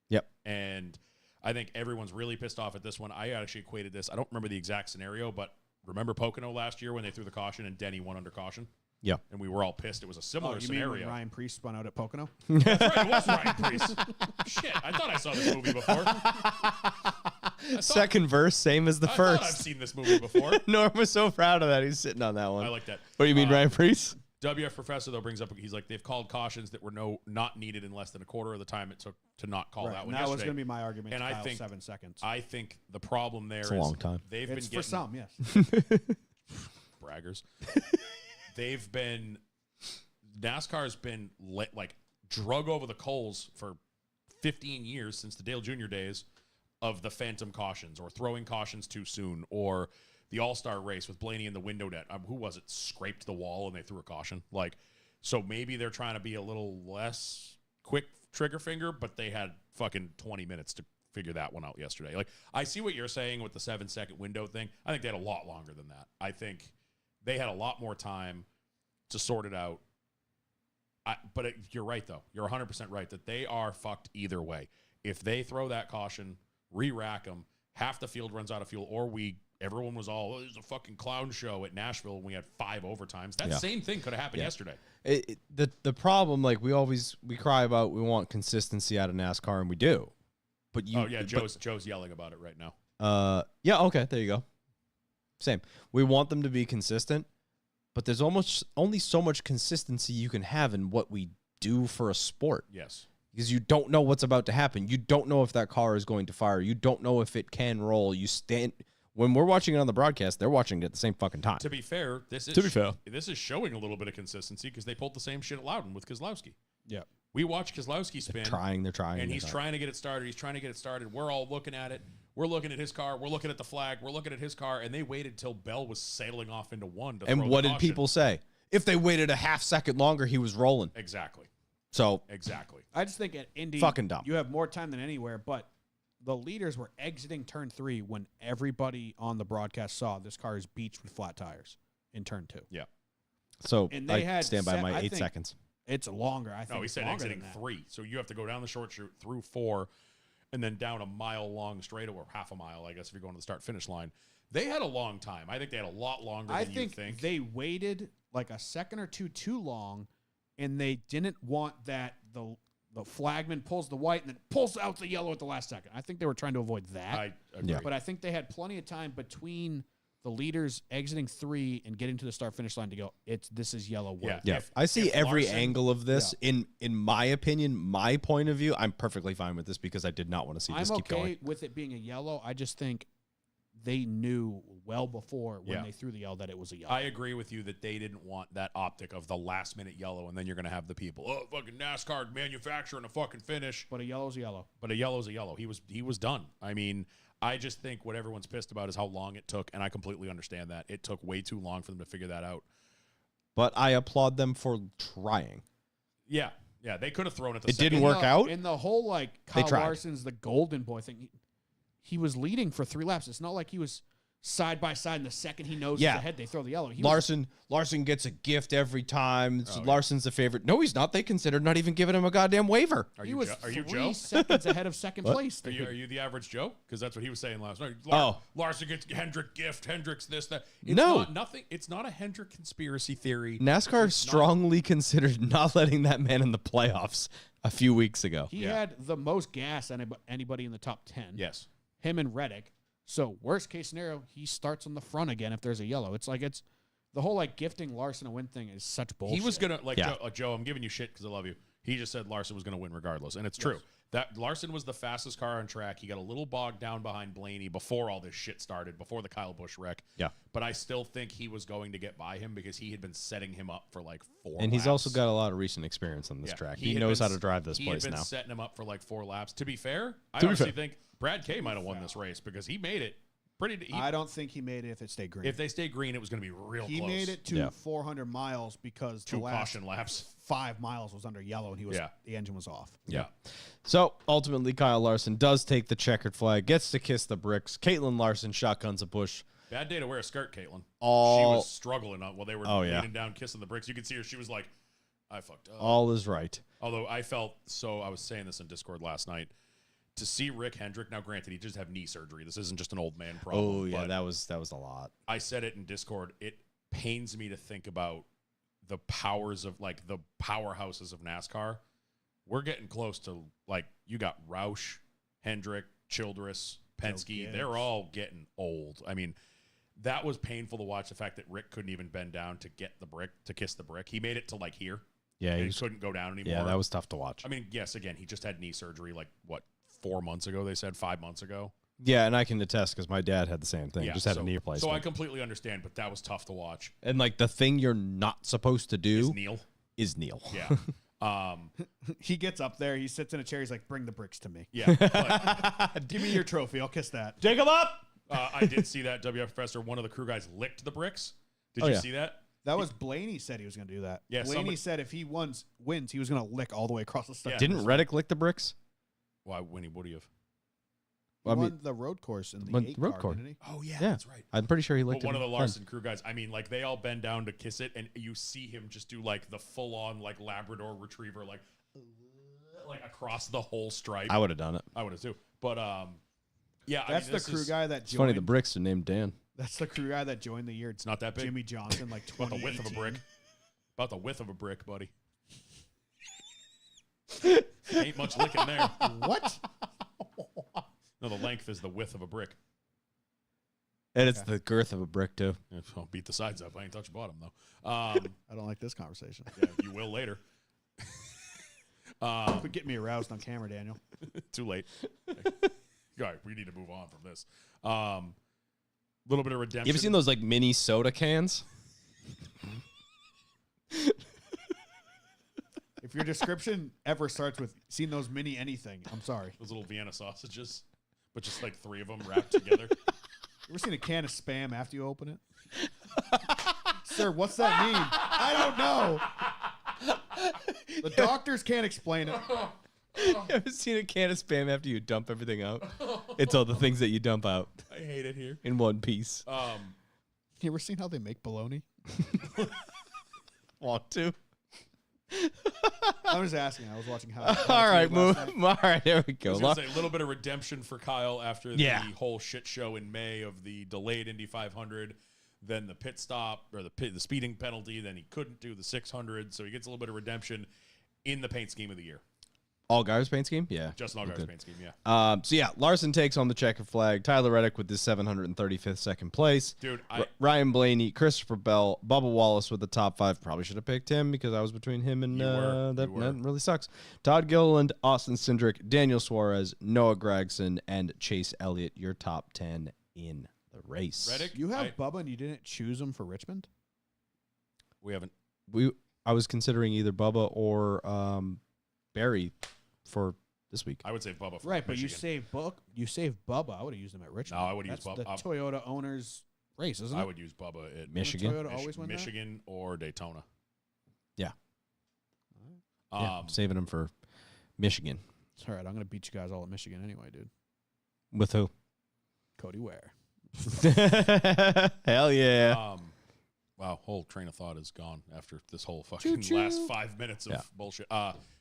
Yep. And I think everyone's really pissed off at this one. I actually equated this. I don't remember the exact scenario, but remember Pocono last year when they threw the caution and Denny won under caution? Yeah. And we were all pissed. It was a similar you mean when scenario. Ryan Priest spun out at Pocono? That's right. It was Ryan Priest. Shit. I thought I saw this movie before. Second verse, same as the I first. thought I've seen this movie before. Norm was so proud of that. He's sitting on that one. I like that. What do you mean, Ryan Priest? WF Professor, though, brings up, he's like, they've called cautions that were not needed in less than a quarter of the time it took to not call Right, that and one that was yesterday. going to be my argument. And to I Kyle, think- 7 seconds. I think the problem there is a long time. they've It's been for getting some, yes. braggers. They've been NASCAR's been like drug over the coals for 15 years since the Dale Jr. days of the phantom cautions or throwing cautions too soon or the All-Star race with Blaney in the window net. Who was it? Scraped the wall and they threw a caution. Like, so maybe they're trying to be a little less quick trigger finger, but they had fucking 20 minutes to figure that one out yesterday. Like, I see what you're saying with the 7-second window thing. I think they had a lot longer than that. I think they had a lot more time to sort it out. But you're right, though. You're 100% right that they are fucked either way. If they throw that caution, re-rack them, half the field runs out of fuel, or we everyone was all, "Oh, there's a fucking clown show at Nashville," and we had 5 overtimes. That Yeah. same thing could have happened yesterday. The problem, like we cry about, we want consistency out of NASCAR, and we do. But Joe's yelling about it right now. Yeah, okay, there you go. Same. We want them to be consistent, but there's almost only so much consistency you can have in what we do for a sport. Yes. Because you don't know what's about to happen. You don't know if that car is going to fire. You don't know if it can roll. When we're watching it on the broadcast, they're watching it at the same fucking time. To be fair, this is showing a little bit of consistency because they pulled the same shit at Loudon with Keselowski. Yeah. We watched Keselowski spin. They're trying. And he's trying to get it started. We're all looking at it. We're looking at his car. We're looking at the flag. We're looking at his car. And they waited till Bell was sailing off into one. And what did people say? If they waited a half second longer, he was rolling. Exactly. So exactly. I just think at Indy, fucking dumb. You have more time than anywhere, but the leaders were exiting turn 3 when everybody on the broadcast saw this car is beached with flat tires in turn 2. Yeah. So And they had stand by set- my I 8 think- seconds. It's longer. I think. No, he it's said longer exiting than that. 3. So you have to go down the short chute through 4 and then down a mile long straightaway, or half a mile, I guess, if you're going to the start finish line. They had a long time. I think they had a lot longer than you think. They waited like a second or two too long, and they didn't want that the flagman pulls the white and then pulls out the yellow at the last second. I think they were trying to avoid that. I agree. But I think they had plenty of time between the leaders exiting 3 and getting to the start finish line to go, this is yellow. Yeah. Yeah, I see every angle of this. In my opinion, my point of view, I'm perfectly fine with this because I did not want to see this I'm keep okay going. with it being a yellow. I just think they knew well before when Yeah. they threw the yellow that it was a yellow. I agree with you that they didn't want that optic of the last minute yellow, and then you're going to have the people, oh, fucking NASCAR manufacturing a fucking finish. But a yellow's a yellow. But a yellow's a yellow. He was done. I mean, I just think what everyone's pissed about is how long it took, and I completely understand that. It took way too long for them to figure that out. But I applaud them for trying. Yeah, they could have thrown it. It didn't work out. In the whole, like, Kyle tried. Larson's the golden boy thing, he was leading for 3 laps. It's not like he was side by side, and the second he knows he's ahead, they throw the yellow. Larson gets a gift every time. Larson's the favorite. No, he's not. They considered not even giving him a goddamn waiver. Are He you was Are you 3 Joe? seconds ahead of second place. Are you the average Joe? Because that's what he was saying last night. Oh. Larson gets Hendrick gift. Hendrick's this, that. It's No. not nothing. It's not a Hendrick conspiracy theory. NASCAR strongly considered not letting that man in the playoffs a few weeks ago. He had the most gas anybody in the top 10. Yes. Him and Reddick. So worst case scenario, he starts on the front again if there's a yellow. It's the whole like gifting Larson a win thing is such bullshit. He was gonna Yeah. Joe. I'm giving you shit because I love you. He just said Larson was gonna win regardless, and it's true. That Larson was the fastest car on track. He got a little bogged down behind Blaney before all this shit started, before the Kyle Busch wreck. Yeah. But I still think he was going to get by him because he had been setting him up for like 4 And he's laps. also got a lot of recent experience on this Yeah, track. he He had knows been how to drive this he place had been now. setting him up for like 4 laps. To be fair, I To be honestly fair. think Brad Kay might have won this race because he made it pretty. I don't think he made it if it stayed green. If they stay green, it was going to be real he close. made it to Yeah. 400 miles because the 2 last caution laps. 5 miles was under yellow and the engine was off. Yeah. So ultimately, Kyle Larson does take the checkered flag, gets to kiss the bricks. Caitlin Larson shotguns a Busch. Bad day to wear a skirt, Caitlin. She All- was struggling while they were leaning down, kissing the bricks. You could see her. She was like, I fucked up. All is right. Although I felt so, I was saying this in Discord last night, to see Rick Hendrick. Now, granted, he just have knee surgery. This isn't just an old man problem. Oh yeah, but that was a lot. I said it in Discord. It pains me to think about the powers of like the powerhouses of NASCAR. We're getting close to like you got Roush, Hendrick, Childress, Penske. Gibbs. They're all getting old. I mean, that was painful to watch. The fact that Rick couldn't even bend down to get the brick to kiss the brick. He made it to like here. Yeah, And he he was, couldn't go down anymore. yeah, that was tough to watch. I mean, yes, again, he just had knee surgery like what 4 months ago. They said 5 months ago. Yeah, and I can attest because my dad had the same thing. Yeah, Just had so, a knee replacement. So I completely understand, but that was tough to watch. and like the thing you're not supposed to Is do Neil? is kneel. Yeah. He gets up there, he sits in a chair, he's like, bring the bricks to me. Yeah. But, Give me your trophy, I'll kiss that. Take him up. I did see that WF Professor. One of the crew guys licked the bricks. Did Oh, you yeah. see that? That was Blaney said he was going to do that. Yeah, Blaney somebody- said if he wins, he was going to lick all the way across the start. Yeah. Didn't Reddick lick the bricks? Why, Winnie? What do you have? He I mean- won the road course in the Won 8 the road car, course. didn't he? Oh yeah, Yeah. that's right. I'm pretty sure he licked But one it of the then. Larson crew guys. I mean, like they all bend down to kiss it, and you see him just do like the full on like Labrador Retriever, like across the whole stripe. I would have done it. I would have too. But yeah, That's I mean, the crew is, guy that It's funny, the joined. bricks are named Dan. That's the crew guy that joined the year. It's not that big. Jimmy Johnson, like About the 2018. width of a brick. About the width of a brick, buddy. Ain't much licking there. What? No, the length is the width of a brick. And it's the girth of a brick, too. I'll beat the sides up. I ain't touching bottom, though. I don't like this conversation. Yeah, you will later. Quit getting me aroused on camera, Daniel. Too late. All right, we need to move on from this. Little bit of redemption. You ever seen those like mini soda cans? If your description ever starts with "seen those mini anything," I'm sorry. Those little Vienna sausages, but just like 3 of them wrapped together. You ever seen a can of Spam after you open it? Sir, what's that mean? I don't know. The doctors can't explain it. You ever seen a can of Spam after you dump everything out? It's all the things that you dump out I hate it here. in one piece. You ever seen how they make bologna? Want to? I was asking. I was watching how. All right, move. last night. All right, there we I go. was going to say a little bit of redemption for Kyle after Yeah. the whole shit show in May of the delayed Indy 500, then the pit stop or the speeding penalty, then he couldn't do the 600, so he gets a little bit of redemption in the paint scheme of the year. All Gar's paint scheme? Yeah. Justin Allgaier's Good. paint scheme, yeah. So yeah, Larson takes on the checkered flag. Tyler Reddick with his 735th second place. Dude, Ryan Blaney, Christopher Bell, Bubba Wallace with the top 5. Probably should have picked him because I was between him and You were. that You were. really sucks. Todd Gilliland, Austin Cindric, Daniel Suarez, Noah Gregson, and Chase Elliott. Your top 10 in the race. Reddick, You have Bubba and you didn't choose him for Richmond? we haven't. I was considering either Bubba or Barry for this week. I would say Bubba for Right, but Michigan. you saved Bubba. I would have used him at Richmond. No, I would use That's Bubba. the Toyota owners race, isn't it? I would use Bubba at Michigan. Toyota always win that? Michigan or Daytona. Yeah. Yeah, Um, saving him for Michigan. It's all right. I'm going to beat you guys all at Michigan anyway, dude. With who? Cody Ware. Hell yeah. Wow, whole train of thought is gone after this whole fucking Choo-choo. last 5 minutes of Yeah. bullshit.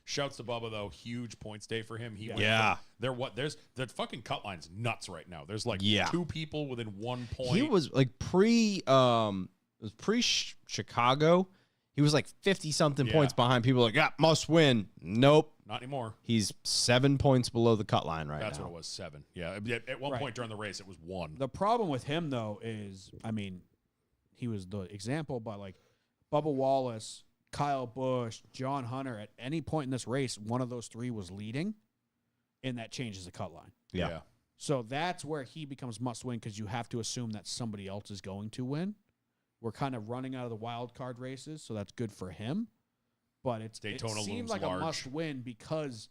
Shouts to Bubba though, huge points day for him. He went Yeah. there's the fucking cut line's nuts right now. There's like Yeah. 2 people within 1 point. He was like pre Chicago. He was like 50 something Yeah. points behind people like, yeah, must win. Nope. not anymore. He's 7 points below the cut line right That's now. what it was, 7. Yeah, at one Right. point during the race it was 1. The problem with him, though, is, I mean, he was the example, but like Bubba Wallace, Kyle Busch, John Hunter, at any point in this race, one of those 3 was leading, and that changes the cut line. Yeah. So that's where he becomes must win because you have to assume that somebody else is going to win. We're kind of running out of the wild card races, so that's good for him. But it Daytona seems looms like large. a must win because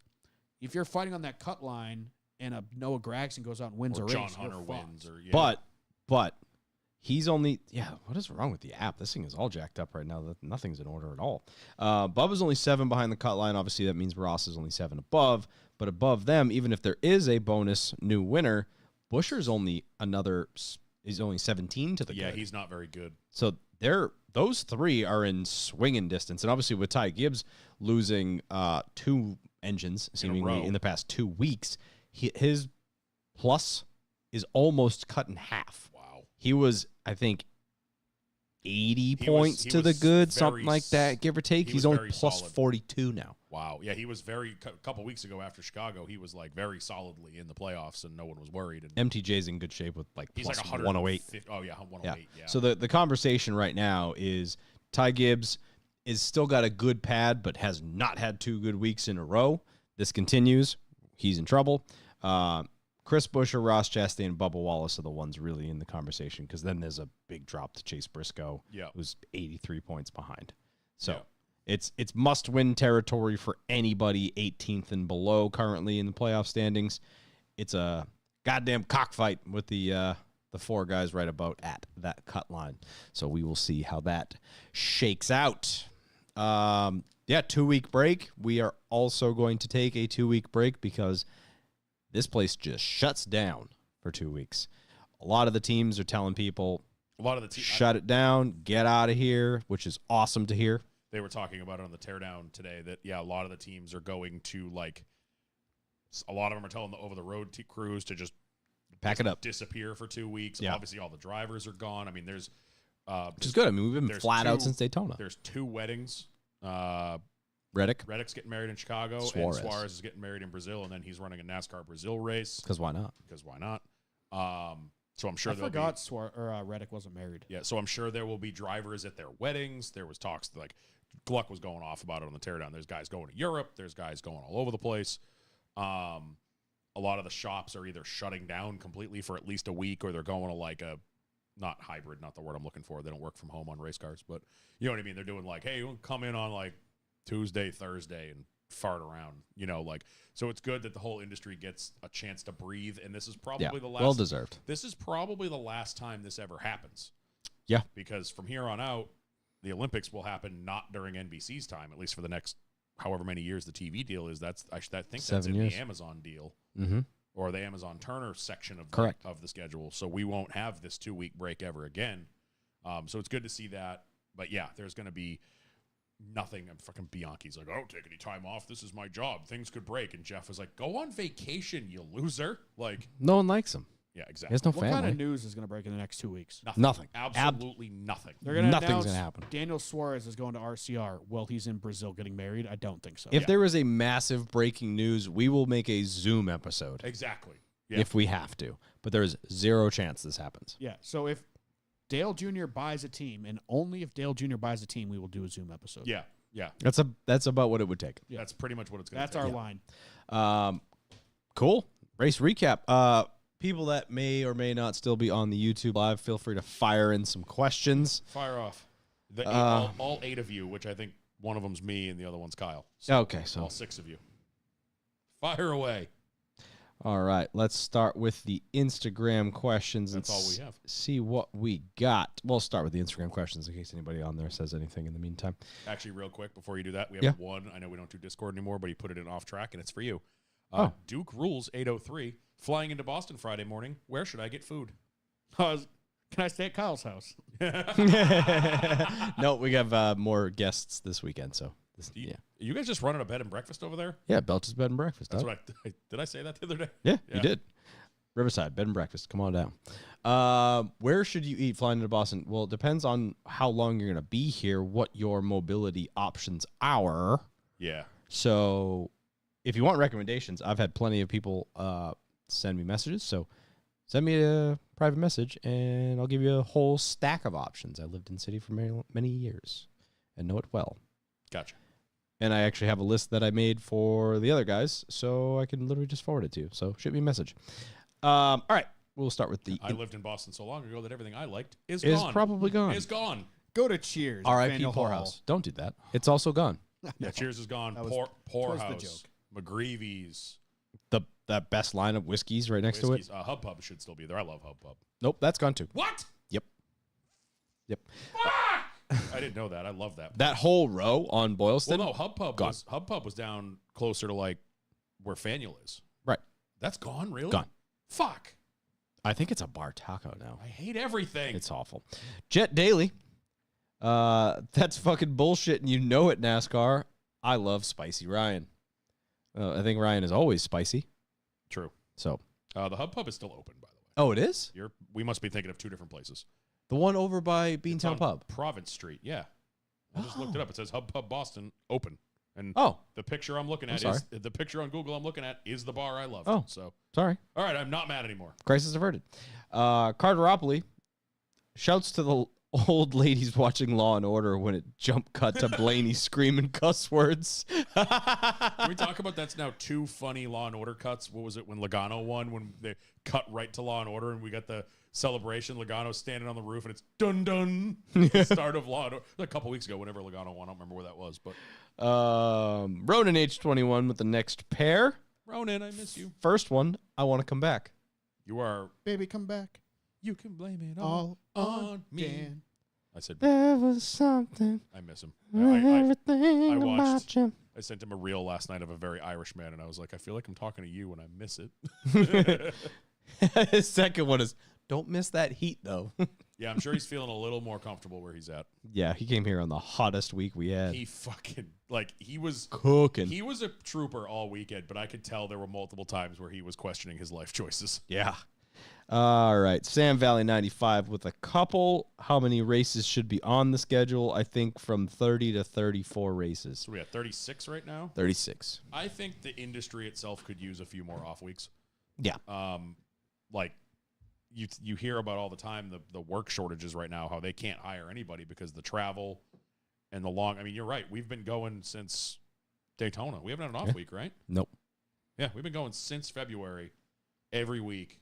if you're fighting on that cut line and a Noah Gragson goes out and wins or a race, John you're Hunter fucked. wins or But he's only what is wrong with the app? This thing is all jacked up right now. Nothing's in order at all. Bubba's only 7 behind the cut line. Obviously, that means Ross is only 7 above. But above them, even if there is a bonus new winner, Buscher's only he's only 17 to the yeah, good. he's not very good. So those 3 are in swinging distance, and obviously with Ty Gibbs losing 2 engines seemingly row. in the past 2 weeks, his plus is almost cut in half. Wow. He was, I think, 80 He points was to the good, something very like that, give or take. he He's was only very plus solid. 42 now. Wow. Yeah, he was a couple weeks ago after Chicago, he was like very solidly in the playoffs and no one was worried. And MTJ's in good shape with like he's plus like 108. 108. Oh, yeah, 108. Yeah. So the conversation right now is Ty Gibbs is still got a good pad, but has not had 2 good weeks in a row. This continues. He's in trouble. Chris Buescher, Ross Chastain, and Bubba Wallace are the ones really in the conversation because then there's a big drop to Chase Briscoe, Yeah. who's 83 points behind. So Yeah. it's must-win territory for anybody 18th and below currently in the playoff standings. It's a goddamn cockfight with the 4 guys right about at that cut line. So we will see how that shakes out. 2-week break. We are also going to take a 2-week break because this place just shuts down for 2 weeks. A lot of the teams are telling people, a lot of the teams shut it down, get out of here, which is awesome to hear. they were talking about it on the teardown today that a lot of the teams are going to like a lot of them are telling the over the road crews to just Pack it up. disappear for 2 weeks. Yeah. Obviously, all the drivers are gone. I mean, there's Which is good. I mean, we've been there's flat out two- since Daytona. there's 2 weddings. Reddick, Reddick's getting married in Chicago, Suarez. and Suarez is getting married in Brazil, and then he's running a NASCAR Brazil race because why not? because why not? So I'm sure I there'll forgot Reddick wasn't married. be so I'm sure there will be drivers at their weddings. There was talks like Gluck was going off about it on the teardown. There's guys going to Europe. There's guys going all over the place. A lot of the shops are either shutting down completely for at least a week, or they're going to like a not hybrid, not the word I'm looking for. They don't work from home on race cars, but you know what I mean. They're doing like, hey, we'll come in on like Tuesday, Thursday, and fart around. You know, like so. It's good that the whole industry gets a chance to breathe, and this is probably the last. Well deserved. This is probably the last time this ever happens. Yeah. Because from here on out, the Olympics will happen not during NBC's time, at least for the next however many years the TV deal is. I think that's 7 in years. the Amazon deal Mm-hmm. or the Amazon Turner section of Correct. of the schedule. So we won't have this 2-week break ever again. So it's good to see that. But yeah, there's going to be nothing. And fucking Bianchi's like, I don't take any time off. This is my job. Things could break. And Jeff was like, go on vacation, you loser. Like, No one likes him. yeah, He exactly. has no What family. kind of news is going to break in the next 2 weeks? Nothing. Absolutely nothing. They're going to Nothing's announce gonna happen. Daniel Suarez is going to RCR. Well, he's in Brazil getting married. I don't think so. If there is a massive breaking news, we will make a Zoom episode Exactly. Yeah. if we have to. But there is zero chance this happens. Yeah. So if Dale Jr. buys a team, and only if Dale Jr. buys a team, we will do a Zoom episode. Yeah. Yeah. That's about what it would take. That's pretty much what it's going to That's our line. Cool. Race recap. People that may or may not still be on the YouTube live, feel free to fire in some questions. Fire off. All 8 of you, which I think one of them's me and the other one's Kyle. So Okay, so all 6 of you. Fire away. all right, let's start with the Instagram questions. That's and all we have. See what we got. We'll start with the Instagram questions in case anybody on there says anything in the meantime. Actually, real quick, before you do that, we have Yeah. one. I know we don't do Discord anymore, but he put it in off track, and it's for you. Oh. Duke Rules 803. Flying into Boston Friday morning. Where should I get food? Can I stay at Kyle's house? No, we have more guests this weekend, so You guys just running a bed and breakfast over there? yeah, Belch's Bed and Breakfast. That's dog. what did I say that the other day? Yeah, Yeah. you did. Riverside Bed and Breakfast. Come on down. Where should you eat flying into Boston? Well, it depends on how long you're going to be here, what your mobility options are. Yeah. So, if you want recommendations, I've had plenty of people send me messages. So, send me a private message, and I'll give you a whole stack of options. I lived in the city for many years and know it well. Gotcha. And I actually have a list that I made for the other guys, so I can literally just forward it to you. So shoot me a message. All right, we'll start with the I lived in Boston so long ago that everything I liked is is gone. probably gone. Is gone. Go to Cheers. at R.I.P. Faneuil Hall. Poorhouse. Don't do that. It's also gone. Yeah, Cheers is gone. That was- was the Poorhouse. joke. McGreevy's. That best line of whiskeys right next Whiskeys. to it. Hub Pub should still be there. I love Hub Pub. Nope, that's gone too. What? Yep. I didn't know that. I love that. That whole row on Well, Boylston. no, Hub Pub Gone. was down closer to like where Faneuil is. Right. That's gone, really? Gone. Fuck. I think it's a bar taco now. I hate everything. It's awful. Jet Daily. That's fucking bullshit, and you know it, NASCAR. I love Spicy Ryan. I think Ryan is always spicy. True. So, The Hub Pub is still open, by the way. oh, it is We must be thinking of 2 different places. the one over by It's Beantown on Pub. Province Street. Yeah. I just looked it up. It says Hub Pub Boston open. And Oh, the picture I'm looking I'm at sorry. is the picture on Google I'm looking at is the bar I love. Oh. So, sorry. all right, I'm not mad anymore. Crisis averted. Carteropoli shouts to the old ladies watching Law and Order when it jump cut to Blaney screaming cuss words. Can we talk about that's now 2 funny Law and Order cuts? What was it when Logano won? When they cut right to Law and Order and we got the celebration. Logano standing on the roof and it's dun dun. The start of Law and Order. A couple weeks ago, whenever Logano won, I don't remember where that was, but Ronan H21 with the next pair. Ronan, I miss you. First one, I want to come back. You are. Baby, come back. You can blame it All on me. Dan. I said There was something, I miss him. everything I watched- about you. I sent him a reel last night of a very Irish man, and I was like, I feel like I'm talking to you, and I miss it. His second one is, don't miss that heat, though. Yeah, I'm sure he's feeling a little more comfortable where he's at. Yeah, he came here on the hottest week we had. He fucking he was Cooking. He was a trooper all weekend, but I could tell there were multiple times where he was questioning his life choices. Yeah. All right, Sam Valley 95 with a couple. How many races should be on the schedule? I think from 30 to 34 races. So we have 36 right now. 36. I think the industry itself could use a few more off weeks. Yeah. Like you hear about all the time the work shortages right now, how they can't hire anybody because the travel and the long. I mean, you're right. We've been going since Daytona. We haven't had an off week, right? Nope. Yeah, we've been going since February, every week.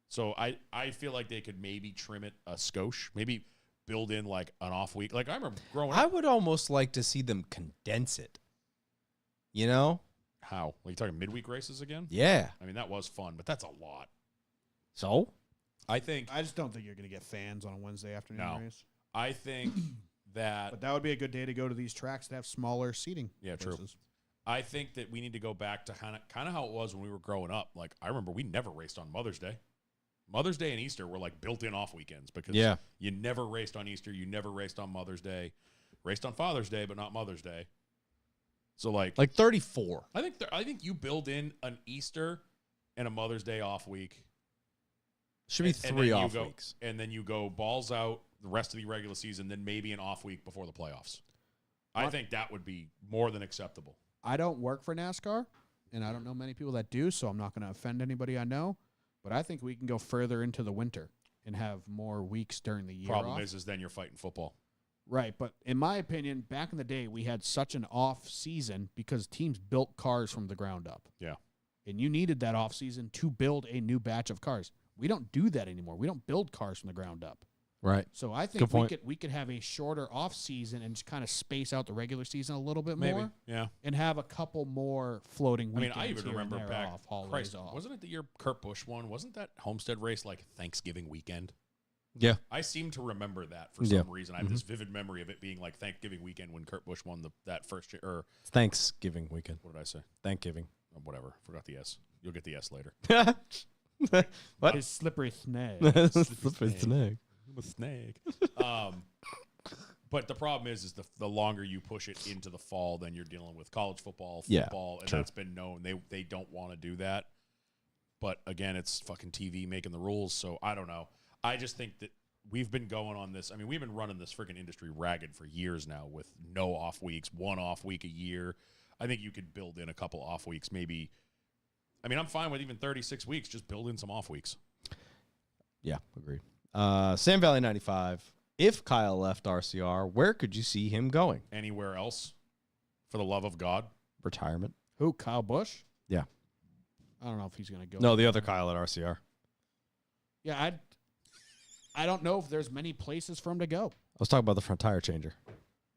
So I feel like they could maybe trim it a skosh, maybe build in like an off week. Like I remember growing up. I would almost like to see them condense it. You know? How? Are you talking midweek races again? Yeah. I mean, that was fun, but that's a lot. So? I think I just don't think you're going to get fans on a Wednesday afternoon No. race. I think that But that would be a good day to go to these tracks that have smaller seating. Yeah, true. places. I think that we need to go back to kind of how it was when we were growing up. Like I remember we never raced on Mother's Day. Mother's Day and Easter were like built-in off weekends because you never raced on Easter, you never raced on Mother's Day, raced on Father's Day, but not Mother's Day. So like 34. I think you build in an Easter and a Mother's Day off week. Should be and three then you off go- weeks. And then you go balls out the rest of the regular season, then maybe an off week before the playoffs. I think that would be more than acceptable. I don't work for NASCAR, and I don't know many people that do, so I'm not going to offend anybody I know. But I think we can go further into the winter and have more weeks during the year Problem off. is then you're fighting football. Right, but in my opinion, back in the day, we had such an off season because teams built cars from the ground up. Yeah. And you needed that off season to build a new batch of cars. We don't do that anymore. We don't build cars from the ground up. Right. So I Good think point. we could have a shorter off season and just kind of space out the regular season a little bit Maybe. more Yeah. and have a couple more floating I mean, weekends I even here and remember there back. off, holidays Christ, off. wasn't it the year Kurt Busch won? Wasn't that Homestead race like Thanksgiving weekend? Yeah. I seem to remember that for Yeah. some reason. I have this vivid memory of it being like Thanksgiving weekend when Kurt Busch won that first year. Or It's Thanksgiving weekend. what did I say? Thanksgiving. Oh, whatever. Forgot the S. You'll get the S later. What? His slippery snake. Slippery snake. I'm a snake. But the problem is the longer you push it into the fall, then you're dealing with college football, Yeah, football, and true. that's been known. They don't want to do that. But again, it's fucking TV making the rules, so I don't know. I just think that we've been going on this. I mean, we've been running this freaking industry ragged for years now with no off weeks, one off week a year. I think you could build in a couple off weeks, maybe. I mean, I'm fine with even 36 weeks. Just build in some off weeks. Yeah, agreed. Sam Valley 95. If Kyle left RCR, where could you see him going? Anywhere else, for the love of God. Retirement? Who? Kyle Busch? Yeah. I don't know if he's going to go. No, the other Kyle at RCR. Yeah, I don't know if there's many places for him to go. I was talking about the front tire changer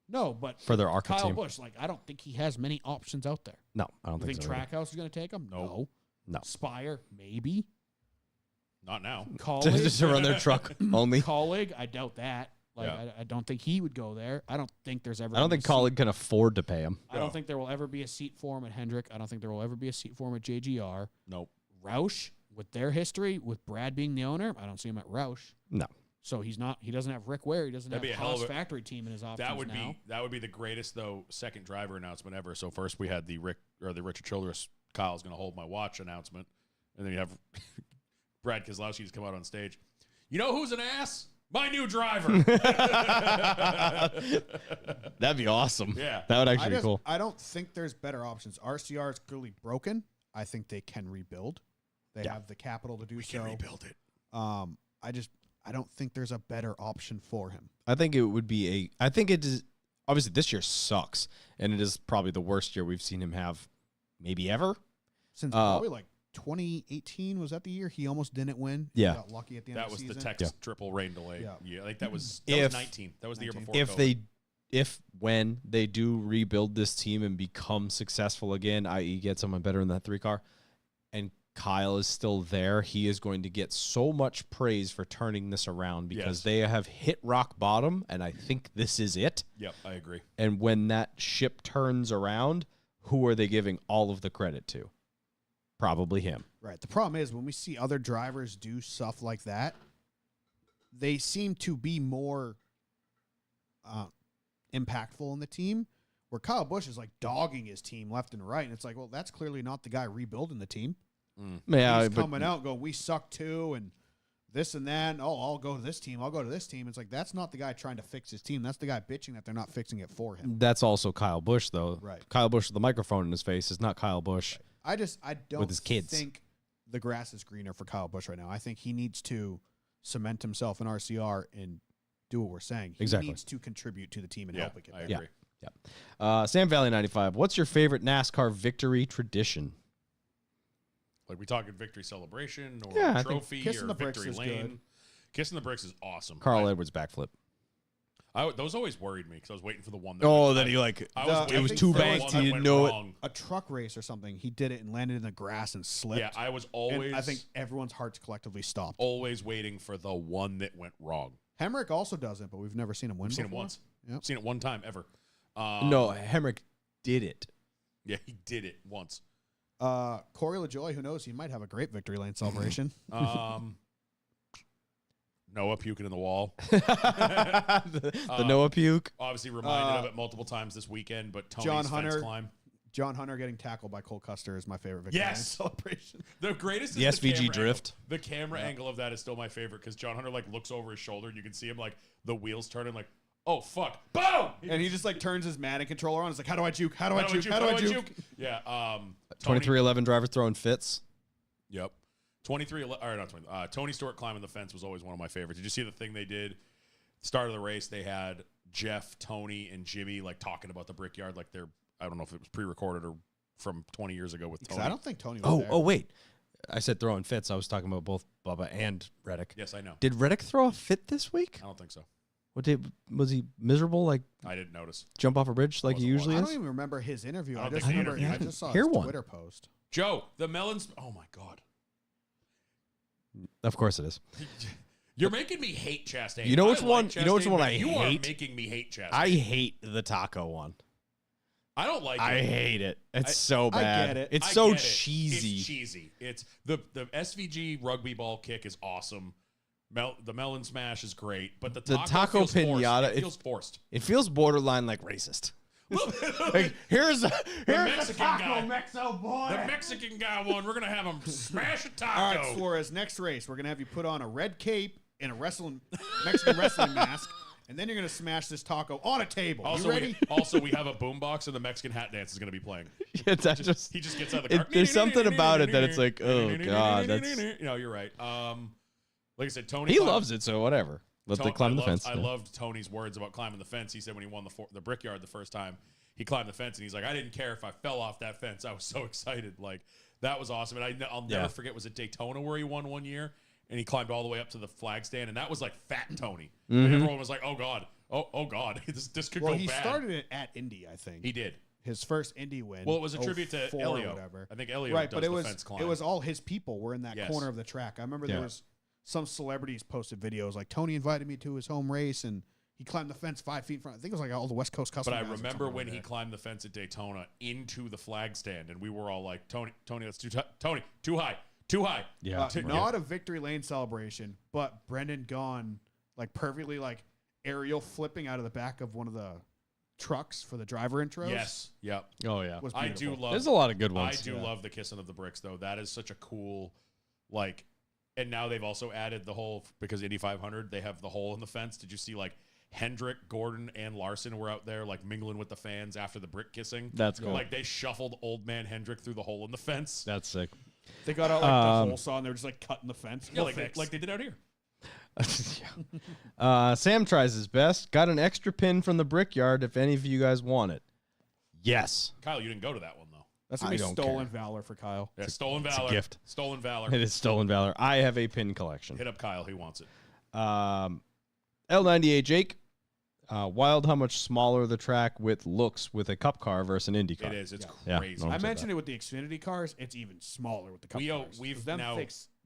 No, but for their ARCA Kyle team. Busch, like I don't think he has many options out there. No, I don't You think think so. either. Trackhouse is going to take him? No. No. Spire, maybe. Not now. Colleague, Just to run their truck only. Colleague, I doubt that. Like Yeah. I don't think he would go there. I don't think there's ever. I don't gonna think be a Colleague can afford to pay him. seat- I don't No. think there will ever be a seat for him at Hendrick. I don't think there will ever be a seat for him at JGR. Nope. Roush, with their history, with Brad being the owner, I don't see him at Roush. No. So he's not. He doesn't have Rick Ware. He doesn't That'd be have a hell of Haas a- factory team in his options That would now. be the greatest though second driver announcement ever. So first we had the Richard Childress Kyle's going to hold my watch announcement, and then you have Brad Keselowski just come out on stage. You know who's an ass? My new driver. That'd be awesome. Yeah. That would actually be cool. I don't think there's better options. RCR is clearly broken. I think they can rebuild. They Yeah. have the capital to do We so. can rebuild it. I don't think there's a better option for him. I think it would be I think it is. Obviously, this year sucks, and it is probably the worst year we've seen him have maybe ever. Since probably like 2018 was that the year he almost didn't win. Yeah. He got lucky at the end That of was the the season. Texas triple rain delay. Yeah. Yeah, like that was If- 19. That was the year 19. before. When they do rebuild this team and become successful again, i.e., get someone better in that 3 car, and Kyle is still there, he is going to get so much praise for turning this around because Yes. they have hit rock bottom, and I think this is it. Yep, I agree. And when that ship turns around, who are they giving all of the credit to? Probably him. Right. The problem is when we see other drivers do stuff like that, they seem to be more impactful in the team. Where Kyle Busch is like dogging his team left and right, and it's like, well, that's clearly not the guy rebuilding the team. Yeah, He's but coming out, going, "We suck too," and this and that. And, I'll go to this team. I'll go to this team. It's like that's not the guy trying to fix his team. That's the guy bitching that they're not fixing it for him. That's also Kyle Busch, though. Right. Kyle Busch with the microphone in his face is not Kyle Busch. Right. I don't With his kids. think the grass is greener for Kyle Busch right now. I think he needs to cement himself in RCR and do what we're saying. He Exactly. needs to contribute to the team and help it get I better. agree. Yeah. Sam Valley 95. What's your favorite NASCAR victory tradition? Like we talking victory celebration or Yeah, I think trophy Kissing or the Bricks victory is lane. good. Kissing the bricks is awesome. Carl Edwards backflip. Those always worried me because I was waiting for the one. That Oh, went that right. he like I The- was it waiting was for too the banked, one you that didn't went know it. wrong. A truck race or something. He did it and landed in the grass and slipped. Yeah, I was And always. I think everyone's hearts collectively stopped. always waiting for the one that went wrong. Hemrick also does it, but we've never seen him win. I've seen it before. once. Yep. Seen it one time ever. No, Hemrick did it. Yeah, he did it once. Corey LaJoy, who knows? He might have a great victory lane celebration. Noah puking in the wall. the Noah puke. Obviously reminded of it multiple times this weekend, but Tony's John fence Hunter. climb. John Hunter getting tackled by Cole Custer is my favorite victory lane Yes. celebration. The greatest The is SVG camera drift. Angle. The camera angle of that is still my favorite because John Hunter like looks over his shoulder and you can see him like the wheels turning like, oh fuck, boom! And he just like turns his Madden controller on. It's like, how do I juke? How do I juke? How do I juke? Yeah. 2311 driver throwing fits. Yep. 23, or not 20. Tony Stewart climbing the fence was always one of my favorites. Did you see the thing they did? Start of the race, they had Jeff, Tony, and Jimmy like talking about the Brickyard. Like they're, I don't know if it was pre-recorded or from 20 years ago with 'Cause Tony. I don't think Tony was there. Oh, wait. I said throwing fits. I was talking about both Bubba and Reddick. Yes, I know. Did Reddick throw a fit this week? I don't think so. Was he miserable? Like I didn't notice. jump off a bridge like he Wasn't usually I is? don't even remember his interview. I I don't just think the remember. interview- I just saw Hear his one. Twitter post. Joe, the melons. Oh my God. Of course it is. You're making me hate Chastain. You know which I one- Like you know which Chastain, one but I you hate? are making me hate Chastain. I hate the taco one. I don't like I it. hate it. It's so I bad. get it. It's I so get it. cheesy. It's cheesy. It's the SVG rugby ball kick is awesome. The melon smash is great, but the taco feels forced. piñata, It feels forced. It feels borderline like racist. Like, here's a Mexican taco, guy. Mexo boy. The Mexican guy won. We're gonna have him smash a All taco. right, Flores. Next race, we're gonna have you put on a red cape and a Mexican wrestling mask, and then you're gonna smash this taco on a table. Also, you ready? we have a boombox and the Mexican hat dance is gonna be playing. Yeah, that's just He just gets out of the car. there's something about it that it's like, oh god, that's No, you're right. Like I said, Tony. he climbed- loves it. So whatever. Let the climb the fence. I Yeah. loved Tony's words about climbing the fence. He said when he won the Brickyard the first time, he climbed the fence and he's like, I didn't care if I fell off that fence. I was so excited. Like that was awesome. And I'll never Yeah. forget. Was it Daytona where he won one year and he climbed all the way up to the flag stand and that was like Fat Tony. Mm-hmm. And everyone was like, oh god, oh god, this could Well, go he bad. started it at Indy, I think. He did. His first Indy win. Well, it was a tribute to 04 or Elio. whatever. I think Elio Right, does but it the was fence climb. it was all his people were in that Yes. corner of the track. I remember Yeah. there was some celebrities posted videos like Tony invited me to his home race and he climbed the fence 5 feet in front. I think it was like all the West Coast custom. But I guys or remember something when like he that. climbed the fence at Daytona into the flag stand, and we were all like, "Tony, that's Tony, too high, too high." Yeah. Not a victory lane celebration, but Brendan Gaughan like perfectly like aerial flipping out of the back of one of the trucks for the driver intros. Yes, yep. Oh yeah. was I beautiful. do love. There's a lot of good I ones. do love the kissing of the bricks, though. That is such a cool, like, and now they've also added the whole because Indy 500 they have the hole in the fence. Did you see like Hendrick, Gordon, and Larson were out there like mingling with the fans after the brick kissing? That's cool. Like they shuffled old man Hendrick through the hole in the fence. That's sick. They got out like the whole saw and they were just like cutting the fence. Yeah, like they did out here. Sam tries his best. Got an extra pin from the Brickyard if any of you guys want it. Yes. Kyle, you didn't go to that one though. That's gonna I be don't stolen care. valor for Kyle. Yeah, stolen a valor. gift. Stolen valor. It is stolen valor. I have a pin collection. Hit up Kyle. He wants it. L98 Jake. Wild how much smaller the track looks with a cup car versus an Indy car. It is. It's Yeah, crazy. no. I said mentioned it with the Xfinity cars. It's even smaller with the cup cars. We've them now-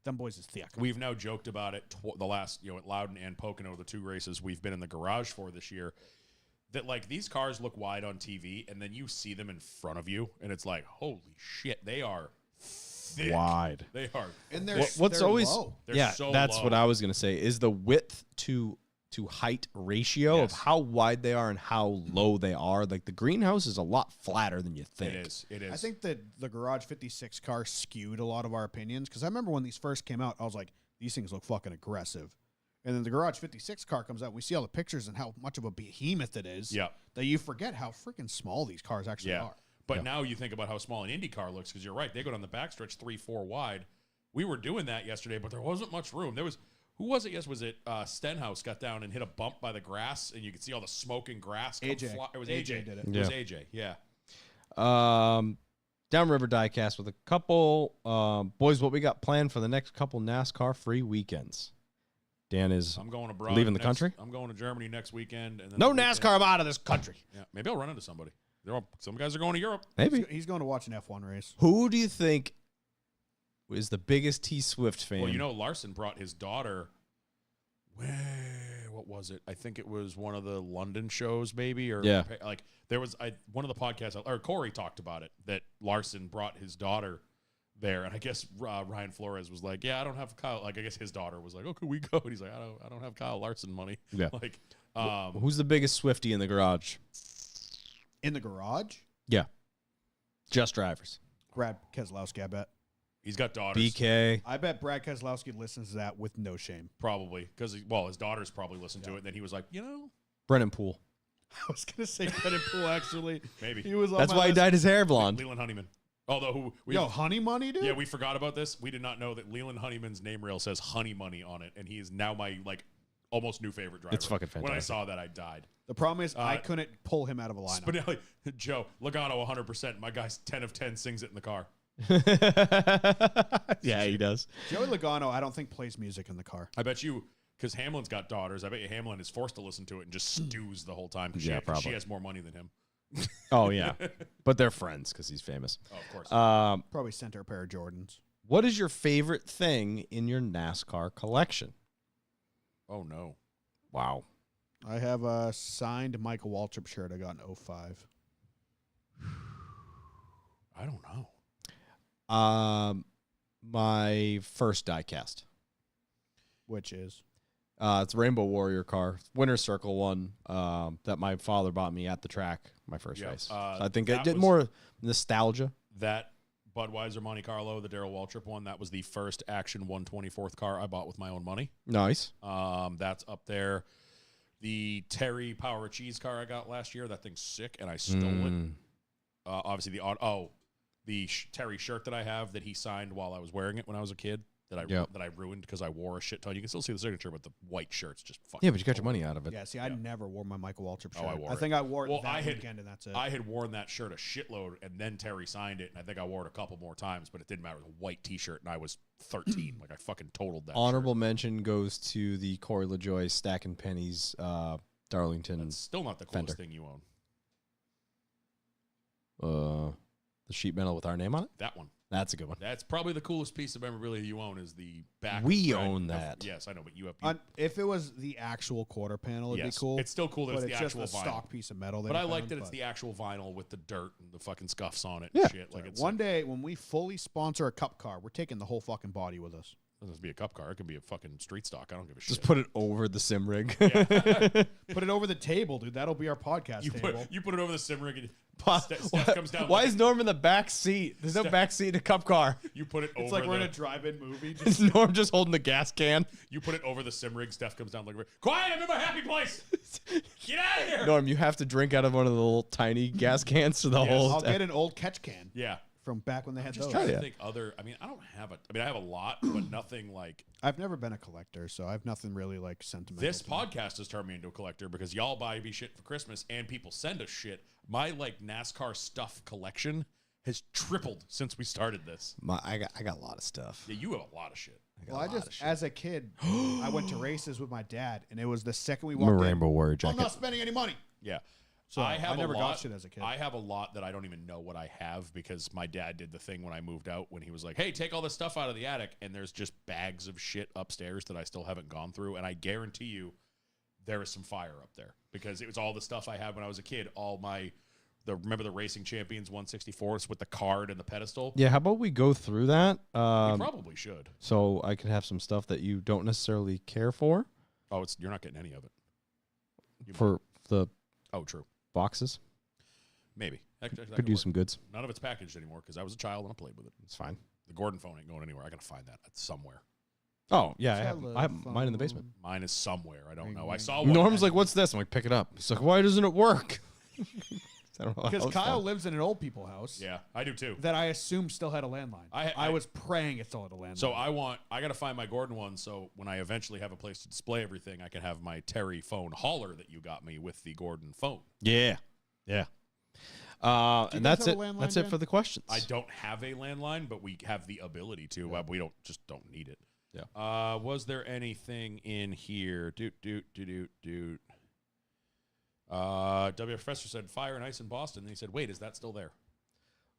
them boys is thick. We've now joked about it the last, at Loudon and Pocono, the two races we've been in the garage for this year, that like these cars look wide on TV and then you see them in front of you and it's like, holy shit, they are thick. Wide. They are. And they're What's they're always low. They're so that's low. what I was gonna say is the width to height ratio of Yes. how wide they are and how low they are. Like the greenhouse is a lot flatter than you think. It is. It is. I think that the Garage 56 car skewed a lot of our opinions because I remember when these first came out, I was like, these things look fucking aggressive. And then the Garage 56 car comes out. We see all the pictures and how much of a behemoth it is. Yeah. That you forget how freaking small these cars actually are. But now you think about how small an Indy car looks, because you're right. They go down the backstretch 3-4 wide. We were doing that yesterday, but there wasn't much room. There was, who was it? Yes, was it Stenhouse got down and hit a bump by the grass, and you could see all the smoke and grass. AJ. It was AJ did it. It was AJ, yeah. Downriver Diecast with a couple boys. What we got planned for the next couple NASCAR free weekends? Dan is I'm going abroad. leaving the country. I'm going to Germany next weekend. And then No the weekend- NASCAR. I'm out of this country. Yeah, maybe I'll run into somebody. Some guys are going to Europe. Maybe. He's going to watch an F1 race. Who do you think is the biggest T Swift fan? Well, you know, Larson brought his daughter. What was it? I think it was one of the London shows, maybe, or like there was one of the podcasts, or Corey talked about it, that Larson brought his daughter there, and I guess Ryan Flores was like, "Yeah, I don't have Kyle." Like, I guess his daughter was like, "Oh, could we go?" And he's like, "I don't have Kyle Larson money." Yeah. Like, who's the biggest Swiftie in the garage? In the garage? Yeah. Just drivers. Brad Keselowski, I bet. he's got daughters. BK. I bet Brad Keselowski listens to that with no shame. Probably, because, his daughters probably listened to it, and then he was like, Brennan Poole. I was going to say Brennan Poole, actually. maybe. He was on That's my why he list. dyed his hair blonde. Leland Honeyman. Although, Honey Money, dude? yeah, we forgot about this. We did not know that Leland Honeyman's name rail says Honey Money on it, and he is now my, almost new favorite driver. It's fucking When I fantastic. saut that, I died. The problem is I couldn't pull him out of a lineup. Spinelli, Joe, Logano 100%. My guy's 10 of 10 sings it in the car. Yeah, he does. Joey Logano, I don't think plays music in the car. I bet you, because Hamlin's got daughters, I bet you Hamlin is forced to listen to it and just stews the whole time because Yeah, she probably. has more money than him. Oh, yeah. But they're friends because he's famous. Oh, of course. Probably sent her a pair of Jordans. What is your favorite thing in your NASCAR collection? Oh, no. Wow. I have a signed Michael Waltrip shirt I got in 05. I don't know. My first diecast. Which is? It's a Rainbow Warrior car, Winter Circle one, that my father bought me at the track, my first Yeah, race. So I think that it did was- more nostalgia. That Budweiser Monte Carlo, the Darrell Waltrip one, that was the first Action 124th car I bought with my own money. Nice. That's up there. The Terry Power of Cheese car I got last year, that thing's sick, and I stole it. Obviously, the Terry shirt that I have that he signed while I was wearing it when I was a kid that I ruined because I wore a shit ton. You can still see the signature, but the white shirt's just fucking. Yeah, but you got your money out of it. Yeah, see, I never wore my Michael Waltrip shirt. Oh, I wore I it. think I wore it Well, that weekend, and that's it. I had worn that shirt a shitload, and then Terry signed it, and I think I wore it a couple more times, but it didn't matter. It was a white T-shirt, and I was 13. I fucking totaled that. Honorable mention goes to the Corey LaJoie Stacking Pennies Darlington. Shirt. That's still not the coolest thing you own. The sheet metal with our name on it. That one. That's a good one. That's probably the coolest piece of memorabilia you own is the back. We right, own that. Yes, I know, but you have. If it was the actual quarter panel, it'd Yes, be cool. it's still cool that but it's the just actual a vinyl. stock piece of metal. But I like that it's the actual vinyl with the dirt and the fucking scuffs on it and shit. Like it's One day when we fully sponsor a cup car, we're taking the whole fucking body with us. It doesn't have to be a cup car. It can be a fucking street stock. I don't give a shit. Just put it over the sim rig. Put it over the table, dude. That'll be our podcast you table. put it over the sim rig and Steph Why, comes down. why like is Norm in the back seat? There's no Steph- back seat in a cup car. you put it over It's like we're in the, a drive-in movie. Is Norm just holding the gas can? you put it over the sim rig. Steph comes down like, quiet, I'm in my happy place. Get out of here. Norm, you have to drink out of one of the little tiny gas cans to the whole. I'll get an old catch can Yeah. from back when they had Just those. trying yeah. to think other. I don't have a. I have a lot, but nothing like I've never been a collector, so I have nothing really like sentimental. this to me. podcast has turned me into a collector because y'all buy me shit for Christmas and people send us shit. My NASCAR stuff collection has tripled since we started this. I got a lot of stuff. Yeah, you have a lot of shit. Well, I just, as a kid, I went to races with my dad, and it was the second we I'm walked a in, Rainbow Warrior I'm jacket. not spending any money. Yeah. So I never a got lot, shit as a kid. I have a lot that I don't even know what I have because my dad did the thing when I moved out when he was like, hey, take all this stuff out of the attic. And there's just bags of shit upstairs that I still haven't gone through. And I guarantee you there is some fire up there because it was all the stuff I had when I was a kid. Remember the Racing Champions 164s with the card and the pedestal? Yeah, how about we go through that? We probably should. So I can have some stuff that you don't necessarily care for Oh, you're not getting any of it. for the Oh, true. boxes. Maybe. Actually, that Could use work. some goods. None of it's packaged anymore because I was a child and I played with it. It's fine. The Gordon phone ain't going anywhere. I got to find that somewhere. Oh yeah, I have mine in the basement. Mine is somewhere. I don't Ring, know. I ring. saw one. Norm's like, "What's this?" I'm like, "Pick it up." It's like, "Why doesn't it work?" I don't know. Because how it's Kyle done. lives in an old people house Yeah, I do too. that I assume still had a landline. I was praying it still had a landline. So I got to find my Gordon one. So when I eventually have a place to display everything, I can have my Terry phone hauler that you got me with the Gordon phone. Yeah. And guys that's have it. a landline, That's it Dan? for the questions. I don't have a landline, but we have the ability to. We don't need it. Yeah. Was there anything in here? W. Professor said fire and ice in Boston. And he said, "Wait, is that still there?"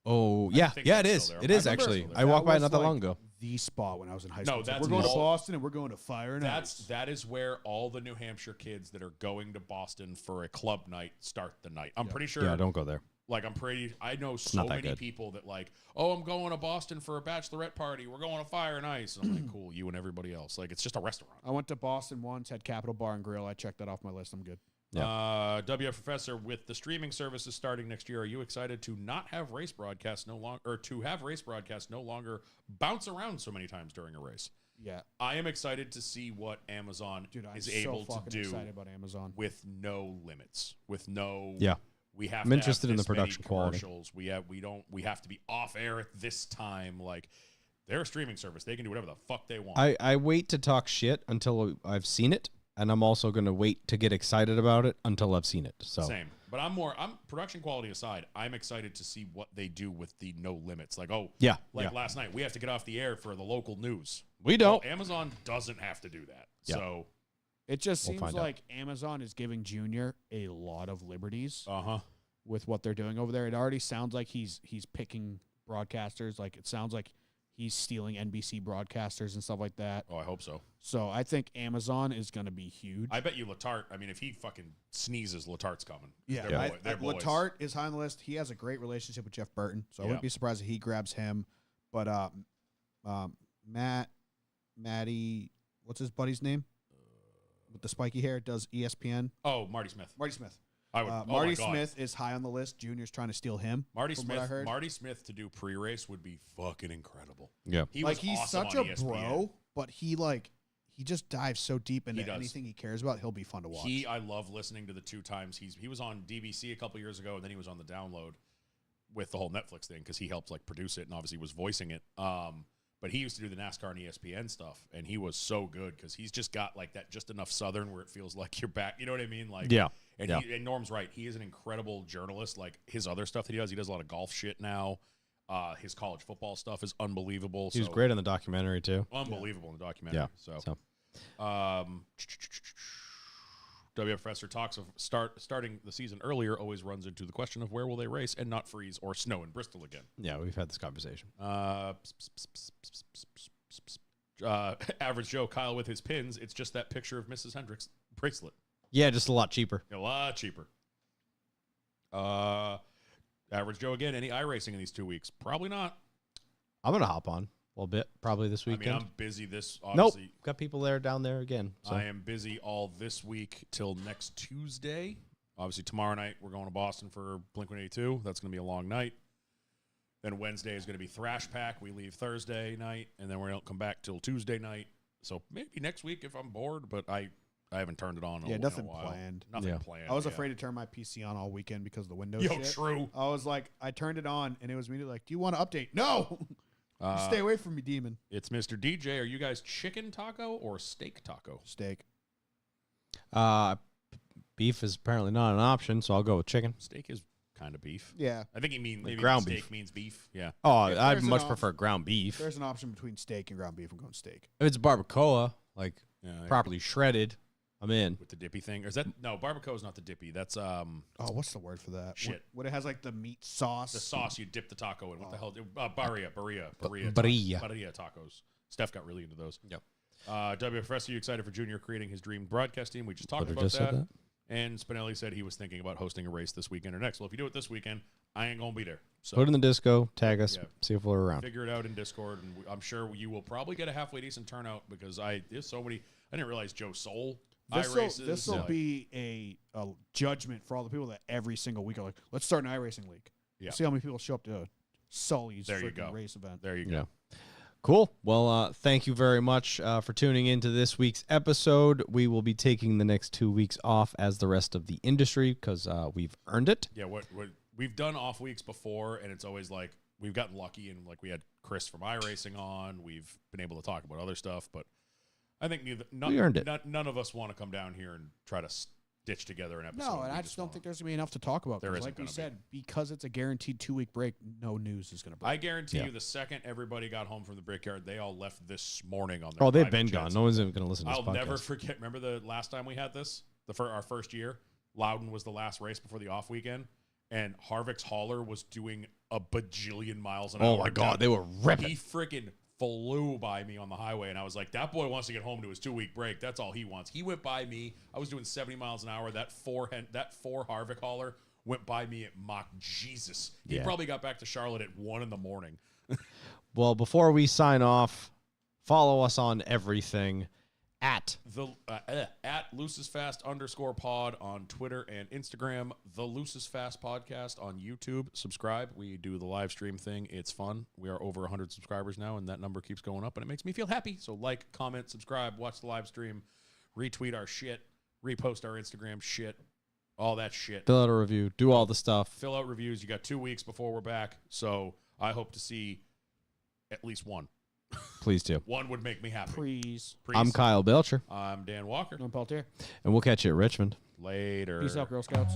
Oh yeah, think yeah, it that's is. still It there. is I remember actually. it's still I there. walked by it was not that like long ago. the spot when I was in high No, school. It's like, that's we're going to all- Boston and we're going to Fire and That is where all the New Hampshire kids that are going to Boston for a club night start the night. I'm pretty sure. Yeah, don't go there. I know so not that many good. people that like, oh, I'm going to Boston for a bachelorette party. We're going to Fire and Ice. And I'm like, cool, you and everybody else. Like, it's just a restaurant. I went to Boston once, had Capitol Bar and Grill. I checked that off my list. I'm good. WF Professor, with the streaming services starting next year, are you excited to not have race broadcasts no longer, or to have race broadcasts no longer bounce around so many times during a race? Yeah. I am excited to see what Amazon Dude, I'm is so able to fucking do excited about Amazon. with no limits, with no. Yeah. We have. I'm to interested have in the this many production quality. commercials. We have to be off air at this time. Like, they're a streaming service. They can do whatever the fuck they want. I wait to talk shit until I've seen it, and I'm also going to wait to get excited about it until I've seen it. So Same. But I'm production quality aside, I'm excited to see what they do with the no limits. Like, yeah, last night, we have to get off the air for the local news. we don't. Well, Amazon doesn't have to do that. Yeah. So, It just We'll seems find out. like Amazon is giving Junior a lot of liberties uh-huh. with what they're doing over there. It already sounds like he's picking broadcasters. Like, it sounds like he's stealing NBC broadcasters and stuff like that. Oh, I hope so. So I think Amazon is going to be huge. I bet you Latart, I mean, if he fucking sneezes, Latart's coming. Yeah, They're boys. Latart is high on the list. He has a great relationship with Jeff Burton, so I Yeah. wouldn't be surprised if he grabs him. But Matty, what's his buddy's name? With the spiky hair, does ESPN. Oh, Marty Smith. Marty Smith. I would. oh Marty my God. Smith is high on the list. Junior's trying to steal him. Marty from what I Smith. heard. Marty Smith to do pre-race would be fucking incredible. Yeah. He Like, was he's awesome such on a ESPN. bro, but he just dives so deep into He does. anything he cares about. He'll be fun to watch. I love listening to the 2 times he was on DVC a couple years ago, and then he was on the Download with the whole Netflix thing because he helped like produce it and obviously was voicing it. But he used to do the NASCAR and ESPN stuff, and he was so good because he's just got like that just enough Southern where it feels like you're back. You know what I mean? Like, Yeah. And, Yeah. and Norm's right. He is an incredible journalist. Like his other stuff that he does a lot of golf shit now. His college football stuff is unbelievable. He was great in the documentary too. Unbelievable in the documentary. Yeah. So. W. Professor talks of starting the season earlier always runs into the question of where will they race and not freeze or snow in Bristol again. Yeah, we've had this conversation. Average Joe, Kyle with his pins. It's just that picture of Mrs. Hendricks bracelet. Yeah, just a lot cheaper. A lot cheaper. Average Joe again. Any iRacing in these 2 weeks? Probably not. I'm gonna hop on a little bit, probably this I weekend. mean, I'm busy this. Nope, Obviously, got people down there again. So. I am busy all this week till next Tuesday. Obviously, tomorrow night we're going to Boston for Blink-182. That's going to be a long night. Then Wednesday is going to be Thrash Pack. We leave Thursday night, and then we don't come back till Tuesday night. So maybe next week if I'm bored, but I haven't turned it on in nothing a while. planned. Nothing Yeah. planned. I was yeah. afraid to turn my PC on all weekend because of the Windows Yo, shit. true. I was like, I turned it on, and it was immediately like, do you want to update? No! You stay away from me, demon. It's Mr. DJ. Are you guys chicken taco or steak taco? Steak. Beef is apparently not an option, so I'll go with chicken. Steak is kind of beef. Yeah. I think he means maybe ground steak beef. means beef. Yeah. Oh, If I'd there's an much op- prefer ground beef. There's an option between steak and ground beef. I'm going steak. If it's barbacoa, like Yeah. properly shredded, I'm in. With the dippy thing. Or is that no, barbacoa is not the dippy. That's Oh, what's the word for that? Shit. What it has like the meat sauce. the sauce you dip the taco in. What the hell? Barilla tacos. Steph got really into those. Yep. WFS, are you excited for Junior creating his dream broadcast team? We just talked Butter about just said that. that. And Spinelli said he was thinking about hosting a race this weekend or next. Well, if you do it this weekend, I ain't going to be there. So Put it in the disco, tag us, Yeah. see if we're around. figure it out in Discord, and I'm sure you will probably get a halfway decent turnout because there's so many. I didn't realize Joe Soul iRaces. This will like- be a judgment for all the people that every single week are like, let's start an iRacing league. Yeah. See how many people show up to Sully's There you freaking go. race event. There you go. Yeah. Cool. Well, thank you very much for tuning into this week's episode. We will be taking the next 2 weeks off as the rest of the industry because we've earned it. Yeah, what we've done off weeks before, and it's always like we've gotten lucky, and like we had Chris from iRacing on. We've been able to talk about other stuff, but I think We earned it. None of us want to come down here and try to stitch together an episode. No, and I just don't think there's going to be enough to talk about. There 'cause isn't like we gonna be. said, because it's a guaranteed 2-week break, no news is going to break. I guarantee Yeah. you, the second everybody got home from the Brickyard, they all left this morning on their Oh, they've private been jets. gone. No one's even going to listen to this I'll podcast. never forget. Remember the last time we had this? Our first year? Loudon was the last race before the off weekend, and Harvick's hauler was doing a bajillion miles an hour. Oh, my God. They were ripping. He freaking flew by me on the highway, and I was like, that boy wants to get home to his 2-week break. That's all he wants. He went by me. I was doing 70 miles an hour. That four Harvick hauler went by me at Mach Jesus. He Yeah. probably got back to Charlotte at 1 a.m. Well, before we sign off, follow us on everything at At LucisFast_pod on Twitter and Instagram, the Lucis Fast Podcast on YouTube. Subscribe. We do the live stream thing. It's fun. We are over 100 subscribers now, and that number keeps going up, and it makes me feel happy. So like, comment, subscribe, watch the live stream, retweet our shit, repost our Instagram shit, all that shit. fill out a review, do all the stuff. Fill out reviews. You got 2 weeks before we're back, so I hope to see at least one. Please do. One would make me happy. Please. I'm Kyle Belcher, I'm Dan Walker. No Peltier. and we'll catch you at Richmond. Later. Peace out, Girl Scouts.